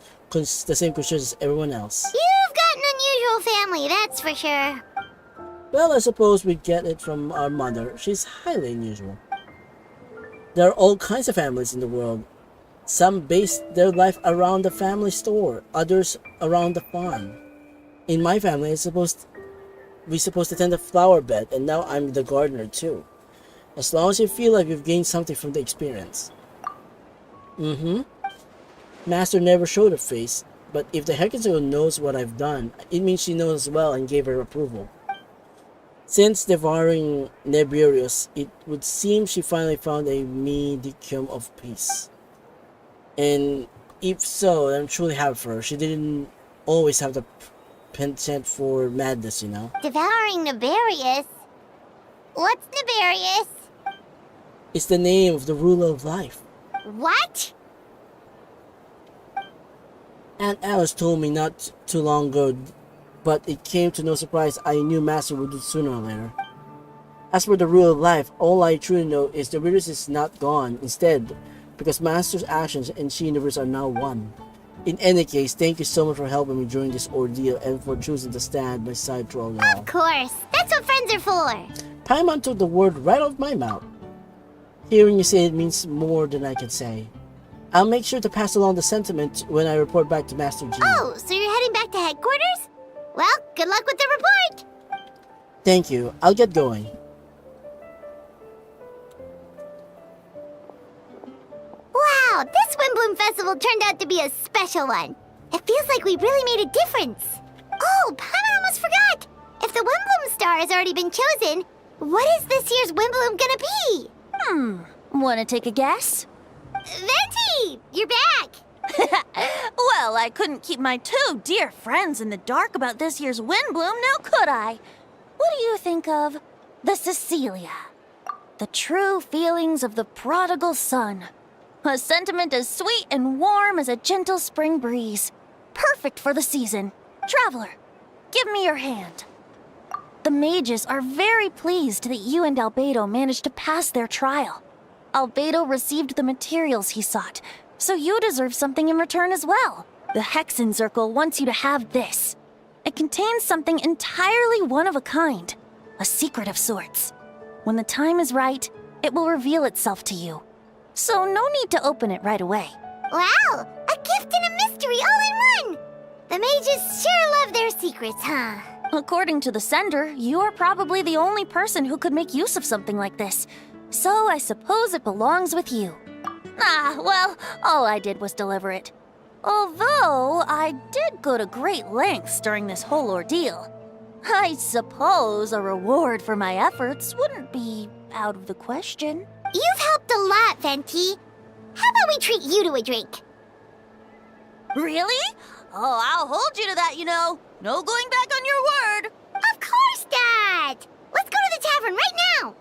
concerns as everyone else. You've got an unusual family, that's for sure. Well, I suppose we get it from our mother. She's highly unusual. There are all kinds of families in the world. Some base their life around the family store, others around the farm. In my family, we're supposed to tend a flower bed, and now I'm the gardener too. As long as you feel like you've gained something from the experience. Master never showed her face, but if the Heckenzo knows what I've done, it means she knows as well and gave her approval. Since devouring Neburius, it would seem she finally found a modicum of peace. And if so, I'm truly happy for her. She didn't always have the penchant for madness, you know. Devouring Neburius? What's Neburius? It's the name of the ruler of life. What? Aunt Alice told me not too long ago, but it came to no surprise I knew Master would do sooner or later. As for the ruler of life, all I truly know is the Neburius is not gone. Instead, because Master's actions and she universe are now one. In any case, thank you so much for helping me during this ordeal and for choosing to stand by my side through all. Of course, that's what friends are for. Paimon took the word right off my mouth. Hearing you say it means more than I can say. I'll make sure to pass along the sentiment when I report back to Master G. Oh, so you're heading back to headquarters? Well, good luck with the report! Thank you. I'll get going. Wow, this Windbloom Festival turned out to be a special one. It feels like we really made a difference. Oh, Paimon almost forgot! If the Windbloom star has already been chosen, what is this year's Windbloom gonna be? Wanna take a guess? Venti! You're back! Well, I couldn't keep my two dear friends in the dark about this year's Windbloom, now could I? What do you think of the Cecilia? The true feelings of the prodigal son. A sentiment as sweet and warm as a gentle spring breeze. Perfect for the season. Traveler, give me your hand. The mages are very pleased that you and Albedo managed to pass their trial. Albedo received the materials he sought, so you deserve something in return as well. The Hexen Circle wants you to have this. It contains something entirely one of a kind, a secret of sorts. When the time is right, it will reveal itself to you. So no need to open it right away. Wow, a gift and a mystery all in one! The mages sure love their secrets, huh? According to the sender, you are probably the only person who could make use of something like this. So I suppose it belongs with you. Well, all I did was deliver it. Although I did go to great lengths during this whole ordeal. I suppose a reward for my efforts wouldn't be out of the question. You've helped a lot, Venti. How about we treat you to a drink? Really? Oh, I'll hold you to that, you know. No going back on your word. Of course not! Let's go to the tavern right now!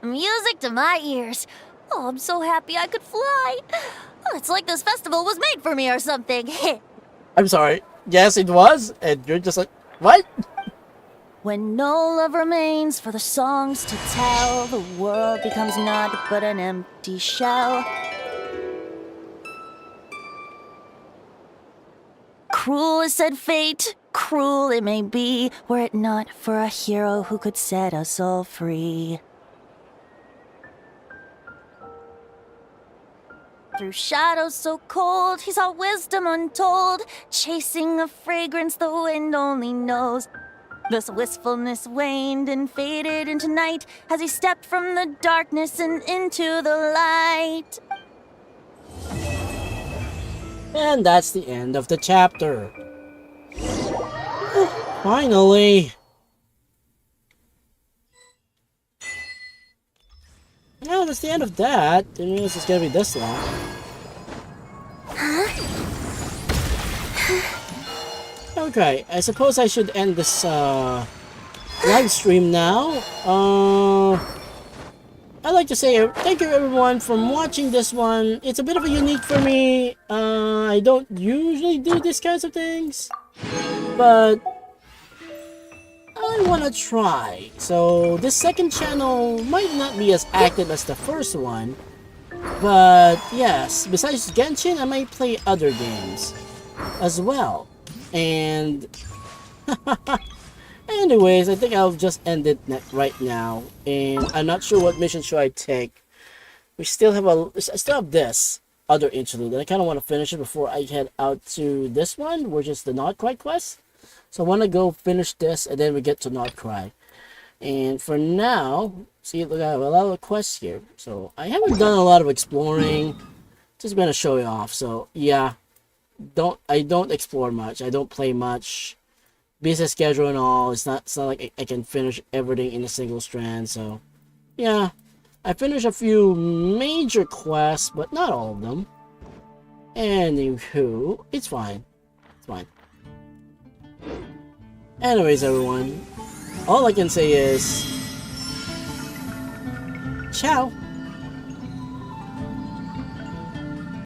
Music to my ears. Oh, I'm so happy I could fly. Oh, it's like this festival was made for me or something. I'm sorry. Yes, it was. And you're just like, what? When no love remains for the songs to tell, the world becomes naught but an empty shell. Cruel is said fate, cruel it may be, were it not for a hero who could set us all free. Through shadows so cold, he saw wisdom untold, chasing a fragrance the wind only knows. This wistfulness waned and faded into night as he stepped from the darkness and into the light. And that's the end of the chapter. Finally! Well, that's the end of that. Didn't realize it's gonna be this long. Okay, I suppose I should end this live stream now. I'd like to say thank you everyone for watching this one. It's a bit of a unique for me. I don't usually do these kinds of things, but I want to try. So this second channel might not be as active as the first one, but yes, besides Genshin, I might play other games as well. And anyways, I think I'll just end it right now. And I'm not sure what mission should I take. I still have this other interlude, and I kind of want to finish it before I head out to this one, which is the Not Cry quest. So I want to go finish this, and then we get to Not Cry. And for now, see, look, I have a lot of quests here. So I haven't done a lot of exploring. Just gonna show you off. So yeah, I don't explore much. I don't play much. Busy schedule and all. It's not like I can finish everything in a single strand. So yeah, I finished a few major quests, but not all of them. Anywho, it's fine. It's fine. Anyways, everyone, all I can say is ciao.